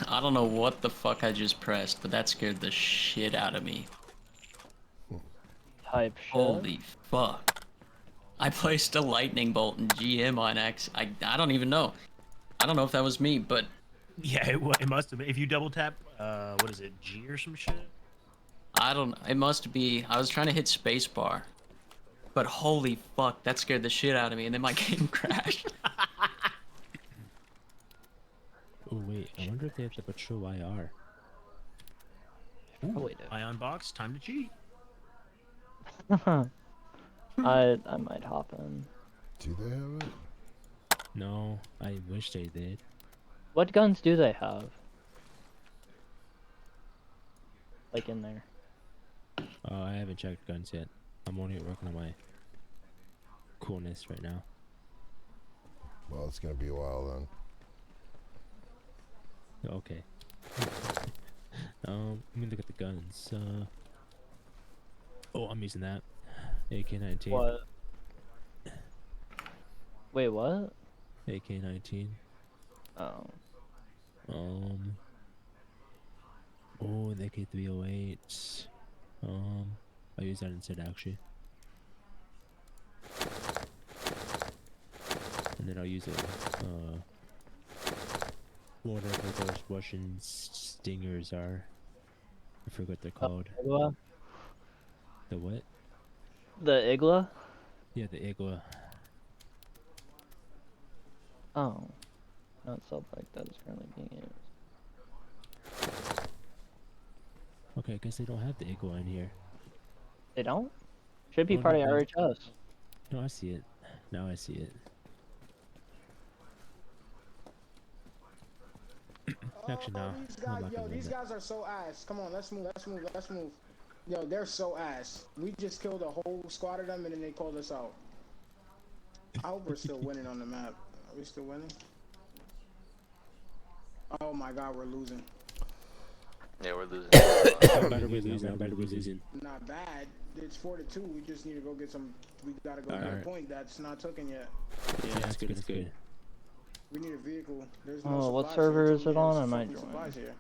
S3: I don't know what the fuck I just pressed, but that scared the shit out of me.
S15: Type shit.
S3: Holy fuck. I placed a lightning bolt in GM on X. I don't even know. I don't know if that was me, but
S1: Yeah, it must have been. If you double tap, what is it, G or some shit?
S3: I don't. It must be. I was trying to hit spacebar, but holy fuck, that scared the shit out of me, and then my game crashed.
S12: Oh wait, I wonder if they have the patrol IR.
S1: Ooh, Ion box, time to cheat.
S15: I might hop in.
S9: Do they have it?
S12: No, I wish they did.
S15: What guns do they have? Like in there.
S12: I haven't checked guns yet. I'm only working on my coolness right now.
S9: Well, it's gonna be a while then.
S12: Okay. Let me look at the guns. Oh, I'm using that. AK-19.
S15: What? Wait, what?
S12: AK-19.
S15: Oh.
S12: Oh, the AK-308. I use that instead actually. And then I'll use it, whatever those Russian stingers are. I forget what they're called.
S15: Igla?
S12: The what?
S15: The Igla?
S12: Yeah, the Igla.
S15: Oh. Not something like that is currently being used.
S12: Okay, I guess they don't have the Igla in here.
S15: They don't? Should be
S12: Oh,
S15: part of
S12: no,
S15: RHS.
S12: No, I see it. Now I see it. Actually, no.
S13: These guys, yo, these guys are so ass. Come on, let's move, let's move, let's move. Yo, they're so ass. We just killed a whole squad of them and then they called us out. I hope we're still winning on the map. Are we still winning? Oh my god, we're losing.
S19: Yeah, we're losing.
S12: Better be losing. Better be losing.
S13: Not bad. It's 4-2. We just need to go get some. We gotta go get a point that's not taken yet.
S12: Yeah, that's good. That's good.
S13: We need a vehicle. There's
S15: Oh,
S13: no
S15: what
S13: supplies
S15: server
S13: here,
S15: is
S13: too.
S15: it on?
S13: There's
S15: I might
S13: fucking
S15: join.
S13: supplies here.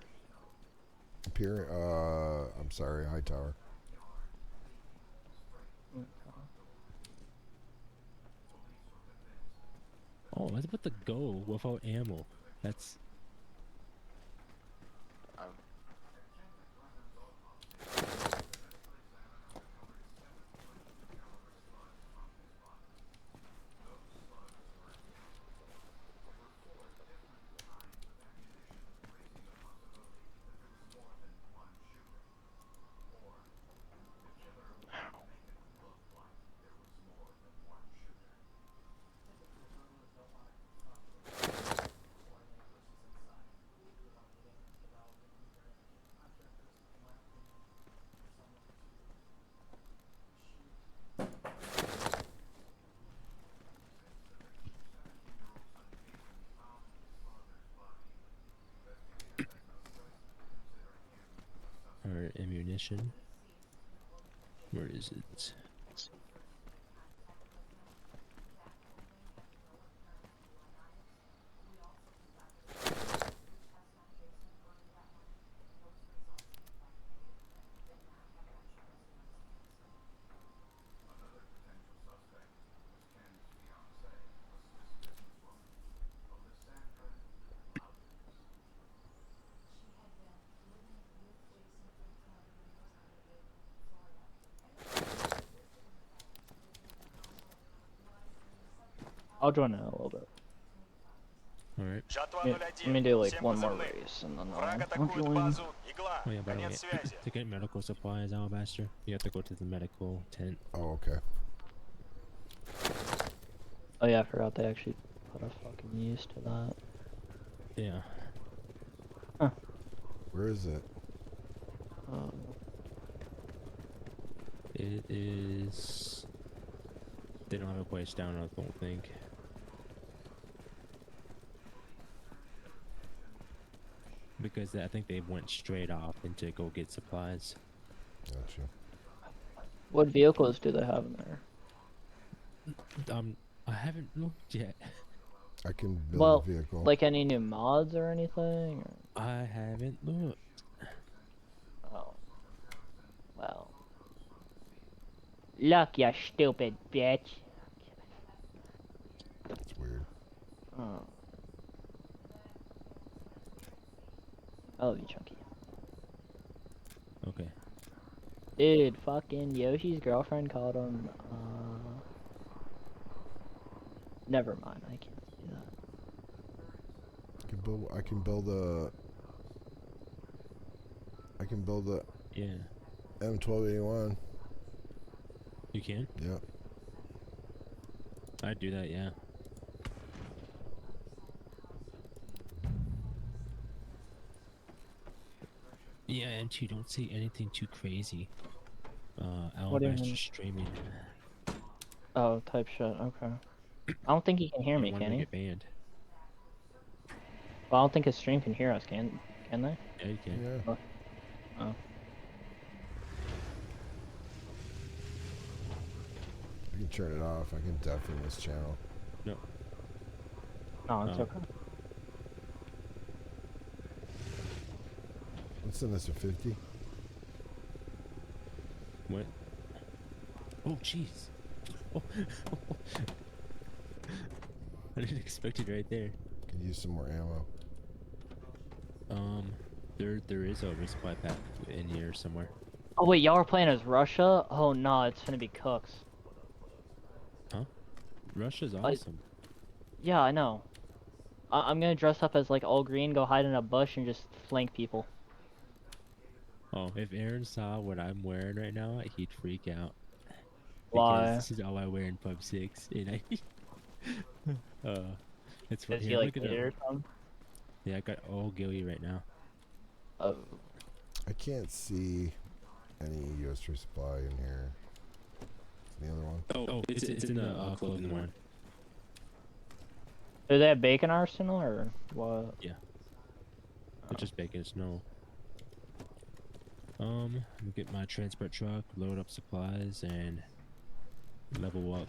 S9: I'm sorry, High Tower.
S12: Oh, I was about to go without ammo. That's. Our ammunition. Where is it?
S15: I'll join in a little bit.
S12: Alright.
S15: Yeah, let me do like one more race and then I'll join.
S12: Oh yeah, by the way, to get medical supplies, Alabaster, you have to go to the medical tent.
S9: Oh, okay.
S15: Oh yeah, I forgot they actually put a fucking use to that.
S12: Yeah.
S15: Huh.
S9: Where is it?
S12: It is. They don't have a place down, I don't think. Because I think they went straight off into go get supplies.
S9: Gotcha.
S15: What vehicles do they have in there?
S12: I haven't looked yet.
S9: I can build
S15: Well,
S9: a vehicle.
S15: like any new mods or anything? Or?
S12: I haven't looked.
S15: Oh. Well. Look, you stupid bitch. I love you, Chunky.
S12: Okay.
S15: Dude, fucking Yoshi's girlfriend called him, Never mind, I can't say that.
S9: I can build a
S12: Yeah.
S9: M1281.
S12: You can?
S9: Yep.
S12: I'd do that, yeah. Yeah, and you don't see anything too crazy.
S15: What do you
S12: Alabaster
S15: mean?
S12: streaming.
S15: Oh, type shit, okay. I don't think he can hear me,
S12: I want
S15: can
S12: to
S15: he?
S12: get banned.
S15: Well, I don't think his stream can hear us, can they?
S12: Yeah, you can.
S9: Yeah.
S15: Oh.
S9: I can turn it off. I can deafen this channel.
S12: No.
S15: No, it's okay.
S9: Let's send this to 50.
S12: What? Oh, jeez. Oh. I didn't expect it right there.
S9: Could use some more ammo.
S12: There is a resupply pack in here somewhere.
S15: Oh wait, y'all are playing as Russia? Oh no, it's gonna be cooks.
S12: Huh? Russia's awesome.
S15: Yeah, I know. I'm gonna dress up as like all green, go hide in a bush, and just flank people.
S12: Oh, if Aaron saw what I'm wearing right now, he'd freak out.
S15: Why?
S12: Because this is all I wear in Pub 6, and it's right
S15: Is
S12: here.
S15: he like
S12: Look at
S15: it
S12: that.
S15: or something?
S12: Yeah, I got all gilly right now.
S15: Oh.
S9: I can't see any US resupply in here. The other one.
S12: Oh, it's in the clothing one.
S15: Do they have bacon arsenal or what?
S12: Yeah. It's just bacon, snow. Let me get my transport truck, load up supplies, and level up.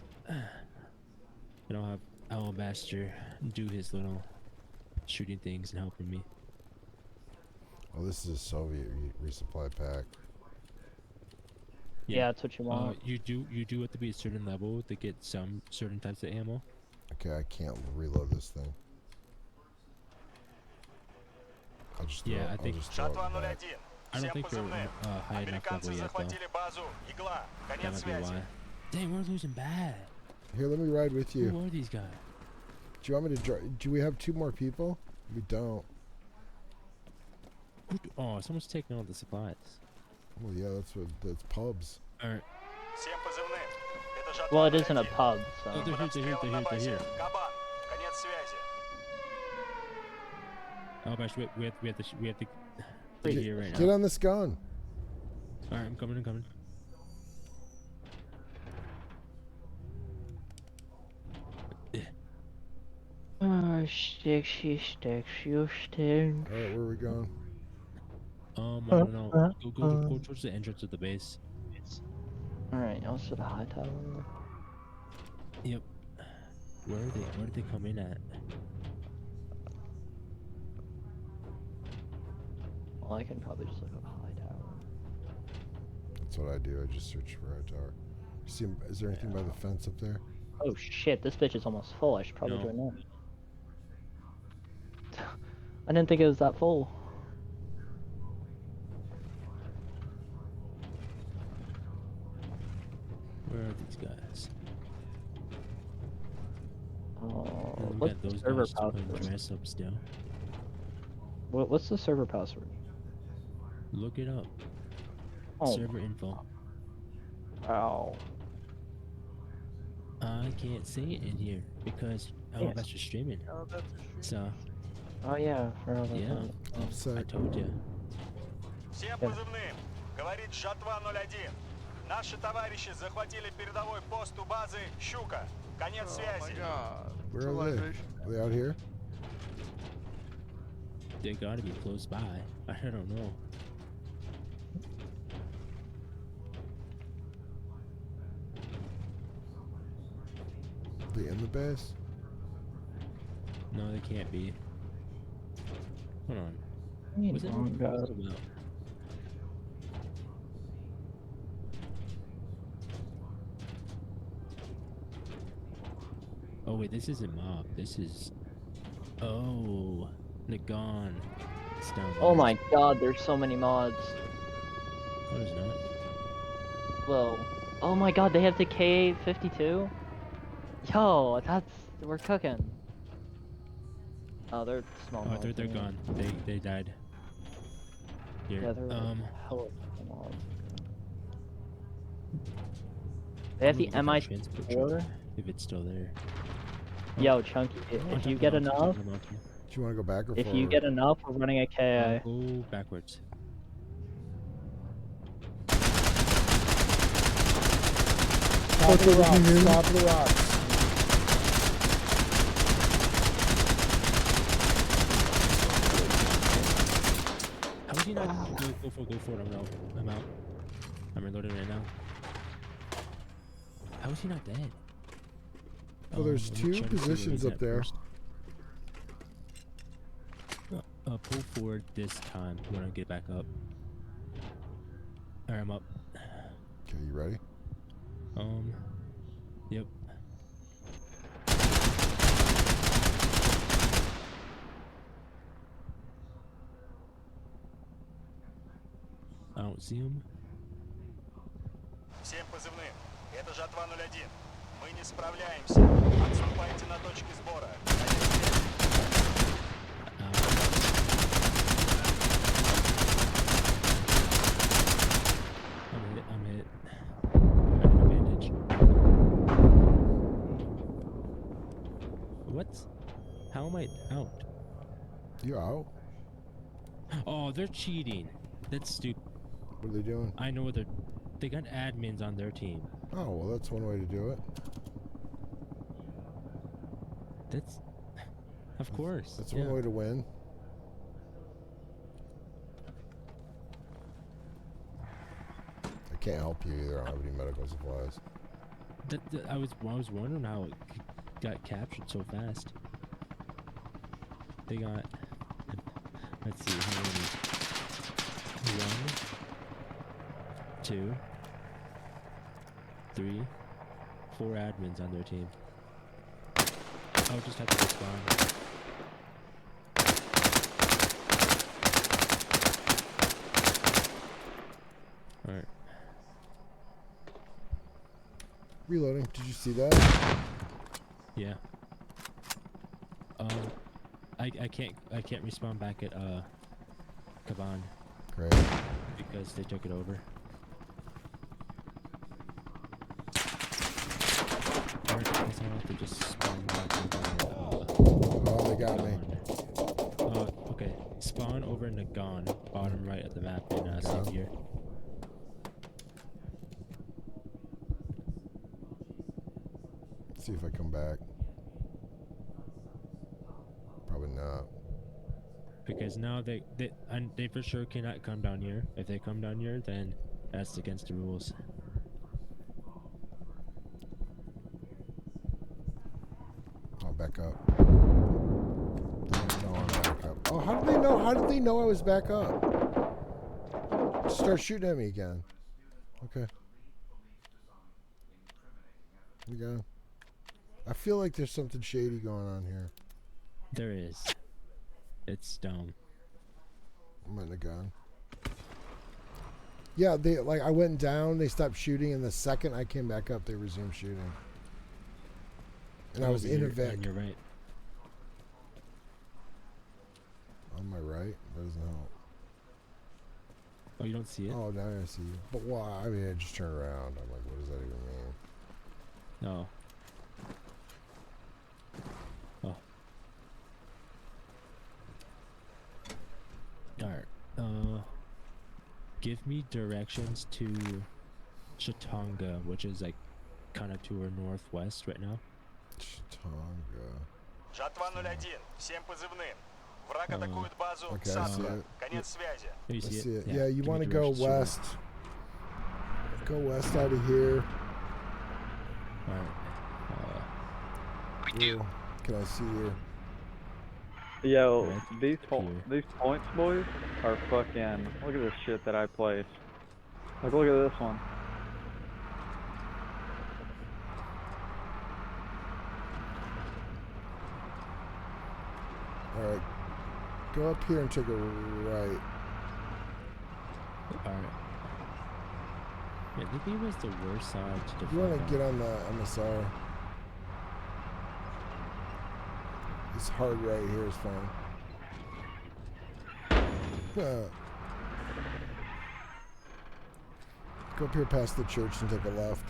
S12: And I'll have Alabaster do his little shooting things and helping me.
S9: Oh, this is a Soviet resupply pack.
S15: Yeah, that's what you want.
S12: You do have to be a certain level to get some certain types of ammo.
S9: Okay, I can't reload this thing. I'll just throw,
S12: I think.
S9: I'll just throw it back.
S12: I don't think we're high enough level yet, though. That might be why. Dang, we're losing bad.
S9: Here, let me ride with you.
S12: Who are these guys?
S9: Do you want me to drive? Do we have 2 more people? We don't.
S12: Oh, someone's taking all the supplies.
S9: Well, yeah, that's pubs.
S12: Alright.
S15: Well, it isn't a pub, so.
S12: Oh, they're here. Oh, gosh, we have to be here right now.
S9: Get on this gun.
S12: Alright, I'm coming.
S15: Oh, sticks, you stink.
S9: Alright, where are we going?
S12: I don't know. Go towards the entrance of the base.
S15: Alright, I'll set a high tower.
S12: Yep. Where did they come in at?
S15: Well, I can probably just look up high tower.
S9: That's what I do. I just search for high tower. See, is there anything by the fence up there?
S15: Oh shit, this bitch is almost full. I should probably join in. I didn't think it was that full.
S12: Where are these guys?
S15: Oh,
S12: What's
S15: what's the server password?
S12: Dress up still.
S15: What's the server password?
S12: Look it up.
S15: Oh.
S12: Server info.
S15: Ow.
S12: I can't say it in here because Alabaster's streaming. So.
S15: Oh yeah,
S12: yeah. I told you.
S18: Всем позывным. Говорит Жатва 01. Наши товарищи захватили передовой пост у базы Щука. Конец связи.
S9: Where are they? Are they out here?
S12: They gotta be close by. I don't know.
S9: Are they in the base?
S12: No, they can't be. Hold on. What's it
S15: God.
S12: about? Oh wait, this isn't mob. This is. Oh, Nagon. It's down.
S15: Oh my god, there's so many mods.
S12: Oh, there's not.
S15: Whoa. Oh my god, they have the K52? Yo, we're cooking. Oh, they're small
S12: Oh,
S15: mods.
S12: they're gone. They died. Here.
S15: Yeah, they're hella small mods. They have
S12: I'm
S15: the
S12: gonna look at transport truck,
S15: MI4.
S12: if it's still there.
S15: Yo, Chunky, if you get enough,
S9: Do you want to go back or
S15: if
S9: forward?
S15: you get enough, we're running a KI.
S12: Go backwards.
S9: Stop the rocks. Stop the rocks.
S12: How is he not? Go for it. I'm out. I'm reloading right now. How is he not dead?
S9: Well, there's
S12: let me
S9: two
S12: try to see where
S9: positions
S12: he's
S9: up
S12: at
S9: there.
S12: first. Pull forward this time. You want to get back up. Alright, I'm up.
S9: Okay, you ready?
S12: Yep. I don't see him.
S18: Всем позывным. Это жатва 01. Мы не справляемся. Отступайте на точки сбора.
S12: I'm hit. I have a bandage. What? How am I out?
S9: You out?
S12: Oh, they're cheating. That's stupid.
S9: What are they doing?
S12: I know what they got admins on their team.
S9: Oh, well, that's one way to do it.
S12: That's... Of course.
S9: That's
S12: yeah.
S9: one way to win. I can't help you either. I don't have any medical supplies.
S12: I was wondering how it got captured so fast. They got... Let's see, how many... 1, 2, 3, 4 admins on their team. I'll just have to respond. Alright.
S9: Reloading. Did you see that?
S12: Yeah. I can't respawn back at Kaban.
S9: Great.
S12: Because they took it over. Alright, I guess I'll have to just spawn back over
S9: Oh, they got me.
S12: okay. Spawn over Nagan, bottom right of the map in Savior.
S9: Let's see if I come back. Probably not.
S12: Because now they for sure cannot come down here. If they come down here, then that's against the rules.
S9: I'll back up. No, I'm back up. Oh, how did they know? How did they know I was back up? Start shooting at me again. Okay. You go. I feel like there's something shady going on here.
S12: There is. It's dumb.
S9: I'm in the gun. Yeah, they I went down, they stopped shooting, and the second I came back up, they resumed shooting. And I was in a Vic.
S12: On your right.
S9: On my right? That doesn't help.
S12: Oh, you don't see it?
S9: Oh, now I see you. But why? I mean, I just turned around. I'm like, what does that even mean?
S12: No. Oh. Alright. Give me directions to Chatonga, which is like kind of to our northwest right now.
S9: Chatonga.
S18: Жатва 01. Всем позывным. Враг атакует базу.
S9: Okay, I see it.
S18: Конец связи.
S12: You
S9: I
S12: see
S9: see it.
S12: it?
S9: Yeah, you
S12: Give me
S9: want to go
S12: directions to it.
S9: west. Go west out of here.
S12: Alright.
S9: Ooh, can I see you?
S6: Yo, these points, boys, are fucking. Look at this shit that I placed. Like, look at this one.
S9: Alright. Go up here and take a right.
S12: Alright. Yeah, maybe it was the worst side to defend.
S9: You want to get on the MSR. This hard right here is fine. Go up here past the church and take a left.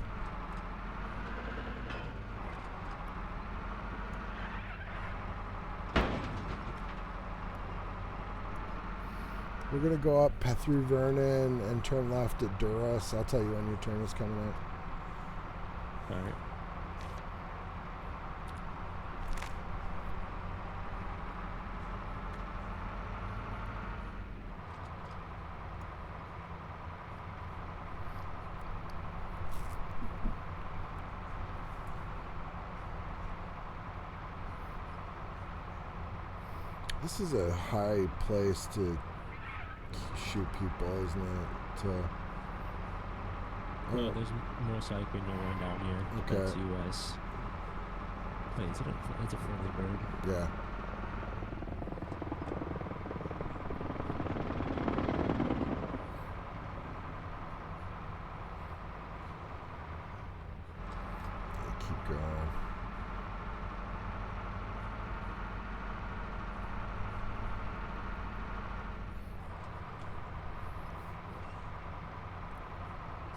S9: We're going to go up through Vernon and turn left at Duras. I'll tell you when your turn is coming up.
S12: Alright.
S9: This is a high place to shoot people, isn't it?
S12: Well, there's most likely no one down here.
S9: Okay.
S12: That's US. Wait, it's a friendly bird.
S9: Yeah. Keep going.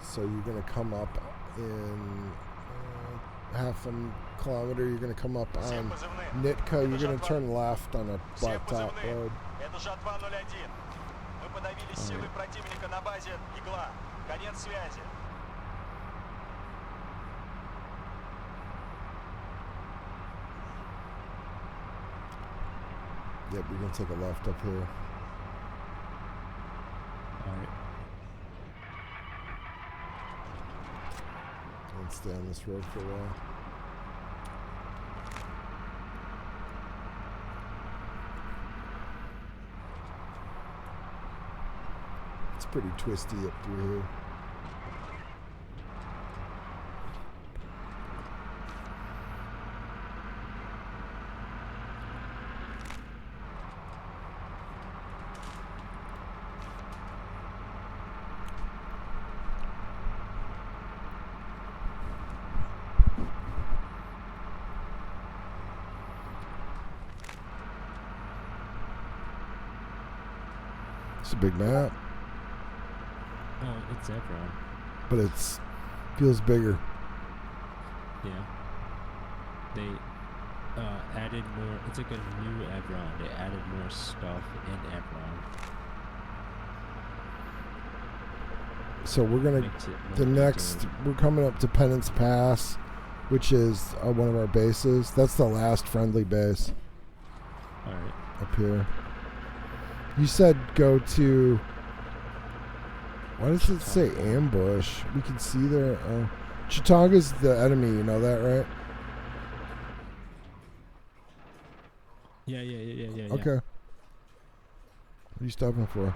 S9: So you're going to come up in half a kilometer. You're going to come up on Nitka. You're going to turn left on a blacktop road.
S18: Это жатва 01. Мы подавили силы противника на базе Игла. Конец связи.
S9: Yep, you're going to take a left up here.
S12: Alright.
S9: And stay on this road for a while. It's pretty twisty up through here. It's a big map,
S12: It's Evron.
S9: but it's feels bigger.
S12: Yeah. They added more. It's like a new Evron. They added more stuff in Evron.
S9: So we're gonna we're coming up to Penance Pass, which is one of our bases. That's the last friendly base.
S12: All right.
S9: Up here. You said go to. Why does it say ambush? We can see there. Chitaga's the enemy. You know that, right?
S12: Yeah.
S9: Okay. What are you stopping for?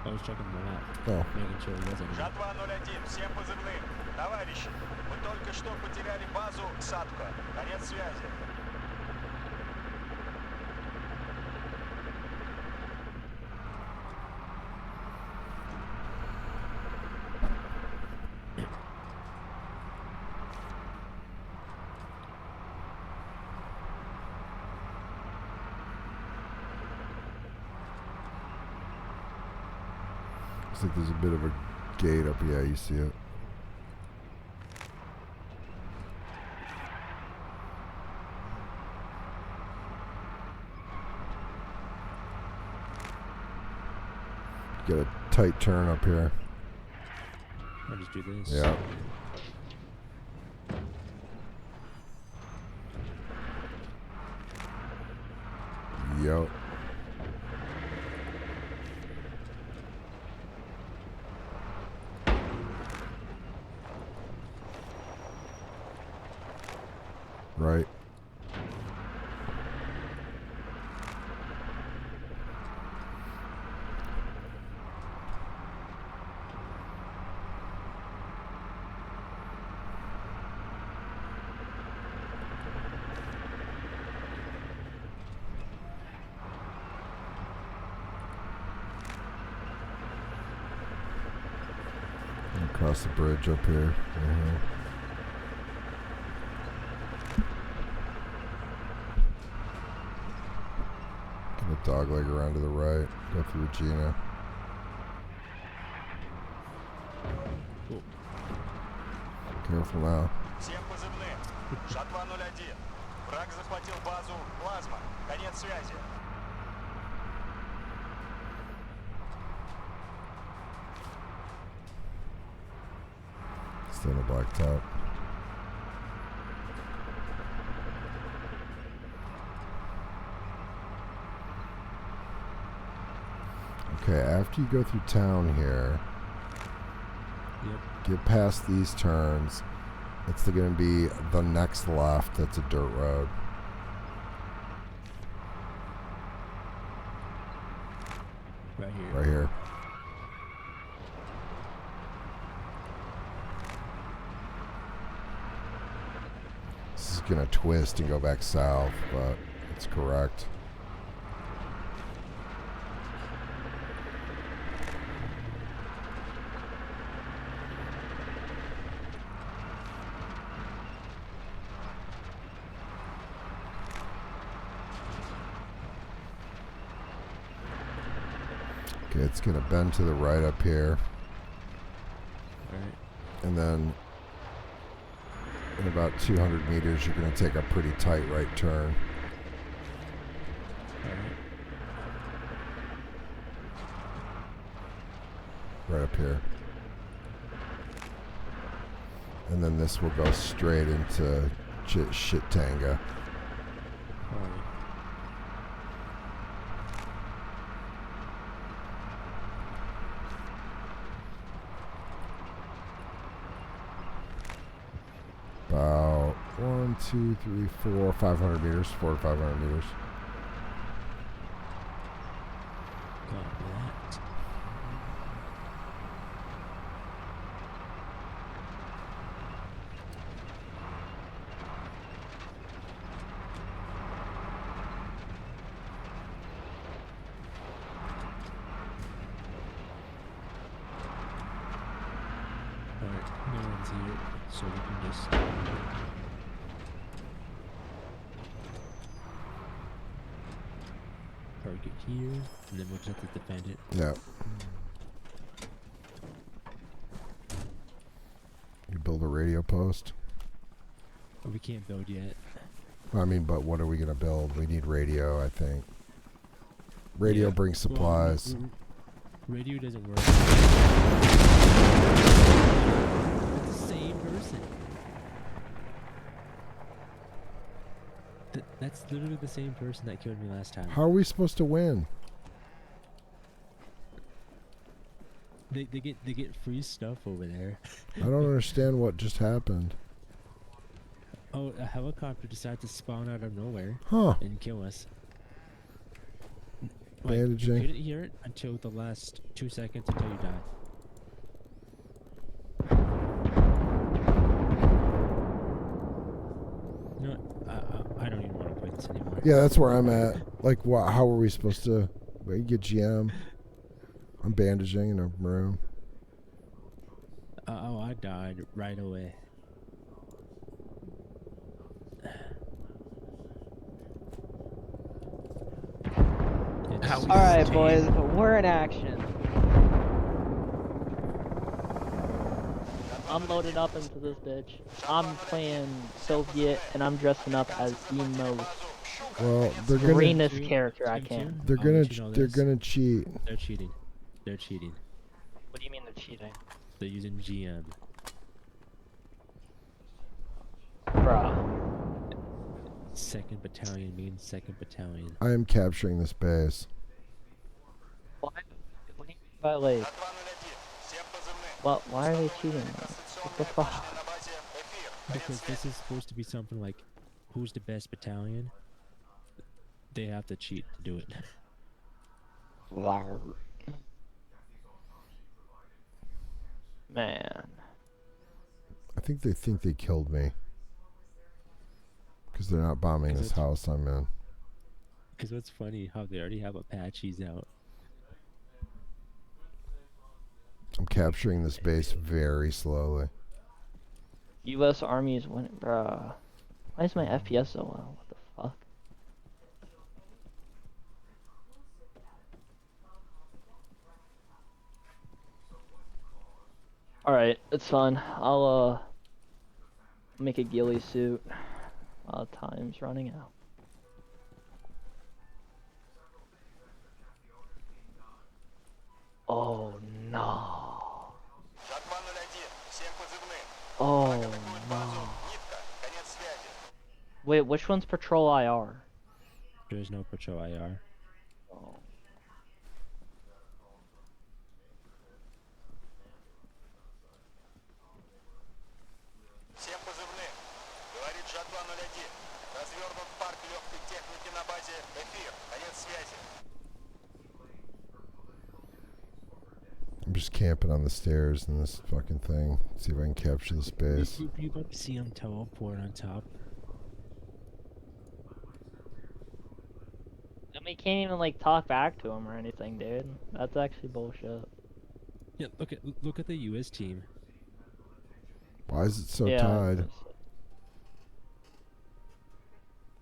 S12: I was checking the map.
S9: Oh.
S12: Making sure it wasn't.
S18: Жатва 01. Всем позывным. Товарищи, мы только что потеряли базу Садко. Конец связи.
S9: Looks like there's a bit of a gate up. Yeah, you see it. Get a tight turn up here.
S12: I'll just do this.
S9: Yeah. Yep. Right. Across the bridge up here. Get a dog leg around to the right. Go through Regina. Careful now.
S18: Всем позывным. Жатва 01. Враг захватил базу. Плазма. Конец связи.
S9: Still in the blacktop. Okay, after you go through town here, get past these turns, it's going to be the next left that's a dirt road.
S12: Right here.
S9: Right here. This is going to twist and go back south, but it's correct. Okay, it's going to bend to the right up here.
S12: Alright.
S9: And then in about 200 meters, you're going to take a pretty tight right turn. Right up here. And then this will go straight into Shit-Tanga. About 1, 2, 3, 4, 500 meters, 400 to 500 meters.
S12: Got that. Alright, no one's here, so we can just... target here, and then we'll just have to defend it.
S9: Yeah. You build a radio post?
S12: But we can't build yet.
S9: I mean, but what are we going to build? We need radio, I think. Radio brings supplies.
S12: Well, radio doesn't work. It's the same person. That's literally the same person that killed me last time.
S9: How are we supposed to win?
S12: They get free stuff over there.
S9: I don't understand what just happened.
S12: Oh, a helicopter decided to spawn out of nowhere and kill us. Like,
S9: Bandaging.
S12: you couldn't hear it until the last 2 seconds until you died. You know what? I don't even want to play this anymore.
S9: Yeah, that's where I'm at. Like, what? How are we supposed to get GM? I'm bandaging in a room.
S12: Oh, I died right away.
S15: Alright, boys, we're in action. I'm loaded up into this bitch. I'm playing Soviet, and I'm dressing up as the most greenest character I can.
S9: They're gonna cheat.
S12: They're cheating. They're cheating.
S15: What do you mean they're cheating?
S12: They're using GM.
S15: Bruh.
S12: 2nd Battalion means 2nd Battalion.
S9: I am capturing this base.
S15: Why? What do you mean by like? Why are they cheating? What the fuck?
S12: Because this is supposed to be something like, who's the best battalion? They have to cheat to do it.
S15: Wow. Man.
S9: I think they killed me. Because they're not bombing this house I'm in.
S12: Because what's funny, how they already have Apaches out.
S9: capturing this base very slowly.
S15: U.S. Army is winning, bruh. Why is my FPS so low? What the fuck? Alright, it's fine. I'll make a ghillie suit. Time's running out. Oh no. Oh no. Wait, which one's patrol IR?
S12: There's no patrol IR.
S15: Oh.
S18: Всем позывным. Говорит Жатва-01. Развернут парк легкой техники на базе Эфир. Конец связи.
S9: I'm just camping on the stairs in this fucking thing. See if I can capture the space.
S12: You about to see him teleport on top.
S15: I mean, can't even like talk back to him or anything, dude. That's actually bullshit.
S12: Yeah, look at the US team.
S9: Why is it so
S15: Yeah,
S9: tied?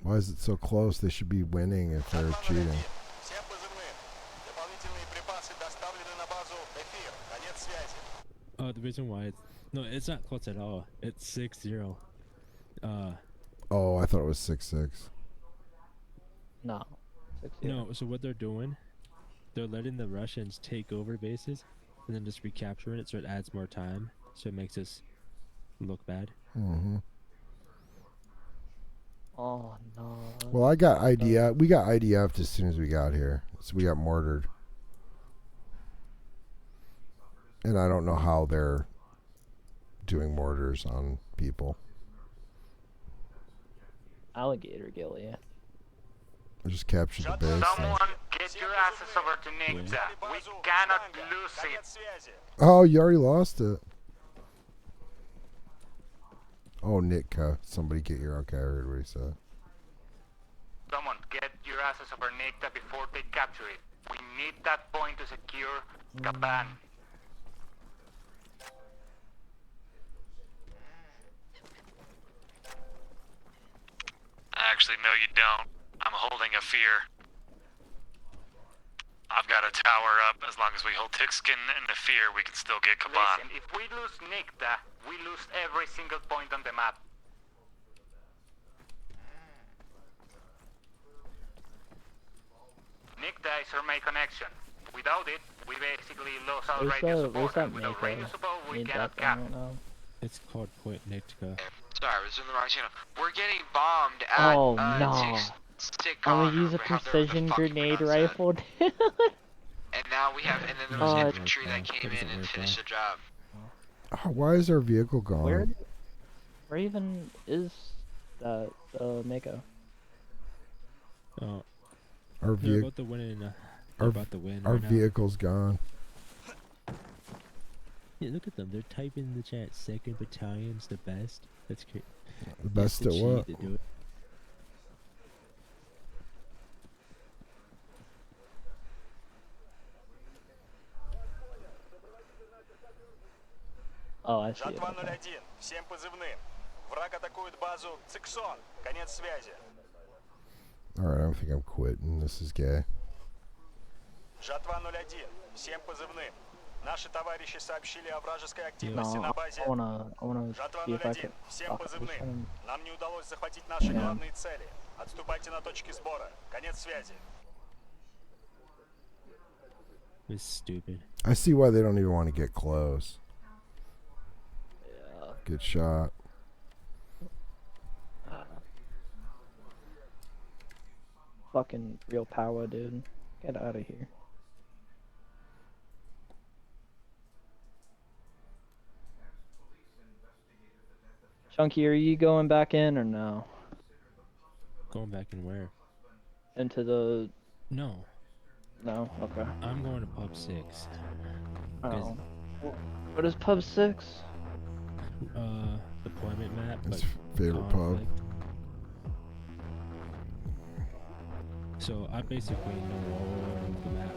S9: Why is it so close? They should be winning if they're cheating.
S18: Всем позывным. Дополнительные припасы доставлены на базу Эфир. Конец связи.
S12: The reason why it's not close at all. It's 6-0.
S9: Oh, I thought it was 6-6.
S15: No. 6-0.
S12: No, so what they're doing, they're letting the Russians take over bases and then just recapturing it, so it adds more time, so it makes us look bad.
S9: Mm-hmm.
S15: Oh no.
S9: Well, I got IDF. We got IDF as soon as we got here, so we got mortared. And I don't know how they're doing mortars on people.
S15: Alligator ghillie.
S9: I just captured the base.
S11: Someone get your asses over to Nikta. We cannot lose it.
S9: Oh, you already lost it. Oh, Nitka. Somebody get your... Okay, I heard what he said.
S11: Someone get your asses over Nikta before they capture it. We need that point to secure Kaban.
S20: Actually, no you don't. I'm holding a fear. I've got a tower up. As long as we hold Tickskin and the fear, we can still get Kaban.
S11: Listen, if we lose Nikta, we lose every single point on the map. Nikta is our main connection. Without it, we basically lose all radio support. And without radio support, we cannot cap.
S12: It's called Point Nitka.
S21: Sorry, I was in the wrong channel. We're getting bombed at
S15: Oh no. I'm gonna use a precision grenade rifle, dude.
S21: And now we have, and then there was infantry that came in and finished the job.
S9: Oh, why is our vehicle gone?
S15: Where even is that Mako?
S12: Oh.
S9: Our
S12: They're about to win in, about to win
S9: our
S12: right now.
S9: vehicle's gone.
S12: Yeah, look at them. They're typing in the chat. 2nd Battalion's the best. That's great.
S9: The best at what?
S12: To do it.
S15: Oh, I see it.
S18: Жатва-01. Всем позывным. Враг атакует базу Циксон. Конец связи.
S9: Alright, I don't think I'm quitting. This is gay.
S18: Жатва-01. Всем позывным. Наши товарищи сообщили о вражеской активности
S15: No,
S18: на базе.
S15: I wanna see if I
S18: Жатва-01.
S15: can.
S18: Всем позывным. Нам не удалось захватить наши главные цели. Отступайте на точки сбора. Конец связи.
S12: It's stupid.
S9: I see why they don't even want to get close.
S15: Yeah.
S9: Good shot.
S15: Fucking real power, dude. Get out of here. Chunky, are you going back in or no?
S12: Going back in where?
S15: Into the...
S12: No.
S15: No? Okay.
S12: I'm going to Pub 6.
S15: Oh. What is Pub 6?
S12: Deployment map.
S9: His
S12: but
S9: favorite
S12: conflict. So I basically know all of the map.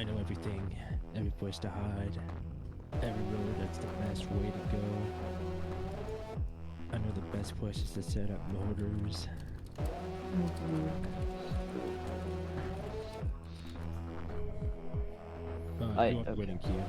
S12: I know everything, every place to hide, every road that's the best way to go. I know the best places to set up motors.
S15: I
S12: You are waiting queue.